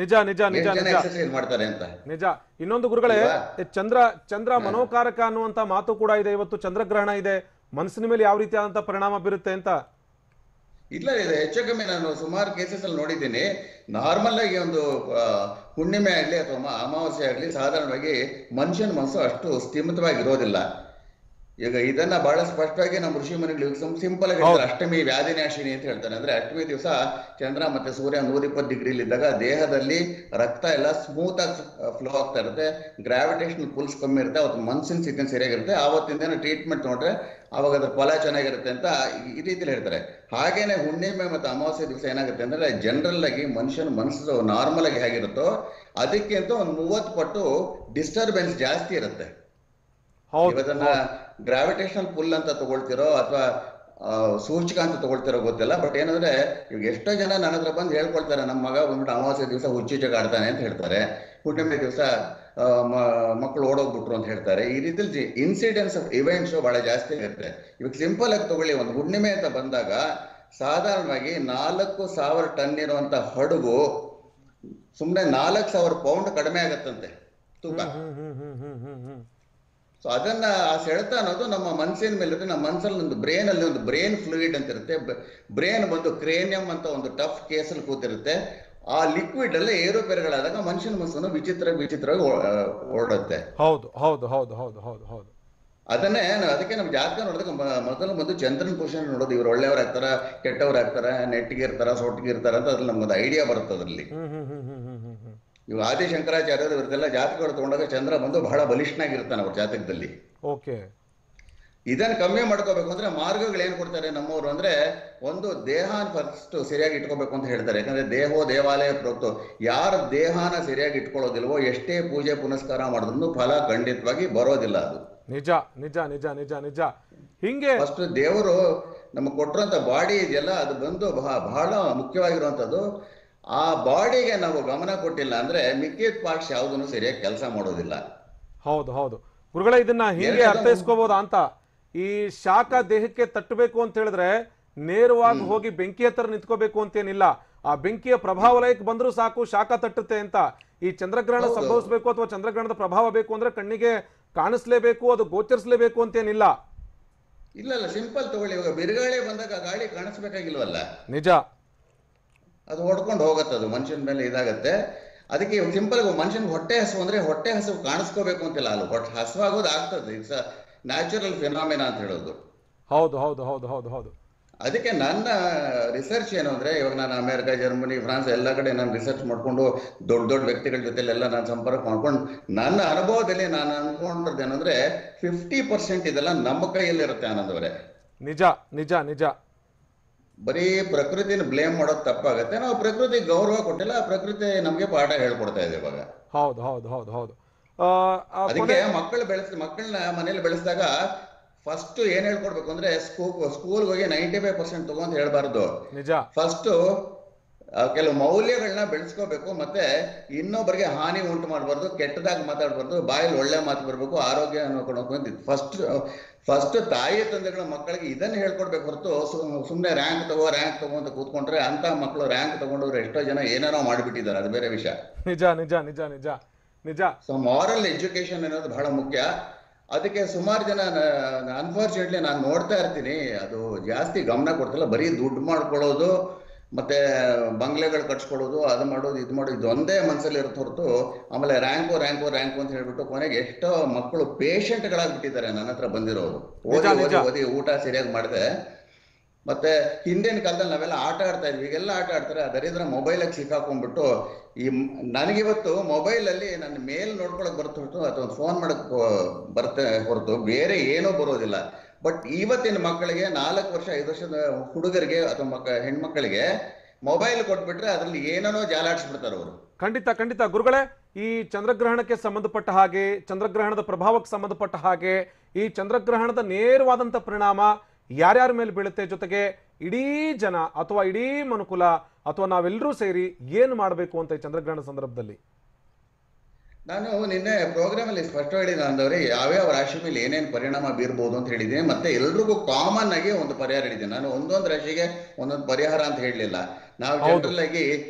ನಿಜ ನಿಜ ನಿಜ ಎಕ್ಸರ್ಸೈಸ್ ಮಾಡ್ತಾರೆ ಅಂತ. ನಿಜ. ಇನ್ನೊಂದು ಗುರುಗಳೇ, ಚಂದ್ರ ಮನೋಕಾರಕ ಅನ್ನುವಂತ ಮಾತು ಕೂಡ ಇದೆ. ಇವತ್ತು ಚಂದ್ರಗ್ರಹಣ ಇದೆ, ಮನಸ್ಸಿನ ಮೇಲೆ ಯಾವ ರೀತಿಯಾದಂತ ಪರಿಣಾಮ ಬೀರುತ್ತೆ ಅಂತ? ಇಲ್ಲ, ಇದು ಹೆಚ್ಚು ಕಮ್ಮಿ ನಾನು ಸುಮಾರು ಕೇಸಸ್ ಅಲ್ಲಿ ನೋಡಿದ್ದೀನಿ. ನಾರ್ಮಲ್ ಆಗಿ ಒಂದು ಹುಣ್ಣಿಮೆ ಆಗ್ಲಿ ಅಥವಾ ಅಮಾವಾಸ್ಯೆ ಆಗ್ಲಿ ಸಾಧಾರಣವಾಗಿ ಮನುಷ್ಯನ ಮನಸ್ಸು ಅಷ್ಟು ಸ್ಥಿಮಿತವಾಗಿರೋದಿಲ್ಲ. ಈಗ ಇದನ್ನ ಬಹಳ ಸ್ಪಷ್ಟವಾಗಿ ನಮ್ಮ ಋಷಿ ಮುನಿಗಳು ಸಿಂಪಲ್ ಆಗಿ ಹೇಳ್ತಾರೆ, ಅಷ್ಟಮಿ ವ್ಯಾಧಿನಾಶಿನಿ ಅಂತ ಹೇಳ್ತಾರೆ. ಅಂದ್ರೆ ಅಷ್ಟಮಿ ದಿವಸ ಚಂದ್ರ ಮತ್ತೆ ಸೂರ್ಯ 120 ಡಿಗ್ರಿಲಿ ಇದ್ದಾಗ ದೇಹದಲ್ಲಿ ರಕ್ತ ಎಲ್ಲ ಸ್ಮೂತ್ ಆಗಿ ಫ್ಲೋ ಆಗ್ತಾ ಇರುತ್ತೆ, ಗ್ರಾವಿಟೇಷನ್ ಪುಲ್ಸ್ ಕಮ್ಮಿ ಇರುತ್ತೆ, ಅವತ್ತು ಮನ್ಸಿನ ಸ್ಥಿತಿ ಸರಿಯಾಗಿರುತ್ತೆ. ಆವತ್ತಿಂದ ಟ್ರೀಟ್ಮೆಂಟ್ ನೋಡ್ರೆ ಅವಾಗ ಅದ್ರ ಫಲ ಚೆನ್ನಾಗಿರುತ್ತೆ ಅಂತ ಈ ರೀತಿಲಿ ಹೇಳ್ತಾರೆ. ಹಾಗೇನೆ ಹುಣ್ಣಿಮೆ ಮತ್ತು ಅಮಾವಾಸ್ಯೆ ದಿವಸ ಏನಾಗುತ್ತೆ ಅಂದ್ರೆ, ಜನರಲ್ ಆಗಿ ಮನುಷ್ಯನ ಮನಸ್ಸು ನಾರ್ಮಲ್ ಆಗಿ ಹೇಗಿರುತ್ತೋ ಅದಕ್ಕಿಂತ ಒಂದು 30 ಪಟ್ಟು ಡಿಸ್ಟರ್ಬೆನ್ಸ್ ಜಾಸ್ತಿ ಇರುತ್ತೆ. ಇವತ್ತನ್ನ ಗ್ರಾವಿಟೇಷನಲ್ ಪುಲ್ ಅಂತ ತಗೊಳ್ತಿರೋ ಅಥವಾ ಸೂಚಕ ಅಂತ ತಗೊಳ್ತಿರೋ ಗೊತ್ತಿಲ್ಲ. ಬಟ್ ಏನಂದ್ರೆ, ಇವಾಗ ಎಷ್ಟೋ ಜನ ನನ್ನ ಹತ್ರ ಬಂದು ಹೇಳ್ಕೊಳ್ತಾರೆ, ನಮ್ಮ ಮಗ ಬಂದ್ಬಿಟ್ಟು ಅಮಾವಾಸ್ಯೆ ದಿವಸ ಹುಚ್ಚುಚ್ಚಗೆ ಆಡ್ತಾನೆ ಅಂತ ಹೇಳ್ತಾರೆ, ಹುಣ್ಣಿಮೆ ದಿವಸ ಮಕ್ಕಳು ಓಡೋಗ್ಬಿಟ್ರು ಅಂತ ಹೇಳ್ತಾರೆ. ಈ ರೀತಿಲಿ ಇನ್ಸಿಡೆನ್ಸ್ ಆಫ್ ಇವೆಂಟ್ಸ್ ಬಹಳ ಜಾಸ್ತಿ ಇರುತ್ತೆ. ಇವಾಗ ಸಿಂಪಲ್ ಆಗಿ ತಗೊಳ್ಳಿ, ಒಂದು ಹುಣ್ಣಿಮೆ ಅಂತ ಬಂದಾಗ ಸಾಧಾರಣವಾಗಿ 4,000 ಟನ್ ಇರುವಂತ ಹಡಗು ಸುಮ್ಮನೆ 4,000 ಪೌಂಡ್ ಕಡಿಮೆ ಆಗತ್ತಂತೆ ತೂಕ. ಸೊ ಅದನ್ನ ಆ ಸೆಳೆತ ಅನ್ನೋದು ನಮ್ಮ ಮನಸ್ಸಿನ ಮೇಲೆ ಇರುತ್ತೆ. ನಮ್ಮ ಮನಸ್ಸಲ್ಲಿ ಒಂದು ಬ್ರೇನ್ ಅಲ್ಲಿ ಒಂದು ಬ್ರೇನ್ ಫ್ಲೂಯಿಡ್ ಅಂತ ಇರುತ್ತೆ. ಬ್ರೇನ್ ಬಂದು ಕ್ರೇನಿಯಂ ಅಂತ ಒಂದು ಟಫ್ ಕೇಸಲ್ಲಿ ಕೂತಿರುತ್ತೆ. ಆ ಲಿಕ್ವಿಡ್ ಎಲ್ಲ ಏರುಪೇರುಗಳಾದಾಗ ಮನುಷ್ಯನ ಮನಸ್ಸನ್ನು ವಿಚಿತ್ರವಾಗಿ ಓಡುತ್ತೆ. ಹೌದು ಹೌದು ಹೌದು ಹೌದು ಹೌದು ಹೌದು. ಅದಕ್ಕೆ ನಮ್ ಜಾತಕ ನೋಡಿದಾಗ ಮೊದಲು ಬಂದು ಚಂದ್ರನ ಪುರುಷನ ನೋಡೋದು, ಇವ್ರು ಒಳ್ಳೆಯವ್ರಾಗ್ತಾರ ಕೆಟ್ಟವ್ರಾಗ್ತಾರ, ನೆಟ್ಟಿಗೆ ಇರ್ತಾರ ಸೊಟ್ಟಿಗೆ ಇರ್ತಾರ ಅಂತ ಅದ್ರಲ್ಲಿ ನಮ್ಗೊಂದು ಐಡಿಯಾ ಬರುತ್ತೆ. ಅದರಲ್ಲಿ ಇವ್ ಆದಿಶಂಕರಾಚಾರ್ಯರು ಇವ್ರದೆಲ್ಲ ಜಾತಕಗಳು ತಗೊಂಡಾಗ ಚಂದ್ರ ಬಂದು ಬಹಳ ಬಲಿಷ್ಠನಾಗಿರ್ತಾನೆ ಅವ್ರ ಜಾತಕದಲ್ಲಿ. ಇದನ್ನ ಕಮ್ಮಿ ಮಾಡ್ಕೋಬೇಕು ಅಂದ್ರೆ ಮಾರ್ಗಗಳು ಏನ್ ಕೊಡ್ತಾರೆ ನಮ್ಮವರು ಅಂದ್ರೆ, ಒಂದು ದೇಹನ ಫಸ್ಟ್ ಸರಿಯಾಗಿ ಇಟ್ಕೋಬೇಕು ಅಂತ ಹೇಳ್ತಾರೆ. ಯಾಕಂದ್ರೆ ದೇಹೋ ದೇವಾಲಯ ಪ್ರೋಕ್ತು, ಯಾರ ದೇಹನ ಸರಿಯಾಗಿ ಇಟ್ಕೊಳ್ಳೋದಿಲ್ವೋ ಎಷ್ಟೇ ಪೂಜೆ ಪುನಸ್ಕಾರ ಮಾಡಿದ್ರು ಫಲ ಖಂಡಿತವಾಗಿ ಬರೋದಿಲ್ಲ. ಅದು ನಿಜ ನಿಜ ನಿಜ ನಿಜ ನಿಜ. ಹಿಂಗೆ ಫಸ್ಟ್ ದೇವರು ನಮಗೆ ಕೊಟ್ಟಿರುವಂತ ಬಾಡಿ ಇದೆಯಲ್ಲ, ಅದು ಬಂದು ಬಹಳ ಮುಖ್ಯವಾಗಿರುವಂತದ್ದು. ಆ ಬಾಡಿಗೆ ನಾವು ಗಮನ ಕೊಟ್ಟಿಲ್ಲ ಅಂದ್ರೆ ಮಿಕ್ಕಿದ ಪಾರ್ಟ್ಸ್ ಯಾವುದನ್ನು ಸರಿಯಾಗಿ ಕೆಲಸ ಮಾಡೋದಿಲ್ಲ. ಹೌದು ಹೌದು ಗುರುಗಳೇ, ಇದನ್ನ ಹೀಗೆ ಅರ್ಥೈಸ್ಕೋಬಹುದಾ ಅಂತ? ಈ ಶಾಖ ದೇಹಕ್ಕೆ ತಟ್ಟಬೇಕು ಅಂತ ಹೇಳಿದ್ರೆ ನೇರವಾಗಿ ಹೋಗಿ ಬೆಂಕಿ ಹತ್ರ ನಿಂತ್ಕೋಬೇಕು ಅಂತೇನಿಲ್ಲ. ಆ ಬೆಂಕಿಯ ಪ್ರಭಾವ ವಲಯಕ್ಕೆ ಬಂದ್ರೂ ಸಾಕು ಶಾಖ ತಟ್ಟುತ್ತೆ ಅಂತ. ಈ ಚಂದ್ರಗ್ರಹಣ ಸಂಭವಿಸಬೇಕು ಅಥವಾ ಚಂದ್ರಗ್ರಹಣದ ಪ್ರಭಾವ ಬೇಕು ಅಂದ್ರೆ ಕಣ್ಣಿಗೆ ಕಾಣಿಸ್ಲೇಬೇಕು, ಅದು ಗೋಚರಿಸಲೇಬೇಕು ಅಂತೇನಿಲ್ಲ. ಇಲ್ಲ, ಸಿಂಪಲ್ ತಗೊಳ್ಳಿ. ಇವಾಗ ಬಿರುಗಾಳಿ ಬಂದಾಗ ಗಾಳಿ ಕಾಣಿಸ್ಬೇಕಾಗಿಲ್ವಲ್ಲ? ನಿಜ. ಅದು ಹೊಡ್ಕೊಂಡು ಹೋಗುತ್ತೆ, ಅದು ಮನುಷ್ಯನ ಮೇಲೆ ಇದಾಗತ್ತೆ. ಅದಕ್ಕೆ ಸಿಂಪಲ್ ಮನುಷ್ಯನ್ಗೆ ಹೊಟ್ಟೆ ಹಸು ಅಂದ್ರೆ ಹೊಟ್ಟೆ ಹಸು ಕಾಣಿಸ್ಕೋಬೇಕು ಅಂತಿಲ್ಲ, ಅಲ್ಲಿ ಹೊಟ್ಟೆ ಹಸುವಾಗೋದು ಆಗ್ತದೆ. ಇಟ್ಸ್ ಅ ನ್ಯಾಚುರಲ್ ಫಿನಾಮಿನಾ ಅಂತ ಹೇಳೋದು. ಹೌದು ಹೌದು ಹೌದು ಹೌದು ಹೌದು. ಅದಕ್ಕೆ ನನ್ನ ರಿಸರ್ಚ್ ಏನು ಅಂದ್ರೆ, ಇವಾಗ ನಾನು ಅಮೆರಿಕ, ಜರ್ಮನಿ, ಫ್ರಾನ್ಸ್ ಎಲ್ಲ ಕಡೆ ನಾನು ರಿಸರ್ಚ್ ಮಾಡ್ಕೊಂಡು ದೊಡ್ಡ ದೊಡ್ಡ ವ್ಯಕ್ತಿಗಳ ಜೊತೆಲೆಲ್ಲ ನಾನು ಸಂಪರ್ಕ ಮಾಡ್ಕೊಂಡು ನನ್ನ ಅನುಭವದಲ್ಲಿ ನಾನು ಅನ್ಕೊಂಡಿದ್ದೇನೆಂದ್ರೆ 50% ಇದೆಲ್ಲ ನಮ್ಮ ಕೈಯಲ್ಲಿರುತ್ತೆ ಆನಂದವರೇ. ನಿಜ ನಿಜ ನಿಜ. ಬರೀ ಪ್ರಕೃತಿನ ಬ್ಲೇಮ್ ಮಾಡೋದು ತಪ್ಪಾಗತ್ತೆ. ನಾವು ಪ್ರಕೃತಿ ಗೌರವ ಕೊಟ್ಟಿಲ್ಲ, ಆ ಪ್ರಕೃತಿ ನಮ್ಗೆ ಪಾಠ ಹೇಳ್ಕೊಡ್ತಾ ಇದೆ ಇವಾಗ. ಹೌದು ಹೌದು ಹೌದು ಹೌದು. ಅದಕ್ಕೆ ಮಕ್ಕಳನ್ನ ಮನೇಲಿ ಬೆಳೆಸಿದಾಗ ಫಸ್ಟ್ ಏನ್ ಹೇಳ್ಕೊಡ್ಬೇಕು ಅಂದ್ರೆ, ಸ್ಕೂಲ್ಗೆ ಹೋಗಿ 95% ತಗೊಂಡ್ ಹೇಳ್ಬಾರ್ದು. ನಿಜ. ಫಸ್ಟ್ ಕೆಲವು ಮೌಲ್ಯಗಳನ್ನ ಬೆಳೆಸ್ಕೋಬೇಕು. ಮತ್ತೆ ಇನ್ನೊಬ್ಬರಿಗೆ ಹಾನಿ ಉಂಟು ಮಾಡಬಾರ್ದು, ಕೆಟ್ಟದಾಗಿ ಮಾತಾಡಬಾರ್ದು, ಬಾಯಲ್ಲಿ ಒಳ್ಳೆ ಮಾತು ಬರ್ಬೇಕು, ಆರೋಗ್ಯ ನೋಡ್ಕೊಂಡು ಫಸ್ಟ್ ತಾಯಿ ತಂದೆಗಳ ಮಕ್ಕಳಿಗೆ ಇದನ್ನ ಹೇಳ್ಕೊಡ್ಬೇಕು ಹೊರತು ಸುಮ್ಮನೆ ರ್ಯಾಂಕ್ ತಗೋ ಅಂತ ಕೂತ್ಕೊಂಡ್ರೆ ಅಂತ ಮಕ್ಕಳು ರ್ಯಾಂಕ್ ತಗೊಂಡವ್ರು ಎಷ್ಟೋ ಜನ ಏನೇನೋ ಮಾಡಿಬಿಟ್ಟಿದ್ದಾರೆ, ಅದು ಬೇರೆ ವಿಷಯ. ನಿಜ ನಿಜ ನಿಜ ನಿಜ ನಿಜ. ಸೊ ಮಾರಲ್ ಎಜುಕೇಶನ್ ಅನ್ನೋದು ಬಹಳ ಮುಖ್ಯ. ಅದಕ್ಕೆ ಸುಮಾರು ಜನ ಅನ್ಫಾರ್ಚುನೇಟ್ಲಿ ನಾನು ನೋಡ್ತಾ ಇರ್ತೀನಿ, ಅದು ಜಾಸ್ತಿ ಗಮನ ಕೊಡ್ತಿಲ್ಲ, ಬರೀ ದುಡ್ಡು ಮಾಡ್ಕೊಳ್ಳೋದು ಮತ್ತು ಬಂಗ್ಲೆಗಳು ಕಟ್ಸ್ಕೊಳ್ಳೋದು, ಅದು ಮಾಡೋದು, ಇದು ಮಾಡೋದು, ಇದು ಒಂದೇ ಮನಸ್ಸಲ್ಲಿ ಇರುತ್ತೆ ಹೊರತು ಆಮೇಲೆ ರ್ಯಾಂಕು ಅಂತ ಹೇಳ್ಬಿಟ್ಟು ಕೊನೆಗೆ ಎಷ್ಟೋ ಮಕ್ಕಳು ಪೇಷಂಟ್ಗಳಾಗ್ಬಿಟ್ಟಿದ್ದಾರೆ ನನ್ನ ಹತ್ರ ಬಂದಿರೋರು. ಓದಿ ಊಟ ಸರಿಯಾಗಿ ಮಾಡಿದೆ. ಮತ್ತೆ ಹಿಂದಿನ ಕಾಲದಲ್ಲಿ ನಾವೆಲ್ಲ ಆಟ ಆಡ್ತಾ ಇದ್ವಿ, ಈಗೆಲ್ಲ ಆಟ ಆಡ್ತಾರೆ. ಅದರಿಂದ ಮೊಬೈಲಾಗಿ ಸಿಕ್ಕಾಕೊಂಡ್ಬಿಟ್ಟು ನನಗಿವತ್ತು ಮೊಬೈಲಲ್ಲಿ ನನ್ನ ಮೇಲ್ ನೋಡ್ಕೊಳಕ್ ಬರ್ತ ಹೊರತು ಅಥವಾ ಫೋನ್ ಮಾಡಕ್ ಬರುತ್ತೆ ಹೊರತು ಬೇರೆ ಏನೂ ಬರೋದಿಲ್ಲ. ಬಟ್ ಇವತ್ತಿನ ಮಕ್ಕಳಿಗೆ 4 ವರ್ಷ 5 ವರ್ಷದ ಹುಡುಗರಿಗೆ ಅಥವಾ ಹೆಣ್ಮಕ್ಕಳಿಗೆ ಮೊಬೈಲ್ ಕೊಟ್ಬಿಟ್ರೆ ಅದ್ರಲ್ಲಿ ಏನೇನೋ ಜಾಲಾಡಿಸ್ಬಿಡ್ತಾರೆ ಅವರು. ಖಂಡಿತ ಗುರುಗಳೇ, ಈ ಚಂದ್ರಗ್ರಹಣಕ್ಕೆ ಸಂಬಂಧಪಟ್ಟ ಹಾಗೆ, ಚಂದ್ರಗ್ರಹಣದ ಪ್ರಭಾವಕ್ಕೆ ಸಂಬಂಧಪಟ್ಟ ಹಾಗೆ, ಈ ಚಂದ್ರಗ್ರಹಣದ ನೇರವಾದಂಥ ಪರಿಣಾಮ ಯಾರ್ಯಾರ ಮೇಲೆ ಬೀಳುತ್ತೆ, ಜೊತೆಗೆ ಇಡೀ ಜನ ಅಥವಾ ಇಡೀ ಮನುಕುಲ ಅಥವಾ ನಾವೆಲ್ಲರೂ ಸೇರಿ ಏನು ಮಾಡಬೇಕು ಅಂತ ಈ ಚಂದ್ರಗ್ರಹಣ ಸಂದರ್ಭದಲ್ಲಿ? ನಾನು ನಿನ್ನೆ ಪ್ರೋಗ್ರಾಮ್ ಅಲ್ಲಿ ಸ್ಪಷ್ಟವಾಗಿ ಹೇಳಿದ ಅಂದವ್ರೆ ಯಾವ್ಯಾವ ರಾಶಿ ಮೇಲೆ ಏನೇನು ಪರಿಣಾಮ ಬೀರ್ಬೋದು ಅಂತ ಹೇಳಿದ್ದೀನಿ. ಮತ್ತೆ ಎಲ್ರಿಗೂ ಕಾಮನ್ ಆಗಿ ಒಂದು ಪರಿಹಾರ ಹೇಳಿದ್ದೀನಿ. ನಾನು ಒಂದೊಂದು ರಾಶಿಗೆ ಒಂದೊಂದು ಪರಿಹಾರ ಅಂತ ಹೇಳಲಿಲ್ಲ. ನಾವು ಜನರಲ್ ಆಗಿ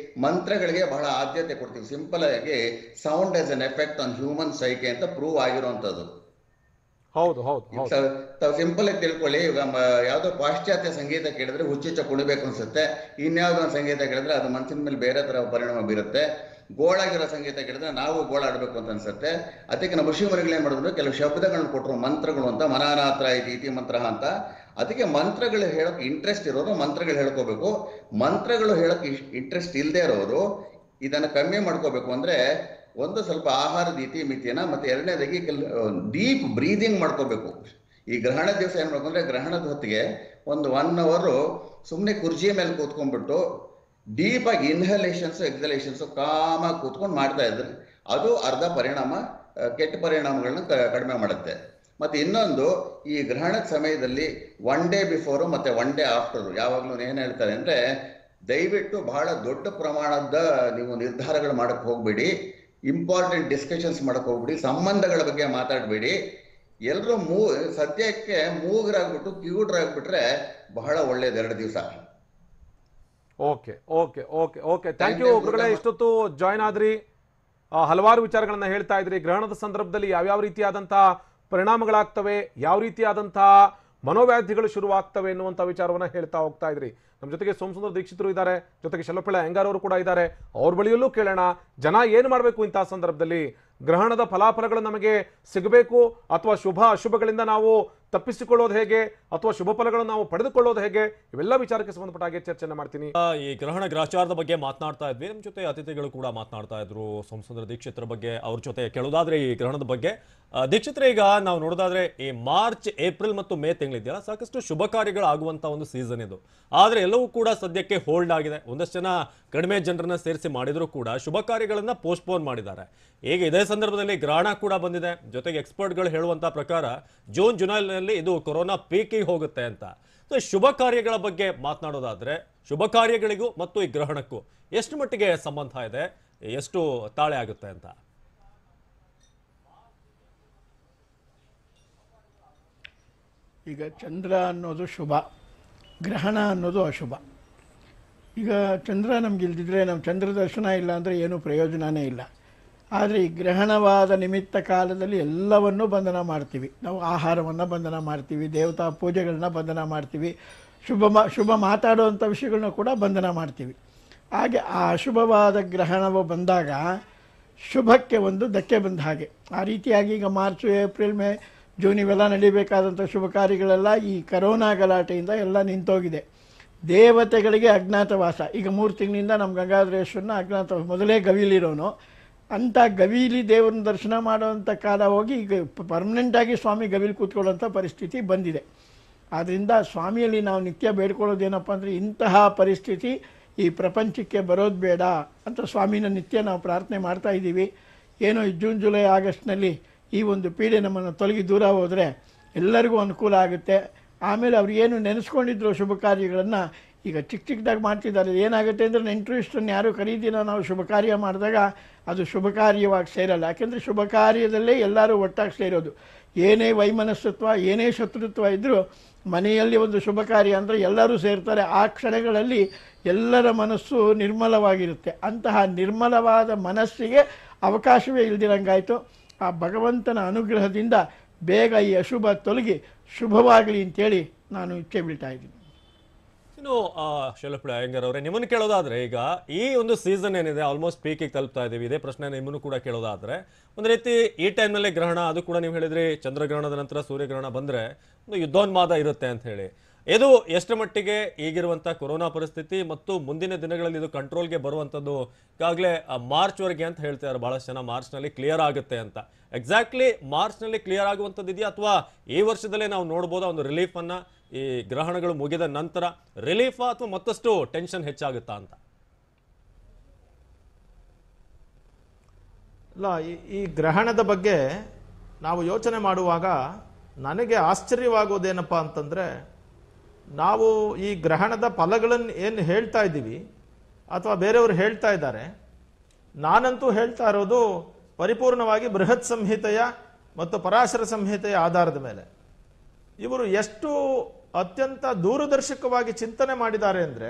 ಮಂತ್ರಗಳಿಗೆ ಬಹಳ ಆದ್ಯತೆ ಕೊಡ್ತೀವಿ. ಸಿಂಪಲ್ ಆಗಿ sound as an effect on human psyche ಅಂತ ಪ್ರೂವ್ ಆಗಿರುವಂತದ್ದು. ತಾವು ಸಿಂಪಲ್ ಆಗಿ ತಿಳ್ಕೊಳ್ಳಿ. ಯಾವ್ದೋ ಪಾಶ್ಚಾತ್ಯ ಸಂಗೀತ ಕೇಳಿದ್ರೆ ಹುಚ್ಚುಚ್ಚ ಕುಣಿಬೇಕು ಅನ್ಸುತ್ತೆ. ಇನ್ಯಾವುದೋ ಒಂದು ಸಂಗೀತ ಕೇಳಿದ್ರೆ ಅದು ಮನಸ್ಸಿನ ಮೇಲೆ ಬೇರೆ ತರ ಪರಿಣಾಮ ಬೀರುತ್ತೆ. ಗೋಳಾಗಿರೋ ಸಂಗೀತ ಕೇಳಿದ್ರೆ ನಾವು ಗೋಳಾಡ್ಬೇಕು ಅಂತ ಅನ್ಸುತ್ತೆ. ಅದಕ್ಕೆ ನಮ್ಮ ಋಷಿಮುನಿಗಳು ಏನ್ ಮಾಡಿದ್ರು, ಕೆಲವು ಶಬ್ದಗಳನ್ನ ಕೊಟ್ಟರು, ಮಂತ್ರಗಳು ಅಂತ, ಮನಾನಾತ್ರ ಇತಿ ಮಂತ್ರ ಅಂತ. ಅದಕ್ಕೆ ಮಂತ್ರಗಳು ಹೇಳಕ್ ಇಂಟ್ರೆಸ್ಟ್ ಇರೋರು ಮಂತ್ರಗಳು ಹೇಳ್ಕೋಬೇಕು. ಮಂತ್ರಗಳು ಹೇಳಕ್ ಇಂಟ್ರೆಸ್ಟ್ ಇಲ್ಲದೆ ಇರೋರು ಇದನ್ನ ಕಮ್ಮಿ ಮಾಡ್ಕೋಬೇಕು. ಅಂದ್ರೆ ಒಂದು ಸ್ವಲ್ಪ ಆಹಾರದ ಇತಿಮಿತಿಯನ್ನ, ಮತ್ತೆ ಎರಡನೇದಾಗಿ ಡೀಪ್ ಬ್ರೀದಿಂಗ್ ಮಾಡ್ಕೋಬೇಕು. ಈ ಗ್ರಹಣ ದಿವಸ ಏನ್ ಮಾಡ್ಬೇಕು ಅಂದ್ರೆ, ಗ್ರಹಣದ ಹೊತ್ತಿಗೆ ಒಂದು 1 hour ಸುಮ್ಮನೆ ಕುರ್ಚಿ ಮೇಲೆ ಕೂತ್ಕೊಂಡ್ಬಿಟ್ಟು ಡೀಪ್ ಆಗಿ ಇನ್ಹಲೇಷನ್ಸ್ ಎಕ್ಸಲೇಷನ್ಸ್ ಕಾಮಾಗಿ ಕೂತ್ಕೊಂಡು ಮಾಡ್ತಾ ಇದ್ರೆ ಅದು ಅರ್ಧ ಪರಿಣಾಮ, ಕೆಟ್ಟ ಪರಿಣಾಮಗಳನ್ನ ಕಡಿಮೆ ಮಾಡುತ್ತೆ. ಮತ್ತೆ ಇನ್ನೊಂದು, ಈ ಗ್ರಹಣದ ಸಮಯದಲ್ಲಿ 1 day ಬಿಫೋರು ಮತ್ತೆ 1 day ಆಫ್ಟರ್ ಯಾವಾಗ್ಲೂ ಏನ್ ಹೇಳ್ತಾರೆ ಅಂದ್ರೆ, ದಯವಿಟ್ಟು ಬಹಳ ದೊಡ್ಡ ಪ್ರಮಾಣದ ನೀವು ನಿರ್ಧಾರಗಳು ಮಾಡಕ್ ಹೋಗ್ಬೇಡಿ, ಇಂಪಾರ್ಟೆಂಟ್ ಡಿಸ್ಕಷನ್ಸ್ ಮಾಡಕ್ ಹೋಗ್ಬಿಡಿ, ಸಂಬಂಧಗಳ ಬಗ್ಗೆ ಮಾತಾಡಬೇಡಿ. ಎಲ್ಲರೂ ಸದ್ಯಕ್ಕೆ ಮೂಗರಾಗ್ಬಿಟ್ಟು ಕಿವುಡ್ರಾಗ್ಬಿಟ್ರೆ ಬಹಳ ಒಳ್ಳೇದು 2 ದಿವಸ. ಓಕೆ ಥ್ಯಾಂಕ್ ಯು ಗುರುಗಳೇ. ಇಷ್ಟೊತ್ತು ಜಾಯ್ನ್ ಆದ್ರಿ, ಹಲವಾರು ವಿಚಾರಗಳನ್ನ ಹೇಳ್ತಾ ಇದ್ರಿ. ಗ್ರಹಣದ ಸಂದರ್ಭದಲ್ಲಿ ಯಾವ್ಯಾವ ರೀತಿಯಾದಂತಹ ಪರಿಣಾಮಗಳಾಗ್ತವೆ, ಯಾವ ರೀತಿಯಾದಂತಹ ಮನೋವ್ಯಾಧಿಗಳು ಶುರುವಾಗ್ತವೆ ಎನ್ನುವಂಥ ವಿಚಾರವನ್ನ ಹೇಳ್ತಾ ಹೋಗ್ತಾ ಇದ್ರಿ. ನಮ್ಮ ಜೊತೆಗೆ ಸೋಮಸುಂದರ ದೀಕ್ಷಿತರು ಇದ್ದಾರೆ, ಜೊತೆಗೆ ಶೆಲ್ಲಪಿಳ್ಳ ಅಯ್ಯಂಗಾರ್ ಅವರು ಕೂಡ ಇದ್ದಾರೆ. ಅವ್ರ ಬಳಿಯಲ್ಲೂ ಕೇಳೋಣ, ಜನ ಏನು ಮಾಡಬೇಕು ಇಂತಹ ಸಂದರ್ಭದಲ್ಲಿ? ಗ್ರಹಣದ ಫಲಾಫಲಗಳು ನಮಗೆ ಸಿಗಬೇಕು ಅಥವಾ ಶುಭ ಅಶುಭಗಳಿಂದ ನಾವು ತಪ್ಪಿಸಿಕೊಳ್ಳೋದು ಹೇಗೆ, ಅಥವಾ ಶುಭ ಫಲಗಳನ್ನು ನಾವು ಪಡೆದುಕೊಳ್ಳೋದು ಹೇಗೆ, ಇವೆಲ್ಲ ವಿಚಾರಕ್ಕೆ ಸಂಬಂಧಪಟ್ಟ ಹಾಗೆ ಚರ್ಚೆಯನ್ನು ಮಾಡ್ತೀನಿ. ಈ ಗ್ರಹಣ ಗ್ರಾಚಾರದ ಬಗ್ಗೆ ಮಾತನಾಡ್ತಾ ಇದ್ವಿ. ನಮ್ಮ ಜೊತೆ ಅತಿಥಿಗಳು ಕೂಡ ಮಾತನಾಡ್ತಾ ಇದ್ರು ಸೋಮಸುಂದರ ದೀಕ್ಷಿತರ ಬಗ್ಗೆ. ಅವ್ರ ಜೊತೆ ಕೇಳೋದಾದ್ರೆ ಈ ಗ್ರಹಣದ ಬಗ್ಗೆ, ದೀಕ್ಷಿತರ ಈಗ ನಾವು ನೋಡೋದಾದ್ರೆ ಈ ಮಾರ್ಚ್, ಏಪ್ರಿಲ್ ಮತ್ತು ಮೇ ತಿಂಗಳಿದೆಯಲ್ಲ, ಸಾಕಷ್ಟು ಶುಭ ಕಾರ್ಯಗಳು ಆಗುವಂತ ಒಂದು ಸೀಸನ್ ಇದು. ಆದ್ರೆ ಎಲ್ಲವೂ ಕೂಡ ಸದ್ಯಕ್ಕೆ ಹೋಲ್ಡ್ ಆಗಿದೆ. ಒಂದಷ್ಟು ಜನ ಕಡಿಮೆ ಜನರನ್ನ ಸೇರಿಸಿ ಮಾಡಿದ್ರು ಕೂಡ ಶುಭ ಕಾರ್ಯಗಳನ್ನ ಪೋಸ್ಟ್ಪೋನ್ ಮಾಡಿದ್ದಾರೆ. ಈಗ ಇದೇ ಸಂದರ್ಭದಲ್ಲಿ ಗ್ರಹಣ ಕೂಡ ಬಂದಿದೆ. ಜೊತೆಗೆ ಎಕ್ಸ್ಪರ್ಟ್ಗಳು ಹೇಳುವಂತ ಪ್ರಕಾರ ಜೂನ್ ಜುಲೈನಲ್ಲಿ ಇದು ಕೊರೋನಾ ಪೀಕಿಗೆ ಹೋಗುತ್ತೆ ಅಂತ. ಸೊ ಶುಭ ಕಾರ್ಯಗಳ ಬಗ್ಗೆ ಮಾತನಾಡೋದಾದ್ರೆ, ಶುಭ ಕಾರ್ಯಗಳಿಗೂ ಮತ್ತು ಈ ಗ್ರಹಣಕ್ಕೂ ಎಷ್ಟು ಮಟ್ಟಿಗೆ ಸಂಬಂಧ ಇದೆ, ಎಷ್ಟು ತಾಳೆ ಆಗುತ್ತೆ ಅಂತ? ಈಗ ಚಂದ್ರ ಅನ್ನೋದು ಶುಭ, ಗ್ರಹಣ ಅನ್ನೋದು ಅಶುಭ. ಈಗ ಚಂದ್ರ ನಮ್ಗೆ ಇಲ್ದಿದ್ರೆ, ನಮ್ಮ ಚಂದ್ರ ದರ್ಶನ ಇಲ್ಲ ಅಂದರೆ ಏನೂ ಪ್ರಯೋಜನವೇ ಇಲ್ಲ. ಆದರೆ ಈ ಗ್ರಹಣವಾದ ನಿಮಿತ್ತ ಕಾಲದಲ್ಲಿ ಎಲ್ಲವನ್ನೂ ಬಂಧನ ಮಾಡ್ತೀವಿ ನಾವು. ಆಹಾರವನ್ನು ಬಂಧನ ಮಾಡ್ತೀವಿ, ದೇವತಾ ಪೂಜೆಗಳನ್ನ ಬಂಧನ ಮಾಡ್ತೀವಿ, ಶುಭ ಮಾತಾಡುವಂಥ ವಿಷಯಗಳನ್ನ ಕೂಡ ಬಂಧನ ಮಾಡ್ತೀವಿ. ಹಾಗೆ ಆ ಅಶುಭವಾದ ಗ್ರಹಣವು ಬಂದಾಗ ಶುಭಕ್ಕೆ ಒಂದು ಧಕ್ಕೆ ಬಂದ ಹಾಗೆ. ಆ ರೀತಿಯಾಗಿ ಈಗ ಮಾರ್ಚ್, ಏಪ್ರಿಲ್, ಮೇ, ಜೂನ್ ಇವೆಲ್ಲ ನಡೀಬೇಕಾದಂಥ ಶುಭ ಕಾರ್ಯಗಳೆಲ್ಲ ಈ ಕರೋನಾ ಗಲಾಟೆಯಿಂದ ಎಲ್ಲ ನಿಂತೋಗಿದೆ. ದೇವತೆಗಳಿಗೆ ಅಜ್ಞಾತವಾಸ. ಈಗ 3 ತಿಂಗಳಿಂದ ನಮ್ಮ ಗಂಗಾಧರೇಶ್ವರನ ಅಜ್ಞಾತವಾಸ, ಮೊದಲೇ ಗವಿಲಿರೋನು, ಅಂಥ ಗವಿಲಿ ದೇವರನ್ನ ದರ್ಶನ ಮಾಡುವಂಥ ಕಾಲ ಹೋಗಿ ಈಗ ಪರ್ಮನೆಂಟಾಗಿ ಸ್ವಾಮಿ ಗವಿಲಿ ಕೂತ್ಕೊಳ್ಳೋಂಥ ಪರಿಸ್ಥಿತಿ ಬಂದಿದೆ. ಆದ್ದರಿಂದ ಸ್ವಾಮಿಯಲ್ಲಿ ನಾವು ನಿತ್ಯ ಬೇಡ್ಕೊಳ್ಳೋದೇನಪ್ಪ ಅಂದರೆ, ಇಂತಹ ಪರಿಸ್ಥಿತಿ ಈ ಪ್ರಪಂಚಕ್ಕೆ ಬರೋದು ಬೇಡ ಅಂತ ಸ್ವಾಮಿನ ನಿತ್ಯ ನಾವು ಪ್ರಾರ್ಥನೆ ಮಾಡ್ತಾ ಇದ್ದೀವಿ. ಏನೋ ಈ ಜೂನ್, ಜುಲೈ, ಆಗಸ್ಟ್ನಲ್ಲಿ ಈ ಒಂದು ಪೀಡೆ ನಮ್ಮನ್ನು ತೊಲಗಿ ದೂರ ಹೋದರೆ ಎಲ್ಲರಿಗೂ ಅನುಕೂಲ ಆಗುತ್ತೆ. ಆಮೇಲೆ ಅವ್ರು ಏನು ನೆನೆಸ್ಕೊಂಡಿದ್ರು ಶುಭ ಕಾರ್ಯಗಳನ್ನು ಈಗ ಚಿಕ್ಕದಾಗಿ ಮಾಡ್ತಿದ್ದಾರೆ. ಏನಾಗುತ್ತೆ ಅಂದರೆ, ನೆಂಟರು ಇಷ್ಟನ್ನು ಯಾರು ಕರೀದಿನ ನಾವು ಶುಭ ಕಾರ್ಯ ಮಾಡಿದಾಗ ಅದು ಶುಭ ಕಾರ್ಯವಾಗಿ ಸೇರಲ್ಲ. ಯಾಕೆಂದರೆ ಶುಭ ಕಾರ್ಯದಲ್ಲೇ ಎಲ್ಲರೂ ಒಟ್ಟಾಗಿ ಸೇರೋದು. ಏನೇ ವೈಮನಸ್ಸತ್ವ, ಏನೇ ಶತ್ರುತ್ವ ಇದ್ದರೂ ಮನೆಯಲ್ಲಿ ಒಂದು ಶುಭ ಕಾರ್ಯ ಅಂದರೆ ಎಲ್ಲರೂ ಸೇರ್ತಾರೆ. ಆ ಕ್ಷಣಗಳಲ್ಲಿ ಎಲ್ಲರ ಮನಸ್ಸು ನಿರ್ಮಲವಾಗಿರುತ್ತೆ. ಅಂತಹ ನಿರ್ಮಲವಾದ ಮನಸ್ಸಿಗೆ ಅವಕಾಶವೇ ಇಲ್ದಿರಂಗಾಯಿತು. ಆ ಭಗವಂತನ ಅನುಗ್ರಹದಿಂದ ಬೇಗ ಈ ಅಶುಭ ತೊಲಗಿ ಶುಭವಾಗಲಿ ಅಂತೇಳಿ ನಾನು ಇಚ್ಛೆ ಬೀಳ್ತಾ ಇದ್ದೀನಿ. ಇನ್ನು ಶೈಲಪ್ರಿಯ ಅಯ್ಯಂಗಾರ್ ಅವರೇ, ನಿಮ್ಮನ್ನು ಕೇಳೋದಾದ್ರೆ ಈಗ ಈ ಒಂದು ಸೀಸನ್ ಏನಿದೆ ಆಲ್ಮೋಸ್ಟ್ ಪೀಕಿಗೆ ತಲುಪ್ತಾ ಇದ್ದೀವಿ. ಇದೇ ಪ್ರಶ್ನೆ ನಿಮ್ಮನ್ನು ಕೂಡ ಕೇಳೋದಾದ್ರೆ, ಒಂದು ರೀತಿ ಈ ಟೈಮ್ನಲ್ಲೇ ಗ್ರಹಣ, ಅದು ಕೂಡ ನೀವು ಹೇಳಿದ್ರಿ ಚಂದ್ರಗ್ರಹಣದ ನಂತರ ಸೂರ್ಯಗ್ರಹಣ ಬಂದ್ರೆ ಒಂದು ಯುದ್ಧೋನ್ಮಾದ ಇರುತ್ತೆ ಅಂತ ಹೇಳಿ. ಇದು ಎಷ್ಟು ಮಟ್ಟಿಗೆ ಈಗಿರುವಂಥ ಕೊರೋನಾ ಪರಿಸ್ಥಿತಿ ಮತ್ತು ಮುಂದಿನ ದಿನಗಳಲ್ಲಿ ಇದು ಕಂಟ್ರೋಲ್ಗೆ ಬರುವಂಥದ್ದು, ಈಗಾಗಲೇ ಮಾರ್ಚ್ವರೆಗೆ ಅಂತ ಹೇಳ್ತಾರೆ ಬಹಳಷ್ಟು ಜನ, ಮಾರ್ಚ್ನಲ್ಲಿ ಕ್ಲಿಯರ್ ಆಗುತ್ತೆ ಅಂತ. ಎಕ್ಸಾಕ್ಟ್ಲಿ ಮಾರ್ಚ್ನಲ್ಲಿ ಕ್ಲಿಯರ್ ಆಗುವಂಥದ್ದು ಇದೆಯಾ, ಅಥವಾ ಈ ವರ್ಷದಲ್ಲೇ ನಾವು ನೋಡ್ಬೋದಾ ಒಂದು ರಿಲೀಫನ್ನು, ಈ ಗ್ರಹಣಗಳು ಮುಗಿದ ನಂತರ ರಿಲೀಫಾ ಅಥವಾ ಮತ್ತಷ್ಟು ಟೆನ್ಷನ್ ಹೆಚ್ಚಾಗುತ್ತಾ ಅಂತ? ಇಲ್ಲ, ಈ ಗ್ರಹಣದ ಬಗ್ಗೆ ನಾವು ಯೋಚನೆ ಮಾಡುವಾಗ ನನಗೆ ಆಶ್ಚರ್ಯವಾಗೋದೇನಪ್ಪ ಅಂತಂದರೆ, ನಾವು ಈ ಗ್ರಹಣದ ಫಲಗಳನ್ನು ಏನು ಹೇಳ್ತಾ ಇದ್ದೀವಿ ಅಥವಾ ಬೇರೆಯವರು ಹೇಳ್ತಾ ಇದ್ದಾರೆ, ನಾನಂತೂ ಹೇಳ್ತಾ ಇರೋದು ಪರಿಪೂರ್ಣವಾಗಿ ಬೃಹತ್ ಸಂಹಿತೆಯ ಮತ್ತು ಪರಾಶರ ಸಂಹಿತೆಯ ಆಧಾರದ ಮೇಲೆ. ಇವರು ಎಷ್ಟು ಅತ್ಯಂತ ದೂರದರ್ಶಕವಾಗಿ ಚಿಂತನೆ ಮಾಡಿದ್ದಾರೆ ಅಂದರೆ,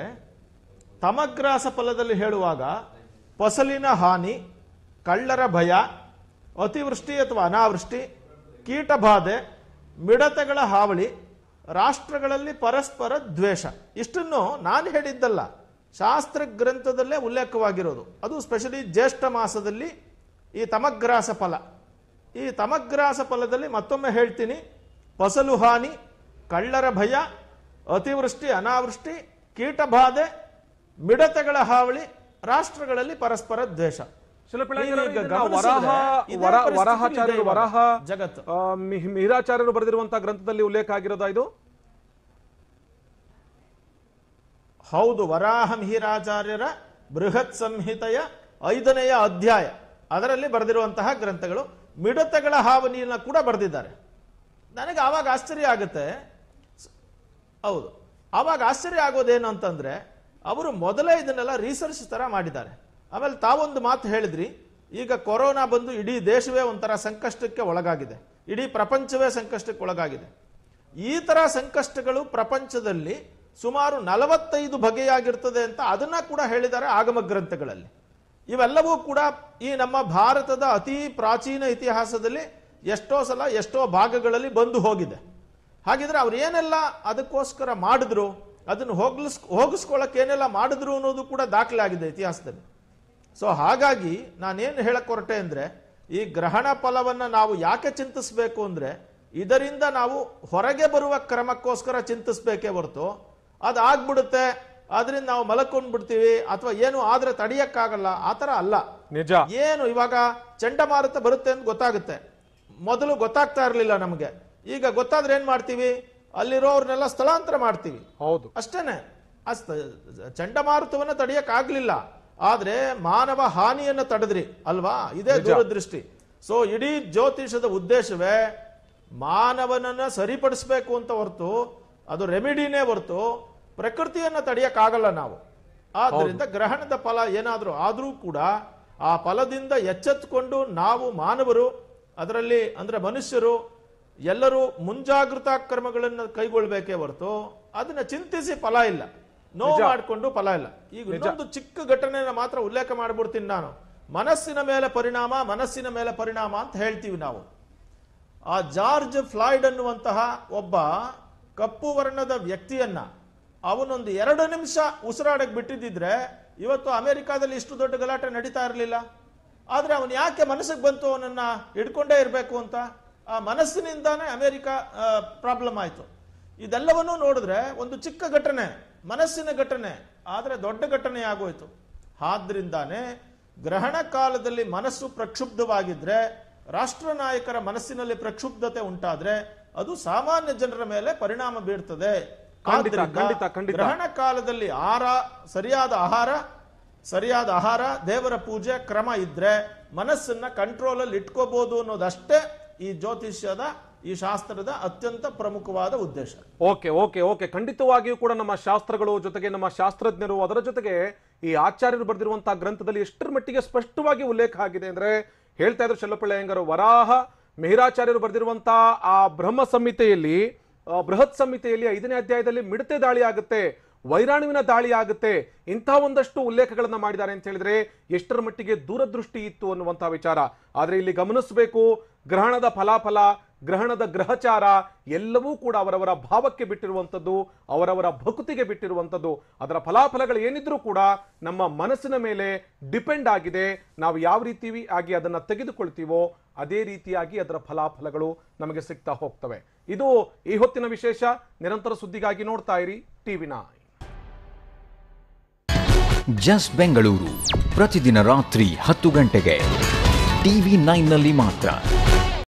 ತಮಗ್ರಾಸ ಫಲದಲ್ಲಿ ಹೇಳುವಾಗ ಫಸಲಿನ ಹಾನಿ, ಕಳ್ಳರ ಭಯ, ಅತಿವೃಷ್ಟಿ ಅಥವಾ ಅನಾವೃಷ್ಟಿ, ಕೀಟಬಾಧೆ, ಮಿಡತೆಗಳ ಹಾವಳಿ, ರಾಷ್ಟ್ರಗಳಲ್ಲಿ ಪರಸ್ಪರ ದ್ವೇಷ, ಇಷ್ಟನ್ನು ನಾನು ಹೇಳಿದ್ದಲ್ಲ, ಶಾಸ್ತ್ರ ಗ್ರಂಥದಲ್ಲೇ ಉಲ್ಲೇಖವಾಗಿರೋದು. ಅದು ಸ್ಪೆಷಲಿ ಜ್ಯೇಷ್ಠ ಮಾಸದಲ್ಲಿ ಈ ತಮಗ್ರಾಸ ಫಲ. ಈ ತಮಗ್ರಾಸ ಫಲದಲ್ಲಿ ಮತ್ತೊಮ್ಮೆ ಹೇಳ್ತೀನಿ, ಫಸಲು ಹಾನಿ, ಕಳ್ಳರ ಭಯ, ಅತಿವೃಷ್ಟಿ ಅನಾವೃಷ್ಟಿ, ಕೀಟಬಾಧೆ, ಮಿಡತೆಗಳ ಹಾವಳಿ, ರಾಷ್ಟ್ರಗಳಲ್ಲಿ ಪರಸ್ಪರ ದ್ವೇಷ. ಜಗತ್ ಮಿಹಿರಾಚಾರ್ಯರು ಬರೆದಿರುವಂತಹ ಗ್ರಂಥದಲ್ಲಿ ಉಲ್ಲೇಖ ಆಗಿರೋದಾ ಇದು? ಹೌದು, ವರಾಹ ಮಿಹಿರಾಚಾರ್ಯರ ಬೃಹತ್ ಸಂಹಿತೆಯ 5ನೇ ಅಧ್ಯಾಯ, ಅದರಲ್ಲಿ ಬರೆದಿರುವಂತಹ ಗ್ರಂಥಗಳು. ಮಿಡತೆಗಳ ಹಾವಳಿಯನ್ನು ಕೂಡ ಬರೆದಿದ್ದಾರೆ. ನನಗೆ ಆವಾಗ ಆಶ್ಚರ್ಯ ಆಗುತ್ತೆ. ಹೌದು, ಆವಾಗ ಆಶ್ಚರ್ಯ ಆಗೋದೇನು ಅಂತಂದ್ರೆ, ಅವರು ಮೊದಲೇ ಇದನ್ನೆಲ್ಲ ರಿಸರ್ಚ್ ತರ ಮಾಡಿದ್ದಾರೆ. ಆಮೇಲೆ ತಾವೊಂದು ಮಾತು ಹೇಳಿದ್ರಿ, ಈಗ ಕೊರೋನಾ ಬಂದು ಇಡೀ ದೇಶವೇ ಒಂಥರ ಸಂಕಷ್ಟಕ್ಕೆ ಒಳಗಾಗಿದೆ, ಇಡೀ ಪ್ರಪಂಚವೇ ಸಂಕಷ್ಟಕ್ಕೆ ಒಳಗಾಗಿದೆ. ಈ ತರ ಸಂಕಷ್ಟಗಳು ಪ್ರಪಂಚದಲ್ಲಿ ಸುಮಾರು 45 ಬಗೆಯಾಗಿರ್ತದೆ ಅಂತ ಅದನ್ನ ಕೂಡ ಹೇಳಿದ್ದಾರೆ ಆಗಮ ಗ್ರಂಥಗಳಲ್ಲಿ. ಇವೆಲ್ಲವೂ ಕೂಡ ಈ ನಮ್ಮ ಭಾರತದ ಅತಿ ಪ್ರಾಚೀನ ಇತಿಹಾಸದಲ್ಲಿ ಎಷ್ಟೋ ಸಲ ಎಷ್ಟೋ ಭಾಗಗಳಲ್ಲಿ ಬಂದು ಹೋಗಿದೆ. ಹಾಗಿದ್ರೆ ಅವ್ರು ಏನೆಲ್ಲ ಅದಕ್ಕೋಸ್ಕರ ಮಾಡಿದ್ರು, ಅದನ್ನು ಹೋಗಿಸ್ಕೊಳ್ಳಕ್ಕೆ ಏನೆಲ್ಲ ಮಾಡಿದ್ರು ಅನ್ನೋದು ಕೂಡ ದಾಖಲೆ ಆಗಿದೆ ಇತಿಹಾಸದಲ್ಲಿ. ಸೊ ಹಾಗಾಗಿ ನಾನೇನು ಹೇಳಕ್ ಹೊರಟೆ ಅಂದ್ರೆ, ಈ ಗ್ರಹಣ ಫಲವನ್ನ ನಾವು ಯಾಕೆ ಚಿಂತಿಸಬೇಕು ಅಂದ್ರೆ, ಇದರಿಂದ ನಾವು ಹೊರಗೆ ಬರುವ ಕ್ರಮಕ್ಕೋಸ್ಕರ ಚಿಂತಿಸ್ಬೇಕೇ ಹೊರತು ಅದಾಗ್ಬಿಡುತ್ತೆ ಅದರಿಂದ ನಾವು ಮಲಕೊಂಡ್ ಬಿಡ್ತೀವಿ ಅಥವಾ ಏನು ಆದ್ರೆ ತಡೆಯಕ್ಕಾಗಲ್ಲ ಆ ತರ ಅಲ್ಲ. ನಿಜ. ಏನು ಇವಾಗ ಚಂಡಮಾರುತ ಬರುತ್ತೆ ಅಂತ ಗೊತ್ತಾಗುತ್ತೆ, ಮೊದಲು ಗೊತ್ತಾಗ್ತಾ ಇರಲಿಲ್ಲ ನಮಗೆ, ಈಗ ಗೊತ್ತಾದ್ರೆ ಏನ್ ಮಾಡ್ತೀವಿ, ಅಲ್ಲಿರೋರ್ನೆಲ್ಲ ಸ್ಥಳಾಂತರ ಮಾಡ್ತೀವಿ. ಹೌದು, ಅಷ್ಟೇನೆ. ಚಂಡಮಾರುತವನ್ನ ತಡೆಯಕ್ ಆಗ್ಲಿಲ್ಲ, ಆದ್ರೆ ಮಾನವ ಹಾನಿಯನ್ನ ತಡೆದ್ರಿ ಅಲ್ವಾ, ಇದೇ ದೂರದೃಷ್ಟಿ. ಸೊ ಇಡೀ ಜ್ಯೋತಿಷದ ಉದ್ದೇಶವೇ ಮಾನವನನ್ನ ಸರಿಪಡಿಸ್ಬೇಕು ಅಂತ ಹೊರತು, ಅದು ರೆಮಿಡಿನೇ ಹೊರತು ಪ್ರಕೃತಿಯನ್ನ ತಡೆಯಕ್ಕಾಗಲ್ಲ ನಾವು. ಆದ್ರಿಂದ ಗ್ರಹಣದ ಫಲ ಏನಾದ್ರೂ ಆದ್ರೂ ಕೂಡ ಆ ಫಲದಿಂದ ಎಚ್ಚೆತ್ತುಕೊಂಡು ನಾವು ಮಾನವರು, ಅದರಲ್ಲಿ ಅಂದ್ರೆ ಮನುಷ್ಯರು ಎಲ್ಲರೂ ಮುಂಜಾಗೃತಾ ಕ್ರಮಗಳನ್ನು ಕೈಗೊಳ್ಬೇಕೇ ಹೊರತು ಅದನ್ನ ಚಿಂತಿಸಿ ಫಲ ಇಲ್ಲ, ನೋವು ಮಾಡಿಕೊಂಡು ಫಲ ಇಲ್ಲ. ಈಗ ಇನ್ನೊಂದು ಚಿಕ್ಕ ಘಟನೆನ ಮಾತ್ರ ಉಲ್ಲೇಖ ಮಾಡ್ಬಿಡ್ತೀನಿ ನಾನು. ಮನಸ್ಸಿನ ಮೇಲೆ ಪರಿಣಾಮ, ಮನಸ್ಸಿನ ಮೇಲೆ ಪರಿಣಾಮ ಅಂತ ಹೇಳ್ತೀವಿ ನಾವು. ಆ ಜಾರ್ಜ್ ಫ್ಲಾಯ್ಡ್ ಅನ್ನುವಂತಹ ಒಬ್ಬ ಕಪ್ಪು ವರ್ಣದ ವ್ಯಕ್ತಿಯನ್ನ ಅವನೊಂದು 2 ನಿಮಿಷ ಉಸಿರಾಡಕ್ಕೆ ಬಿಟ್ಟಿದ್ದಿದ್ರೆ ಇವತ್ತು ಅಮೆರಿಕಾದಲ್ಲಿ ಇಷ್ಟು ದೊಡ್ಡ ಗಲಾಟೆ ನಡೀತಾ ಇರಲಿಲ್ಲ. ಆದ್ರೆ ಅವನು ಯಾಕೆ ಮನಸ್ಸಿಗೆ ಬಂತು ಅವನನ್ನ ಹಿಡ್ಕೊಂಡೇ ಇರಬೇಕು ಅಂತ? ಆ ಮನಸ್ಸಿನಿಂದಾನೇ ಅಮೆರಿಕ ಪ್ರಾಬ್ಲಮ್ ಆಯ್ತು. ಇದೆಲ್ಲವನ್ನೂ ನೋಡಿದ್ರೆ ಒಂದು ಚಿಕ್ಕ ಘಟನೆ, ಮನಸ್ಸಿನ ಘಟನೆ, ಆದ್ರೆ ದೊಡ್ಡ ಘಟನೆ ಆಗೋಯ್ತು. ಆದ್ರಿಂದಾನೇ ಗ್ರಹಣ ಕಾಲದಲ್ಲಿ ಮನಸ್ಸು ಪ್ರಕ್ಷುಬ್ಧವಾಗಿದ್ರೆ, ರಾಷ್ಟ್ರ ನಾಯಕರ ಮನಸ್ಸಿನಲ್ಲಿ ಪ್ರಕ್ಷುಬ್ಧತೆ ಉಂಟಾದ್ರೆ ಅದು ಸಾಮಾನ್ಯ ಜನರ ಮೇಲೆ ಪರಿಣಾಮ ಬೀರ್ತದೆ. ಗ್ರಹಣ ಕಾಲದಲ್ಲಿ ಸರಿಯಾದ ಆಹಾರ, ದೇವರ ಪೂಜೆ ಕ್ರಮ ಇದ್ರೆ ಮನಸ್ಸನ್ನ ಕಂಟ್ರೋಲ್ ಅಲ್ಲಿ ಇಟ್ಕೋಬಹುದು ಅನ್ನೋದಷ್ಟೇ ಈ ಜ್ಯೋತಿಷ್ಯದ, ಈ ಶಾಸ್ತ್ರದ ಅತ್ಯಂತ ಪ್ರಮುಖವಾದ ಉದ್ದೇಶ. ಓಕೆ ಓಕೆ ಓಕೆ ಖಂಡಿತವಾಗಿಯೂ ಕೂಡ ನಮ್ಮ ಶಾಸ್ತ್ರಗಳು ಜೊತೆಗೆ ನಮ್ಮ ಶಾಸ್ತ್ರಜ್ಞರು, ಅದರ ಜೊತೆಗೆ ಈ ಆಚಾರ್ಯರು ಬರೆದಿರುವಂತಹ ಗ್ರಂಥದಲ್ಲಿ ಎಷ್ಟರ ಮಟ್ಟಿಗೆ ಸ್ಪಷ್ಟವಾಗಿ ಉಲ್ಲೇಖ ಆಗಿದೆ ಅಂದ್ರೆ, ಹೇಳ್ತಾ ಇದ್ರು ಶೈಲಪ್ರಿಯ ಅಯ್ಯಂಗಾರ್, ವರಾಹ ಮಿಹಿರಾಚಾರ್ಯರು ಬರೆದಿರುವಂತಹ ಆ ಬ್ರಹ್ಮ ಸಂಹಿತೆಯಲ್ಲಿ, ಬೃಹತ್ ಸಂಹಿತೆಯಲ್ಲಿ 5ನೇ ಅಧ್ಯಾಯದಲ್ಲಿ ಮಿಡತೆ ದಾಳಿ ಆಗುತ್ತೆ, ವೈರಾಣುವಿನ ದಾಳಿ ಆಗುತ್ತೆ, ಇಂಥ ಒಂದಷ್ಟು ಉಲ್ಲೇಖಗಳನ್ನ ಮಾಡಿದ್ದಾರೆ ಅಂತ ಹೇಳಿದ್ರೆ ಎಷ್ಟರ ಮಟ್ಟಿಗೆ ದೂರದೃಷ್ಟಿ ಇತ್ತು ಅನ್ನುವಂತಹ ವಿಚಾರ. ಆದ್ರೆ ಇಲ್ಲಿ ಗಮನಿಸಬೇಕು, ಗ್ರಹಣದ ಫಲಾಫಲ ಗ್ರಹಣದ ಗ್ರಹಚಾರ ಎಲ್ಲವೂ ಕೂಡ ಅವರವರ ಭಾವಕ್ಕೆ ಬಿಟ್ಟಿರುವಂಥದ್ದು, ಅವರವರ ಭಕ್ತಿಗೆ ಬಿಟ್ಟಿರುವಂಥದ್ದು. ಅದರ ಫಲಾಫಲಗಳು ಏನಿದ್ರೂ ಕೂಡ ನಮ್ಮ ಮನಸ್ಸಿನ ಮೇಲೆ ಡಿಪೆಂಡ್ ಆಗಿದೆ. ನಾವು ಯಾವ ರೀತಿ ಆಗಿ ಅದನ್ನು ತೆಗೆದುಕೊಳ್ತೀವೋ ಅದೇ ರೀತಿಯಾಗಿ ಅದರ ಫಲಾಫಲಗಳು ನಮಗೆ ಸಿಗ್ತಾ ಹೋಗ್ತವೆ. ಇದು ಈ ಹೊತ್ತಿನ ವಿಶೇಷ. ನಿರಂತರ ಸುದ್ದಿಗಾಗಿ ನೋಡ್ತಾ ಇರಿ TV9. ಜಸ್ಟ್ ಬೆಂಗಳೂರು ಪ್ರತಿದಿನ ರಾತ್ರಿ 10 ಗಂಟೆಗೆ TV9 ನಲ್ಲಿ ಮಾತ್ರ.